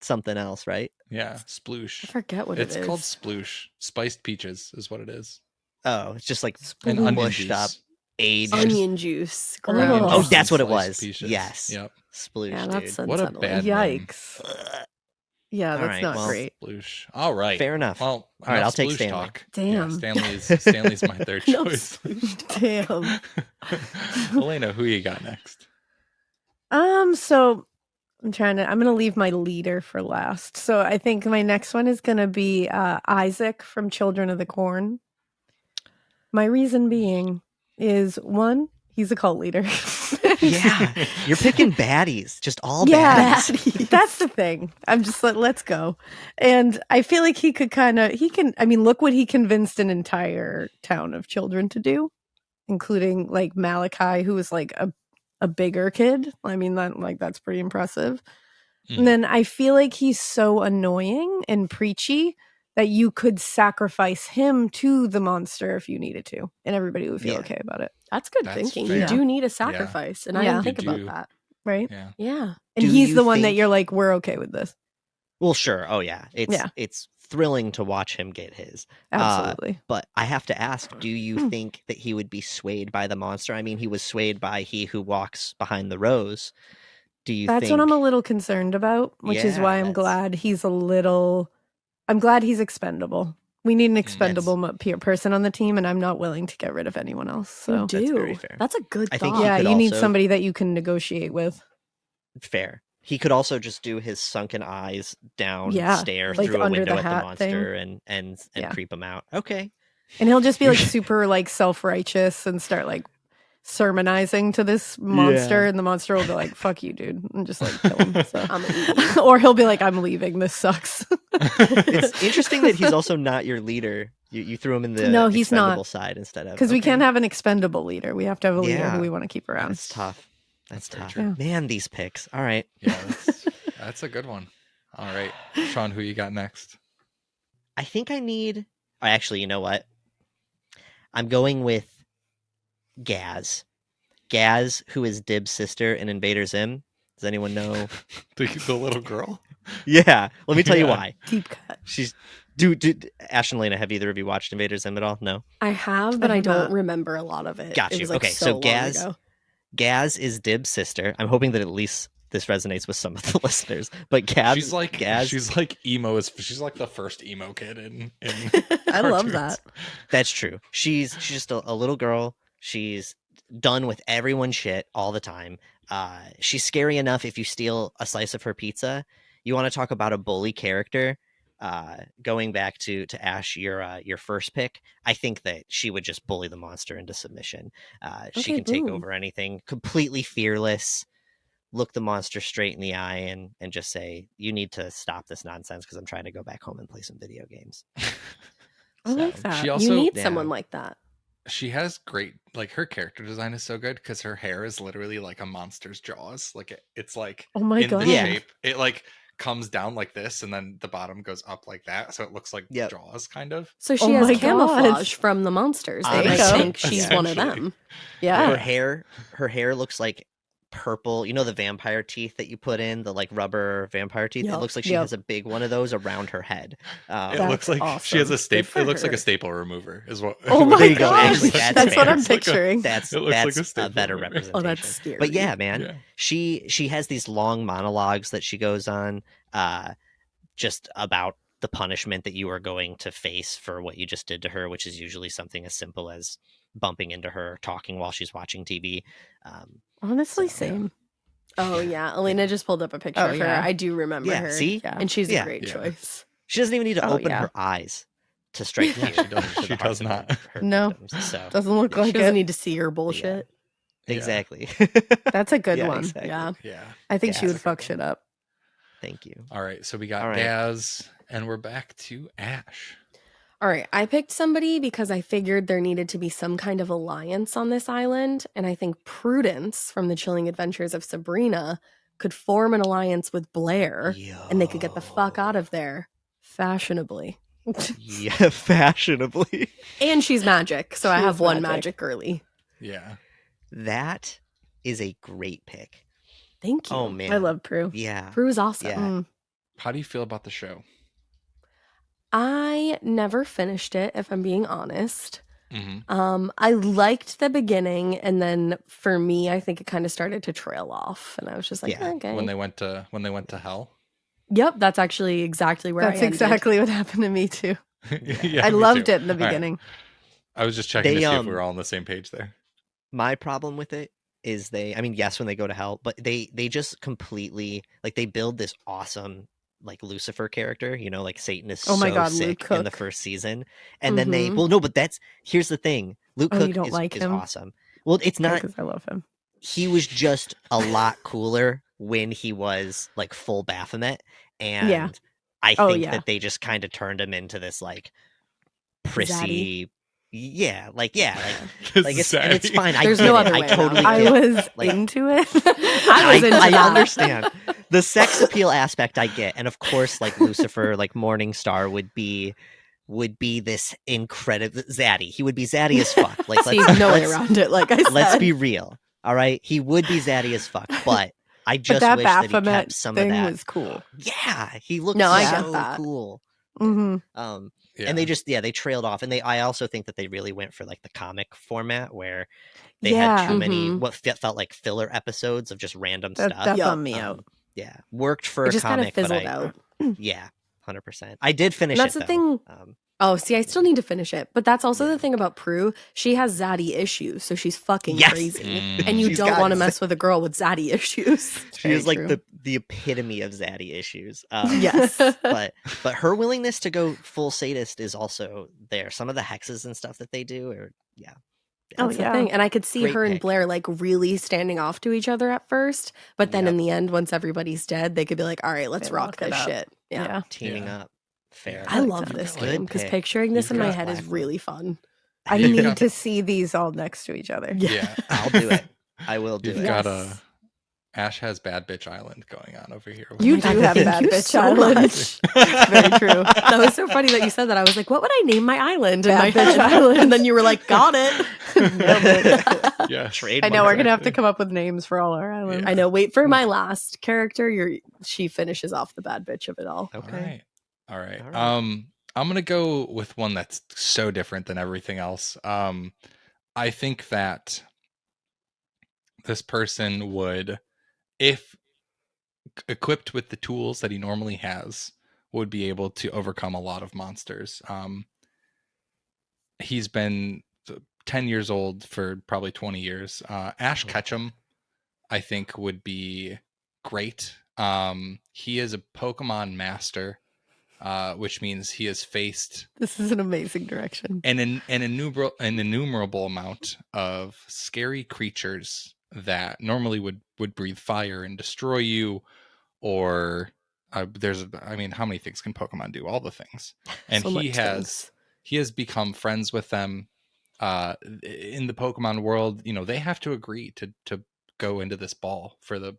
something else, right? Yeah, I sploosh. forget what It's it is. called sploosh. Spiced peaches is what it is. Oh, it's just like And onion mushed juice. up, aged. Onion juice. Onion Gross. Oh, juice. that's what it Sliced was. peaches. Yes. Yep. Sploosh, Yeah, that's dude. What a unsettling. bad name. Yikes. Ugh. Yeah, All that's right, not well, great. Sploosh. All right. Fair enough. Well, All right, enough I'll take sploosh Stanley. talk. Yeah, Damn. Stanley's my third No choice. Damn. Elena, who you got next? So I'm gonna leave my leader for last. So I think my next one is gonna be Isaac from Children of the Corn. My reason being is one, he's a cult leader. Yeah, you're picking baddies, just all Yeah. baddies. That's the thing. I'm just like, let's go. And I feel like look what he convinced an entire town of children to do, including like Malachi, who was like a bigger kid. I mean, that's pretty impressive. Mhm. And then I feel like he's so annoying and preachy that you could sacrifice him to the monster if you needed to, and everybody would feel Yeah. okay about it, That's good That's thinking. fair. You do need a sacrifice, and I Yeah. didn't think You about do. that. right? Yeah. Yeah. And Do he's you the one that think- you're like, we're okay with this. Well, sure. Oh yeah, Yeah. it's thrilling to watch him get his. Absolutely. But I have to ask, do you Hmm. think that he would be swayed by the monster? I mean, he was swayed by he who walks behind the rose. Do you That's think what I'm a little concerned about, which is Yeah, why I'm that's- glad I'm glad he's expendable. We need an expendable person on the team, and I'm not willing to get rid of anyone else. So You do. That's very fair. That's a good I thought. think he yeah, could you need also- somebody that you can negotiate with. fair? He could also just do his sunken eyes down, Yeah, stare like through a under window the at the hat monster and Yeah. creep him out. Okay. And he'll just be like super like self-righteous and start like sermonizing to this monster, Yeah. and the monster will be like, fuck you, dude, and just like kill him. So I'm gonna eat you. or he'll be like, I'm leaving, this sucks. It's interesting that he's also not your leader. You threw him in the No, he's not. expendable side instead of Because we okay. can't have an expendable leader. We have to have a leader Yeah. who we want to keep around. That's tough. That's That's very tough. true. Yeah. Man, these picks. All right. Yeah, that's a good one. All right, Sean, who you got next? I think I need. Actually, you know what? I'm going with Gaz. Gaz, who is Dib's sister in Invader Zim. Does anyone know? The little girl. Yeah. Let me tell you Yeah. why. Deep cut. She's. Ash and Lena, have either of you watched Invader Zim at all? No. I have, but I have don't not. remember a lot of it. Got It you. was, like, Okay, so so long Gaz- ago. Gaz is Dib's sister. I'm hoping that at least this resonates with some of the listeners. But Gaz, She's like Gaz. she's like emo. She's like the first emo kid in I love cartoons. that. That's true. She's just a little girl. She's done with everyone's shit all the time. She's scary enough if you steal a slice of her pizza. You want to talk about a bully character? Going back to Ash, your first pick, I think that she would just bully the monster into submission. She Okay, can take boom. over anything, completely fearless. Look the monster straight in the eye and just say, "You need to stop this nonsense because I'm trying to go back home and play some video games." I like So, that. she You also- need Yeah. someone like that. She has great, like, her character design is so good because her hair is literally like a monster's jaws. Like it's like Oh my in god. the Yeah. shape. It like comes down like this, and then the bottom goes up like that, so it looks like Yep. jaws, kind of. So she Oh has my God. camouflage from the monsters. They might Honestly, think she's one of essentially. them. Yeah. her hair looks like purple. You know the vampire teeth that you put in, the like rubber vampire teeth. It Yup. looks like she Yup. has a big one of those around her head. It That's looks like she has awesome. a staple. for It looks like her. a staple remover. Is what? Oh what my There you it go. gosh. looks Actually, like. That's what I'm It's like a- picturing. That's It looks like a that's a staple better remover. representation. Oh, that's scary. But yeah, man, Yeah. she has these long monologues that she goes on, just about the punishment that you are going to face for what you just did to her, which is usually something as simple as bumping into her, talking while she's watching TV. Honestly, So, yeah. same. Oh yeah, Alaina just pulled up a picture Oh, of her. yeah. I do remember Yeah, her. see? Yeah. And she's Yeah. a great Yeah. choice. She doesn't even need to Oh, open yeah. her eyes to strike Yeah, fear she does- into she the hearts does of not. her No. victims. So Doesn't look Yeah. She like doesn't it. need to see your bullshit. Yeah. exactly. That's a good Yeah, one. exactly. Yeah. Yeah. I think she Yeah. would fuck shit up. Thank you. All right. So we got All right. Gaz, and we're back to Ash. All right, I picked somebody because I figured there needed to be some kind of alliance on this island, and I think Prudence from the Chilling Adventures of Sabrina could form an alliance with Blair, and they could get the fuck out of there fashionably. Yeah, fashionably. And she's magic, so I She have is one magic. magic girly. Yeah. That is a great pick. Thank you. Oh man, I love Prue. Yeah, Prue's awesome. Yeah. Mm. How do you feel about the show? I never finished it, if I'm being honest. Mm-hmm. I liked the beginning, and then for me, I think it kind of started to trail off, and I was just like, Yeah, okay. When they went to hell. Yep, that's actually exactly where That's I ended. exactly what happened to me too. Yeah, I me loved too. it in the All right. beginning. I was just checking They, to see if we were all on the same page there. my problem with it is yes, when they go to hell, but they just completely like they build this awesome like Lucifer character, like Satan is Oh my so God, sick Luke in the Cook. first season, and then Mhm. but here's the thing, Luke Oh, Cook you don't is, like is him? awesome. Well, it's not. Because I love him. He was just a lot cooler when he was like full Baphomet, and Yeah. I Oh, think yeah. that they just kind of turned him into this like prissy, like it's and it's fine. I There's get no it. other I way totally around I get it. was Like- into it. I was into I that. understand the sex appeal aspect. I get, and of course, like Lucifer, like Morningstar would be this incredible zaddy. He would be zaddy as fuck. Like See, no way around it, like I said. let's be real. All right, he would be zaddy as fuck, but I But just that wish that he Baphomet kept some of thing that. was cool. Yeah, he looked No, I so get that. cool. Hmm. Yeah. And they just they trailed off, and I also think that they really went for like the comic format where they Yeah. had too many Mhm. what felt like filler episodes of just random That stuff. Yup. bummed me out. Yeah, worked for It a just kind of comic, but fizzled out. yeah, 100%. I did finish And that's it the though. thing. Oh, see, I still need to finish it. But that's also Yeah. the thing about Prue. She has zaddy issues, so she's fucking Yes. crazy. Mm. And you She's don't got want to z- mess with a girl with zaddy issues. She is like the epitome of zaddy issues. Yes. but her willingness to go full sadist is also there. Some of the hexes and stuff that they do are Oh, That's the yeah. thing. And I could see Great her and pick. Blair like really standing off to each other at first. But then Yep. in the end, once everybody's dead, they could be like, all right, let's They rock lock it this up. shit. Yeah. teaming Yeah. up. Fair. I like love that. this Good game because pick. picturing this You've in my got head is Blackwood. really fun. I You've need got- to see these all next to each other. Yeah. I'll do it. I will do You've it. got Yes. Ash has Bad Bitch Island going on over here. You my do God, have thank Bad you Bitch so Island. much. It's very true. That was so funny that you said that. I was like, what would I name my island in Bad my Bitch head? Island. And then you were like, got it. Nailed it. Yeah. Trademark. I know we're gonna have to Exactly. come up with names for all our islands. I know. Wait for my last character. She finishes off the bad bitch of it all. Okay. All right. All right. I'm gonna go with one that's so different than everything else. I think that this person would, if equipped with the tools that he normally has, would be able to overcome a lot of monsters. He's been 10 years old for probably 20 years. Ash Ketchum, I think, would be great. He is a Pokemon master, which means he has faced This is an amazing direction. an innumerable amount of scary creatures that normally would breathe fire and destroy you, or how many things can Pokemon do? All the things. And So he much has become friends with them. In the Pokemon world, they have to agree to go into this ball for the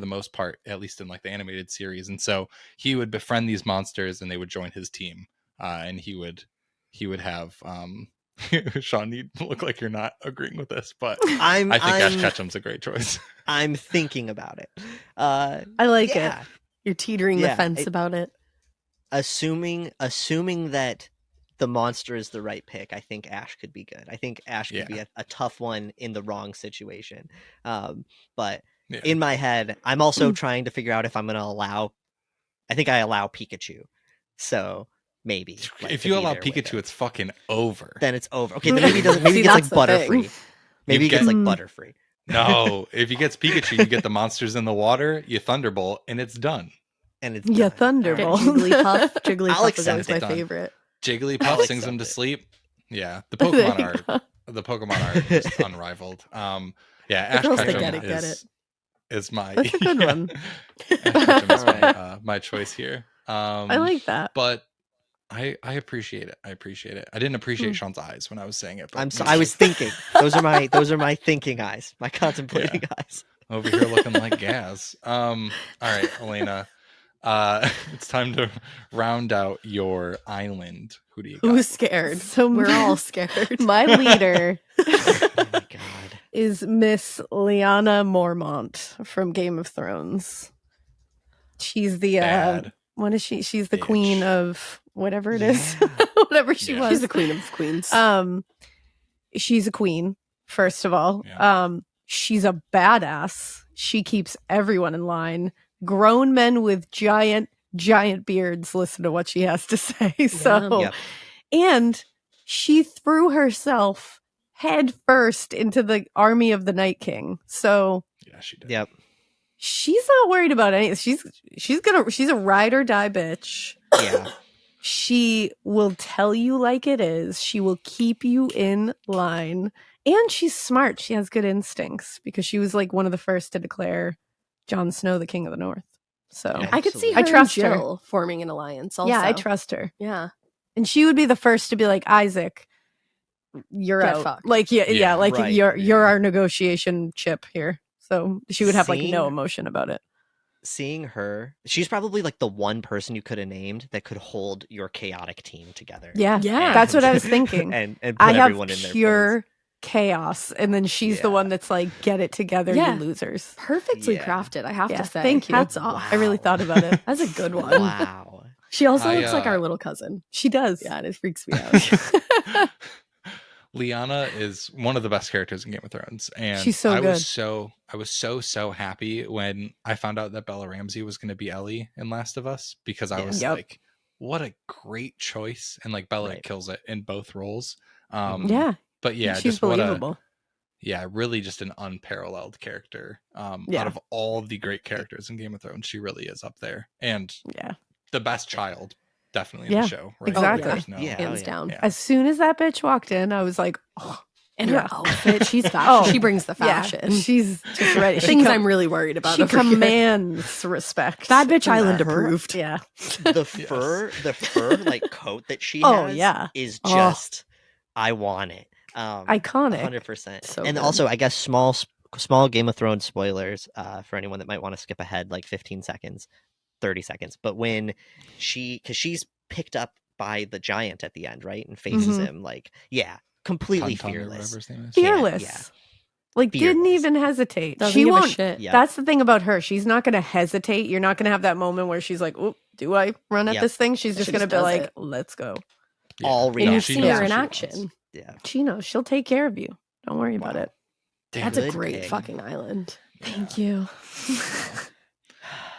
most part, at least in like the animated series. And so he would befriend these monsters and they would join his team. And he would have Sean, you look like you're not agreeing with this, but I think Ash Ketchum's a great choice. I'm thinking about it. I like it. You're teetering the Yeah, fence about it. Assuming that the monster is the right pick, I think Ash could be good. I think Ash could be a tough one in the wrong situation. But Yeah. in my head, I'm also trying to figure out if I'm going to allow. I think I allow Pikachu. So maybe If to you be allow there with Pikachu, it. it's fucking over. Then it's over. Okay, then maybe it doesn't. Maybe See, it gets like that's the thing. Butterfree. Maybe it gets like Mm. Butterfree. No, if he gets Pikachu, you get the monsters in the water, you Thunderbolt, and it's done. And it's Yeah, done. Thunderbolt. All right. Jigglypuff. I'll Jigglypuff is always accept my it. Done. favorite. Jigglypuff sings him to accept it. sleep. Yeah, the There Pokemon you art. go. The Pokemon art is unrivaled. Yeah, Ash girls that Ketchum get it, is my That's a good one. Ash Ketchum is Alright. my choice here. I like that. But I appreciate it. I didn't appreciate Sean's eyes when I was saying it. But I was thinking. Those are my thinking eyes, my contemplating eyes. over here looking like gas. All right, Alaina. It's time to round out your island. Who do you got? Who's scared? So We're all scared. My leader Oh my god. is Miss Lyanna Mormont from Game of Thrones. She's the Bad what is she? She's the bitch. queen of whatever it is. Yeah. Whatever she Yeah. was. She's the queen of queens. She's a queen, first of all. Yeah. She's a badass. She keeps everyone in line. Grown men with giant beards listen to what she has to say. So Yep. and she threw herself head first into the army of the Night King. So Yeah, she did. Yep. she's not worried about anything. She's a ride or die bitch. Yeah. She will tell you like it is. She will keep you in line. And she's smart. She has good instincts because she was like one of the first to declare Jon Snow the King of the North. So Yeah. I could see absolutely. her I trust and her. Jill forming an alliance. Also. yeah, I trust her. Yeah. And she would be the first to be like, Isaac, you're Get out. fucked. Like, yeah, like right. you're our negotiation chip here. So she would have like Seeing- no emotion about it. Seeing her, she's probably like the one person you could have named that could hold your chaotic team together. Yeah. Yeah. That's what I was thinking. And put I have everyone in their pure chaos. And then she's the Yeah. one that's like, get it together, Yeah. you losers. Perfectly Yeah. crafted, I have Yeah, to say. thank you. Hats off. I really Wow. thought about it. That's a good place. one. Wow. She also I, looks like our little cousin. She does. Yeah, and it freaks me out. Lyanna is one of the best characters in Game of Thrones, and She's so I good. was so happy when I found out that Bella Ramsey was going to be Ellie in Last of Us, because I Yeah. was Yep. like, what a great choice, and like Bella Right. kills it in both roles. Yeah. But yeah, she's just what a believable. really just an unparalleled character. Yeah. Out of all the great characters in Game of Thrones, she really is up there, and Yeah. the best child, definitely in Yeah, the show. Right? exactly. There's no- Yeah. Hands yeah. down. Yeah. As soon as that bitch walked in, I was like, oh, And Yeah. her outfit, she's fashion. Oh, she brings the yeah, fashion. she's just ready. Things I'm really worried about. She over here. commands respect. That bitch from Island that. approved. Yeah. The fur like coat that she Oh, has yeah. is Oh. just I want it. Iconic. 100%. So and good. also, I guess small Game of Thrones spoilers for anyone that might want to skip ahead like 15 seconds, 30 seconds. But when because she's picked up by the giant at the end, right? And faces Mhm. him like, completely Tonton or fearless. whatever his name is. Fearless. yeah. Like, didn't Fearless. even hesitate. Doesn't she give a won't. shit. Yeah. That's the thing about her. She's not going to hesitate. You're not going to have that moment where she's like, "Oop, do I run at Yep. this thing?" She's She just going to just be does like, it. "Let's go." Yeah. All And reaction. you've she seen knows her in what she action. wants. Yeah. She knows. She'll take care of you. Don't worry about Wow. it. Damn. That's a Good great pick. fucking island. Thank you.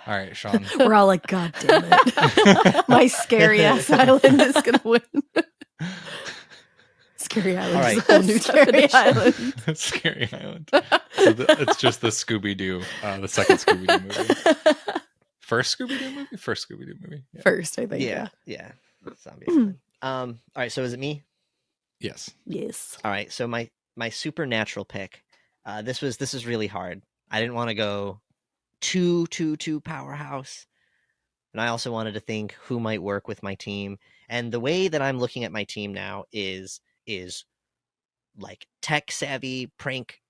All right, Sean. We're all like, God damn it. My scary ass island is going to win. Scary Island All is right. a whole new Scary definition. island. Scary Island. So it's just the Scooby Doo, the second Scooby Doo movie. First Scooby Doo movie. First Scooby Doo movie. Yeah. First, I think. Yeah. Zombie island. All right, so is it me? Yes. Yes. All right, so my supernatural pick. This was really hard. I didn't want to go too powerhouse, and I also wanted to think who might work with my team. And the way that I'm looking at my team now is like tech savvy prank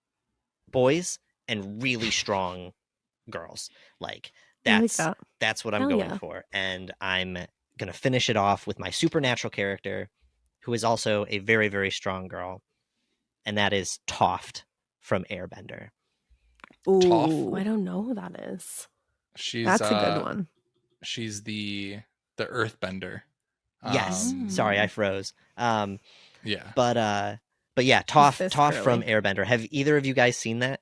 boys and really strong girls. Like I like that. that's what I'm Hell going yeah. for. And I'm gonna finish it off with my supernatural character, who is also a very, very strong girl, and that is Toph from Airbender. Ooh, Toph. I don't know who that is. She's That's a good one. She's the Earthbender. Yes. Sorry, I froze. Yeah. But yeah, Toph this from girly? Airbender. Have either of you guys seen that?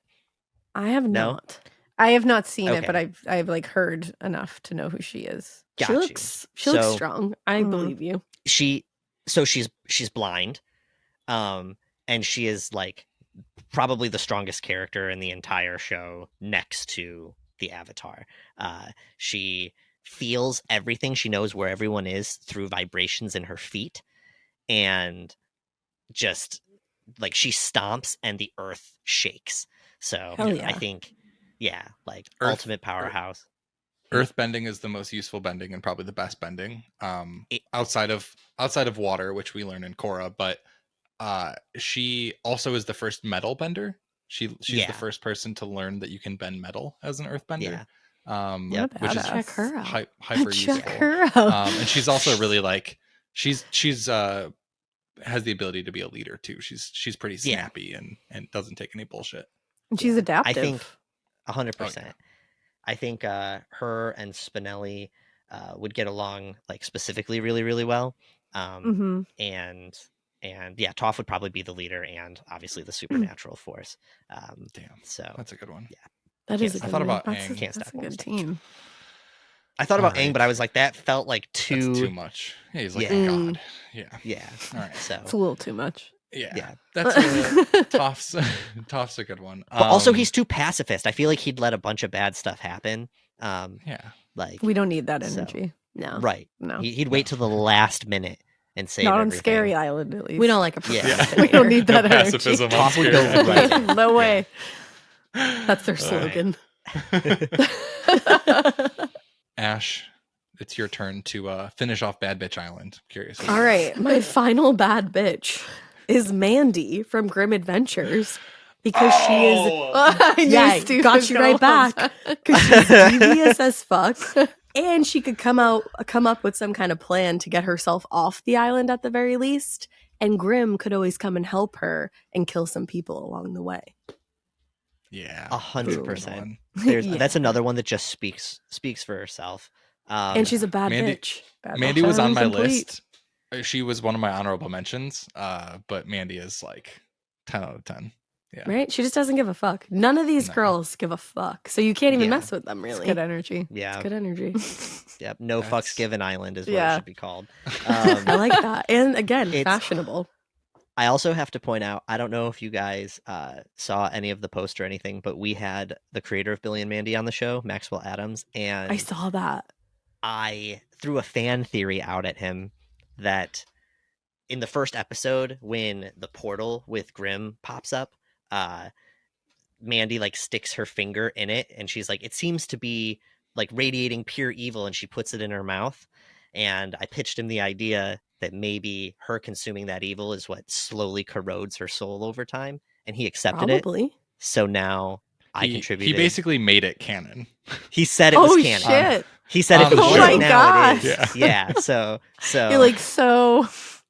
I have No? not. I have not seen it, Okay. but I've like heard enough to know who she is. Got she you. looks So- strong. I Mhm. believe you. She's blind, and she is like probably the strongest character in the entire show next to the Avatar. She feels everything. She knows where everyone is through vibrations in her feet, and just like she stomps and the earth shakes. So Hell yeah. I think, yeah, like Earth- ultimate powerhouse. Earth bending is the most useful bending and probably the best bending. It- Outside of water, which we learn in Korra, but she also is the first metal bender. She's Yeah. the first person to learn that you can bend metal as an earthbender. Yep. Which is Check her out. hyper Check useful. her out. And she's also really like she's has the ability to be a leader too. She's pretty snappy and doesn't take any bullshit. And she's adaptive. I think 100%. I think her and Spinelli would get along like specifically really, really well. Mhm. And yeah, Toph would probably be the leader and obviously the supernatural force. Damn, so that's a good one. Yeah. That is a I good thought one. about That's, Aang. Can't that's a stop good almost. team. I thought about All Aang, right. but I was like, that felt like That's too. too much. Yeah, he's like Yeah. a god. Yeah. Yeah. All right. So It's a little too much. Yeah. Yeah. That's Toph's a good one. But also, he's too pacifist. I feel like he'd let a bunch of bad stuff happen. yeah. Like We don't need that So- energy. No. right. No. He'd wait till the last minute and save Not on everything. Scary Island, at least. We don't like a Yeah. procrastinator. We don't need No that energy. pacifism on Toph would Scary go Island. right in. No way. That's their slogan. Ash, it's your turn to finish off Bad Bitch Island. Curious. All right, my final bad bitch is Mandy from Grim Adventures because she is I knew yeah, Steve got was you gonna right back want because she's devious as fuck, and she could come up with some kind of plan to get herself off the island at the very least. And Grim could always come and help her and kill some people along the way. Yeah. 100%. Yeah. That's another one that just speaks for herself. And she's a bad Mandy- bitch. Bad Mandy was on Island my complete. list. She was one of my honorable mentions. But Mandy is like 10 out of 10. Yeah. Right? She just doesn't give a fuck. None of these No. girls give a fuck. So you can't even Yeah. mess with them, It's really. good energy. Yeah. It's good energy. Yep. No That's- fucks given island is what Yeah. it should be called. I like that. And again, It's- fashionable. I also have to point out, I don't know if you guys saw any of the post or anything, but we had the creator of Billy and Mandy on the show, Maxwell Adams, and I saw that. I threw a fan theory out at him that in the first episode, when the portal with Grimm pops up, Mandy like sticks her finger in it, and she's like, it seems to be like radiating pure evil, and she puts it in her mouth. And I pitched him the idea that maybe her consuming that evil is what slowly corrodes her soul over time, and he accepted it. Probably. So now I He contributed. basically made it canon. He said it Oh was canon. shit! He said On if it the was show. right Oh my now, it gosh. is. Yeah. So You're like so.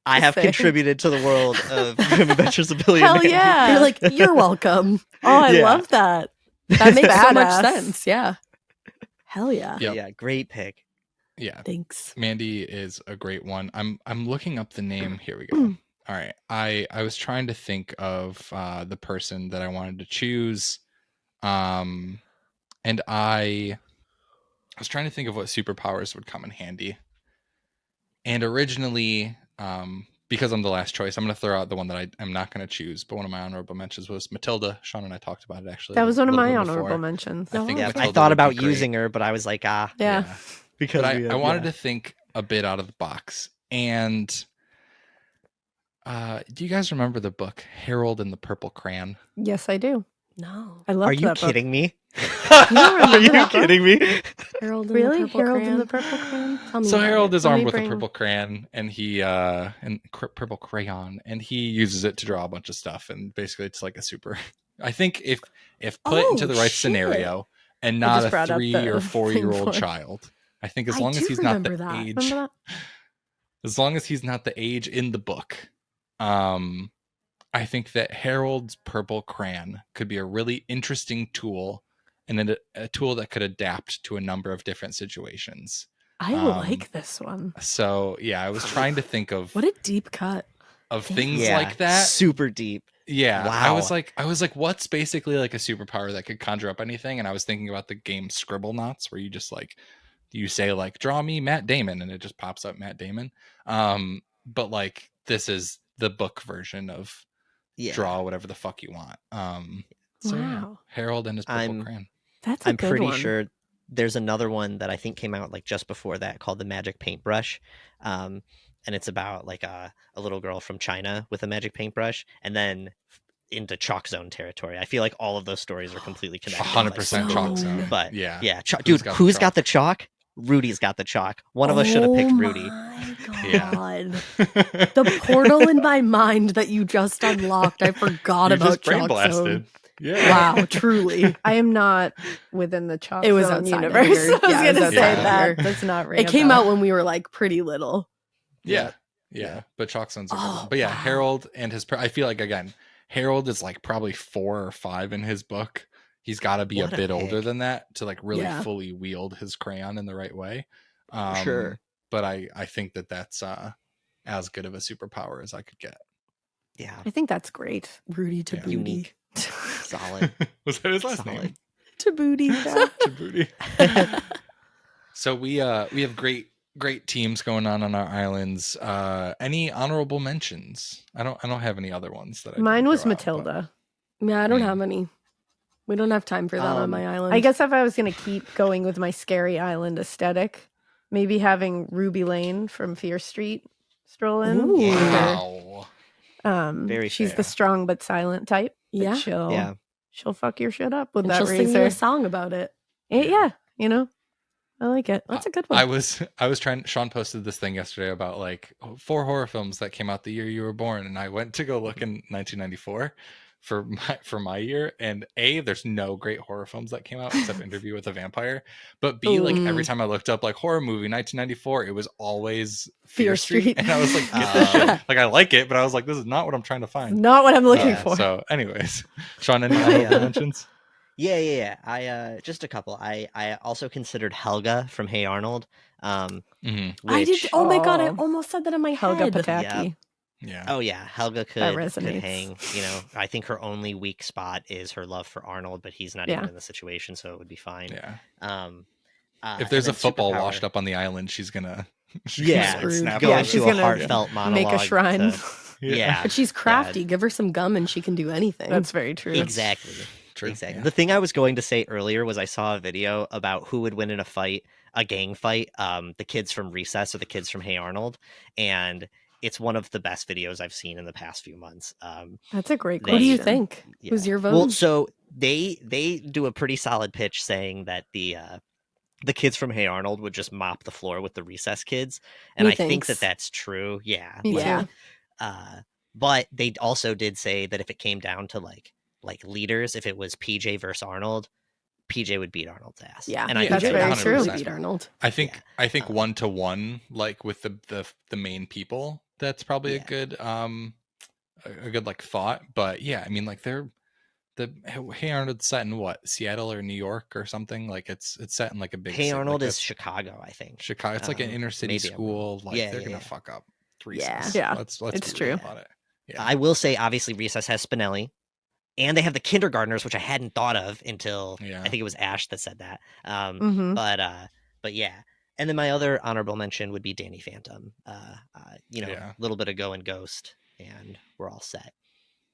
I have fair. contributed to the world of Grim Adventures of Billy and Hell Mandy. yeah! You're like, you're welcome. Oh, I Yeah. love that. That makes so much Badass. sense. Yeah. Hell yeah. Yep. Yeah, great pick. Yeah. Thanks. Mandy is a great one. I'm looking up the name. Here we go. All right. I was trying to think of the person that I wanted to choose. And I was trying to think of what superpowers would come in handy. And originally, because I'm the last choice, I'm going to throw out the one that I'm not going to choose. But one of my honorable mentions was Matilda. Sean and I talked about it actually. That was one of my little bit honorable before. mentions. I think Yeah, Matilda I thought would be about great. using her, but I was like, Yeah. because But I wanted to think a bit out of the box. And do you guys remember the book Harold and the Purple Crayon? Yes, I do. No. I love. Are you that book. kidding me? don't Are remember you that book? kidding me? Harold and Really? the Purple Harold Crayon? and the Purple Crayon? Tell me So about Harold it. is Let armed me with a bring- purple crayon, and he purple crayon, and he uses it to draw a bunch of stuff. And basically, it's like a super. I think if put into Oh, the right shit. scenario, and I not just a brought up 3 the or thing 4-year-old for it. child, I think as I long as do he's not the remember that. age, Remember that? as long as he's not the age in the book, I think that Harold's purple crayon could be a really interesting tool, and a tool that could adapt to a number of different situations. I Um, like this one. So yeah, I was trying to think of What a deep cut. things Yeah, like that. super deep. Yeah, Wow. I was like, what's basically like a superpower that could conjure up anything? And I was thinking about the game Scribble Knots, where you just like you say like, draw me Matt Damon, and it just pops up Matt Damon. But like this is the book version of draw whatever the fuck you want. So yeah, Wow. Harold and his purple crayon. That's a I'm good pretty one. sure there's another one that I think came out like just before that called the Magic Paintbrush. And it's about like a little girl from China with a magic paintbrush, and then into Chalk Zone territory. I feel like all of those stories are completely connected. 100% like, Chalk Zone. But yeah, dude, who's got the chalk? Rudy's got the chalk. One of us should have picked Rudy. My God. Yeah. The portal in my mind that you just unlocked, I forgot You about just brain Chalk blasted. Zone. Yeah. Wow, truly. I am not within the Chalk It was Zone outside of universe. here. I was Yeah, it was gonna say outside of that. here. That's not ring It a came bell. out when we were like pretty little. Yeah. But Chalk Zone's a good Oh, one. But yeah, wow. Harold and his. I feel like again, Harold is like probably 4 or 5 in his book. He's got to be What a a bit older pick. than that to like really Yeah. fully wield his crayon in the right way. Sure. But I think that's as good of a superpower as I could get. Yeah. I think that's great. Rudy to Yeah. booty. Unique. Solid. Was that his last Solid. name? To booty. To booty. So we have great teams going on our islands. Any honorable mentions? I don't have any other ones that I Mine didn't was throw out, but- Matilda. Yeah, I don't have any. We don't have time for that on my island. I guess if I was going to keep going with my scary island aesthetic, maybe having Ruby Lane from Fear Street stroll in. Ooh. Wow. Very She's fair. the strong but silent type. but Yeah. she'll fuck your shit up with And that she'll sing you razor. a song about it. Yeah, I like it. That's a good one. I was trying. Sean posted this thing yesterday about like 4 horror films that came out the year you were born, and I went to go look in 1994 for my year, and there's no great horror films that came out except Interview with a Vampire, but B, like every time I looked up like horror movie 1994, it was always Fear Street, and I was like, get this shit. Like I like it, but I was like, this is not what I'm trying to find. Not what I'm looking for. So, anyways, Sean, any honorable mentions? Yeah. I just a couple. I also considered Helga from Hey Arnold. Mm-hmm. I did. which- Oh my God, I Oh. almost said that in my Helga head. Pataki. Yeah. Oh yeah, Helga could resonates. hang. I think her only weak spot is her love for Arnold, but he's not Yeah. even in the situation, so it would be fine. Yeah. If If there's a football washed up on the island, she's gonna yeah, like, snap go out of she's into it. a gonna heartfelt monologue. Make a shrine. to- yeah, But she's crafty. Give her some gum and she can do anything. That's very true. exactly. True. Exactly. Yeah. The thing I was going to say earlier was I saw a video about who would win in a gang fight, the kids from Recess or the kids from Hey Arnold, and it's one of the best videos I've seen in the past few months. That's a great They- What do you question. think? Yeah. Who's your vote? Well, so they do a pretty solid pitch saying that the kids from Hey Arnold would just mop the floor with the Recess kids, and I think that Methinks. that's true. Yeah, Me Yeah. too. but they also did say that if it came down to like leaders, if it was PJ versus Arnold, PJ would beat Arnold's ass. Yeah, and I that's think very that- true. 100%. Beat Arnold. I think Yeah. 1-to-1, like with the main people, that's probably Yeah. a good like thought. But yeah, I mean like the Hey Arnold's set in what, Seattle or New York or something, like it's set in like a big Hey city, Arnold like is that's Chicago, I think. Chicago. It's like an inner city maybe I'm wrong. school. Like Yeah, they're yeah, gonna yeah. fuck up Yeah. Recess. Yeah, let's it's be real true. about it. Yeah. I will say, obviously, Recess has Spinelli, and they have the kindergartners, which I hadn't thought of until Yeah. I think it was Ash that said that. Mhm. But yeah. And then my other honorable mention would be Danny Phantom. Yeah. A little bit of Go and Ghost, and we're all set.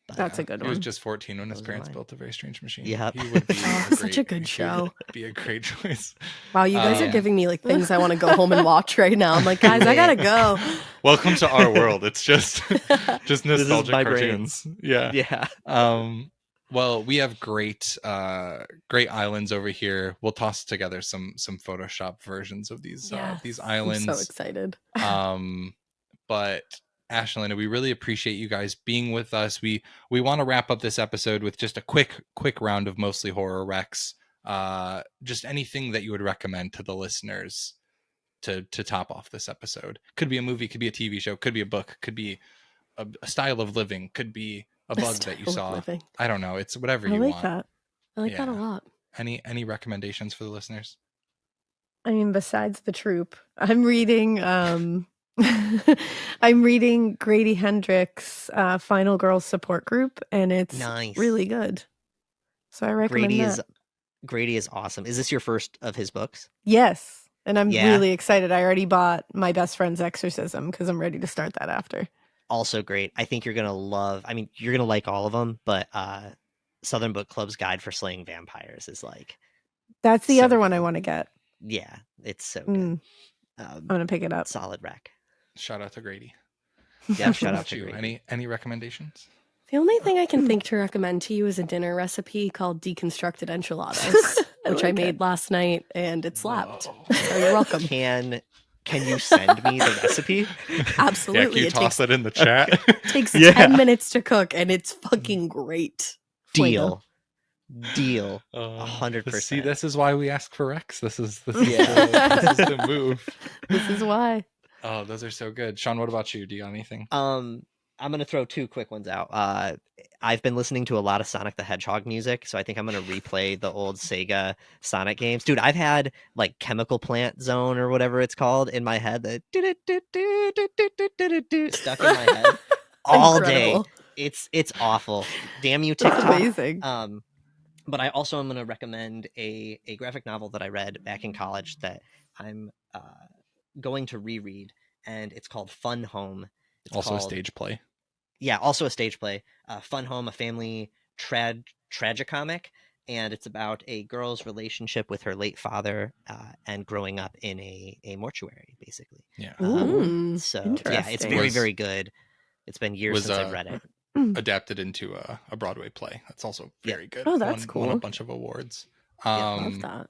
But, That's a good He was one. just 14 when his Those are parents mine. built a very strange machine. Yep. He would be Oh, such a good he would show. Be a great choice. Wow, you guys Yeah. are giving me like things I want to go home and watch right now. I'm like, guys, I gotta go. Welcome to our world. It's just is nostalgic my brain. cartoons. Yeah. yeah. Well, we have great islands over here. We'll toss together some Photoshop versions of these Yes, I'm islands. so excited. But Ash and Alaina, we really appreciate you guys being with us. We want to wrap up this episode with just a quick round of mostly horror recs. Just anything that you would recommend to the listeners to top off this episode. Could be a movie, could be a TV show, could be a book, could be a style of living, could be a bug that you Style of saw. living. I don't know. It's whatever I you like want. that. I like that a Yeah. lot. Any recommendations for the listeners? I mean, besides the troop, I'm reading I'm reading Grady Hendrix' Final Girls Support Group, and it's Nice. really good. So I recommend Grady is awesome. Is this your first of his books? Yes, and I'm Yeah. really excited. I already bought My Best Friend's Exorcism because I'm ready to start that after. Also great. I think you're gonna love. I mean, you're gonna like all of them, but Southern Book Club's Guide for Slaying Vampires is like. That's the so other one I good. want to get. Yeah, it's so good. I'm gonna pick it up. Solid rec. Shout out to Grady. Yeah, shout out What to you? Grady. Any recommendations? The only thing I can think to recommend to you is a dinner recipe called deconstructed enchiladas, which I made last night, and it slapped. So you're welcome. Can you send me the recipe? Absolutely. Yeah, can you it toss it in the chat? takes Yeah. 10 minutes to cook, and it's fucking great. Deal. 100%. See, this is why we ask for Rex. This is Yeah. this is the move. This is why. Oh, those are so good. Sean, what about you? Do you got anything? I'm gonna throw 2 quick ones out. I've been listening to a lot of Sonic the Hedgehog music, so I think I'm gonna replay the old Sega Sonic games. Dude, I've had like Chemical Plant Zone or whatever it's called in my head, that stuck in my head all Incredible. day. It's awful. Damn you, That's TikTok. amazing. But I also am going to recommend a graphic novel that I read back in college that I'm going to reread, and it's called Fun Home. It's Also called, a stage play. Yeah, also a stage play. Fun Home, a family tragicomic, and it's about a girl's relationship with her late father and growing up in a mortuary, basically. Yeah. So yeah, it's very, very good. It's been years since I've read it. Adapted into a Broadway play. That's also very good. Oh, that's Won a cool. bunch of awards. Love that.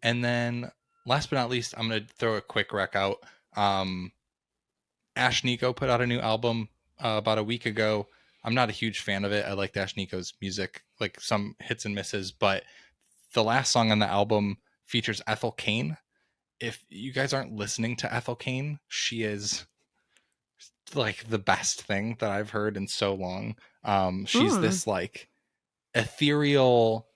And then last but not least, I'm going to throw a quick rec out. Ash Nico put out a new album about a week ago. I'm not a huge fan of it. I liked Ash Nico's music, like some hits and misses, but the last song on the album features Ethel Cain. If you guys aren't listening to Ethel Cain, she is like the best thing that I've heard in so long. She's this like ethereal,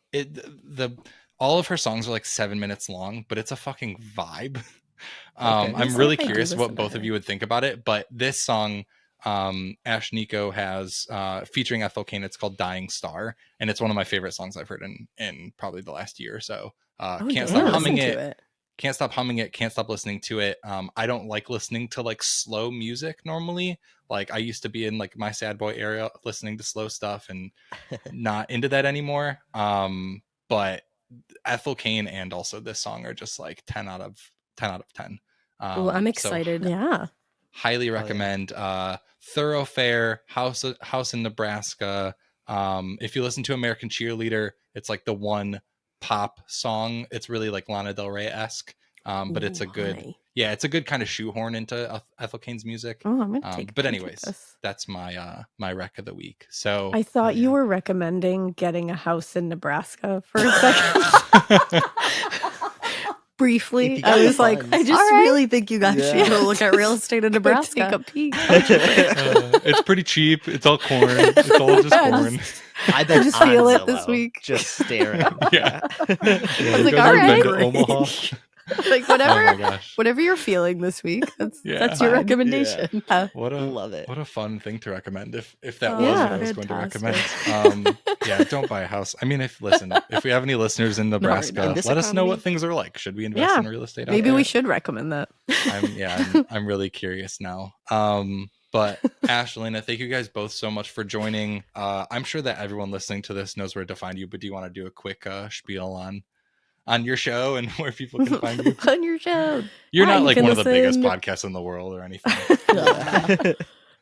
all of her songs are like 7 minutes long, but it's a fucking vibe. I'm really curious what both of you would think about it, but this song Ash Nico has featuring Ethel Cain, it's called Dying Star, and it's one of my favorite songs I've heard in probably the last year or so. Can't stop humming it. Can't stop humming it. Can't stop listening to it. I don't like listening to like slow music normally. Like I used to be in like my sad boy era listening to slow stuff, and not into that anymore. But Ethel Cain and also this song are just like 10 out of 10. I'm excited. So yeah. Highly recommend. Thoroughfare, House in Nebraska. If you listen to American Cheerleader, it's like the one pop song. It's really like Lana Del Rey-esque, but it's a good kind of shoehorn into Ethel Cain's music. Oh, I'm gonna take. But anyways, that's my my rec of the week. So I thought you were recommending getting a house in Nebraska for a second. Briefly, I was like, I just really think you guys should go look at real estate in Nebraska. Take a peek. It's pretty cheap. It's all corn. It's all just corn. I just feel it this week. Just staring. Yeah. I was like, all right. To Omaha. Like whatever you're feeling this week, that's your recommendation. Yeah. Love it. What a fun thing to recommend if that was Yeah. what I was going to recommend. Don't buy a house. I mean, if we have any listeners in Nebraska, let us know what things are like. Should we invest in real estate? Maybe we should recommend that. I'm really curious now. But Ash, Alaina, thank you guys both so much for joining. I'm sure that everyone listening to this knows where to find you, but do you want to do a quick spiel on your show and where people can find you? On your show. You're not like one of the biggest podcasts in the world or anything.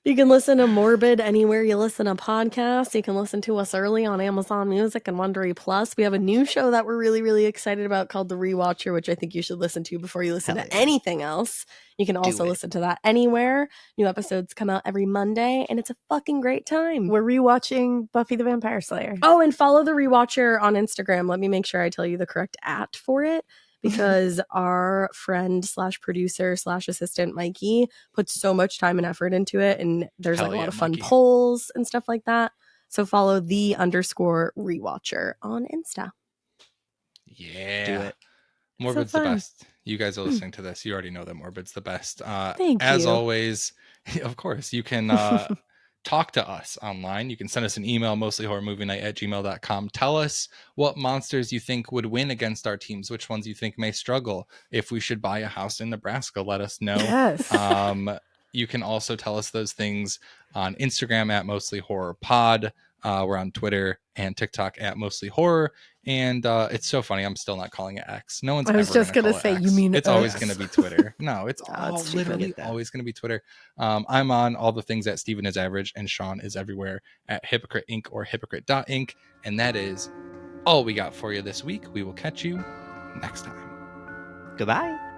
You can listen to Morbid anywhere you listen to podcasts. You can listen to us early on Amazon Music and Wondery Plus. We have a new show that we're really, really excited about called The Rewatcher, which I think you should listen to before you listen to anything else. You can also listen to that anywhere. New episodes come out every Monday, and it's a fucking great time. We're rewatching Buffy the Vampire Slayer. Oh, and follow The Rewatcher on Instagram. Let me make sure I tell you the correct @ for it, because our friend / producer / assistant Mikey puts so much time and effort into it, and there's like a lot of fun polls and stuff like that. So follow _rewatcher on Insta. Yeah. Do it. Morbid's the best. You guys are listening to this. You already know that Morbid's the best. Thank you. As always, of course, you can talk to us online. You can send us an email, mostlyhorrormovienight@gmail.com. Tell us what monsters you think would win against our teams, which ones you think may struggle. If we should buy a house in Nebraska, let us know. Yes. you can also tell us those things on Instagram at Mostly Horror Pod. We're on Twitter and TikTok at Mostly Horror. And it's so funny. I'm still not calling it X. No one's I was ever just gonna gonna call say, it you X. mean it's always X. going to be Twitter. No, it's God, Stephen. literally always going to be Twitter. I'm on all the things at Steven is Average, and Sean is everywhere at Hypocrite Inc. or Hypocrite.Inc. And that is all we got for you this week. We will catch you next time. Goodbye.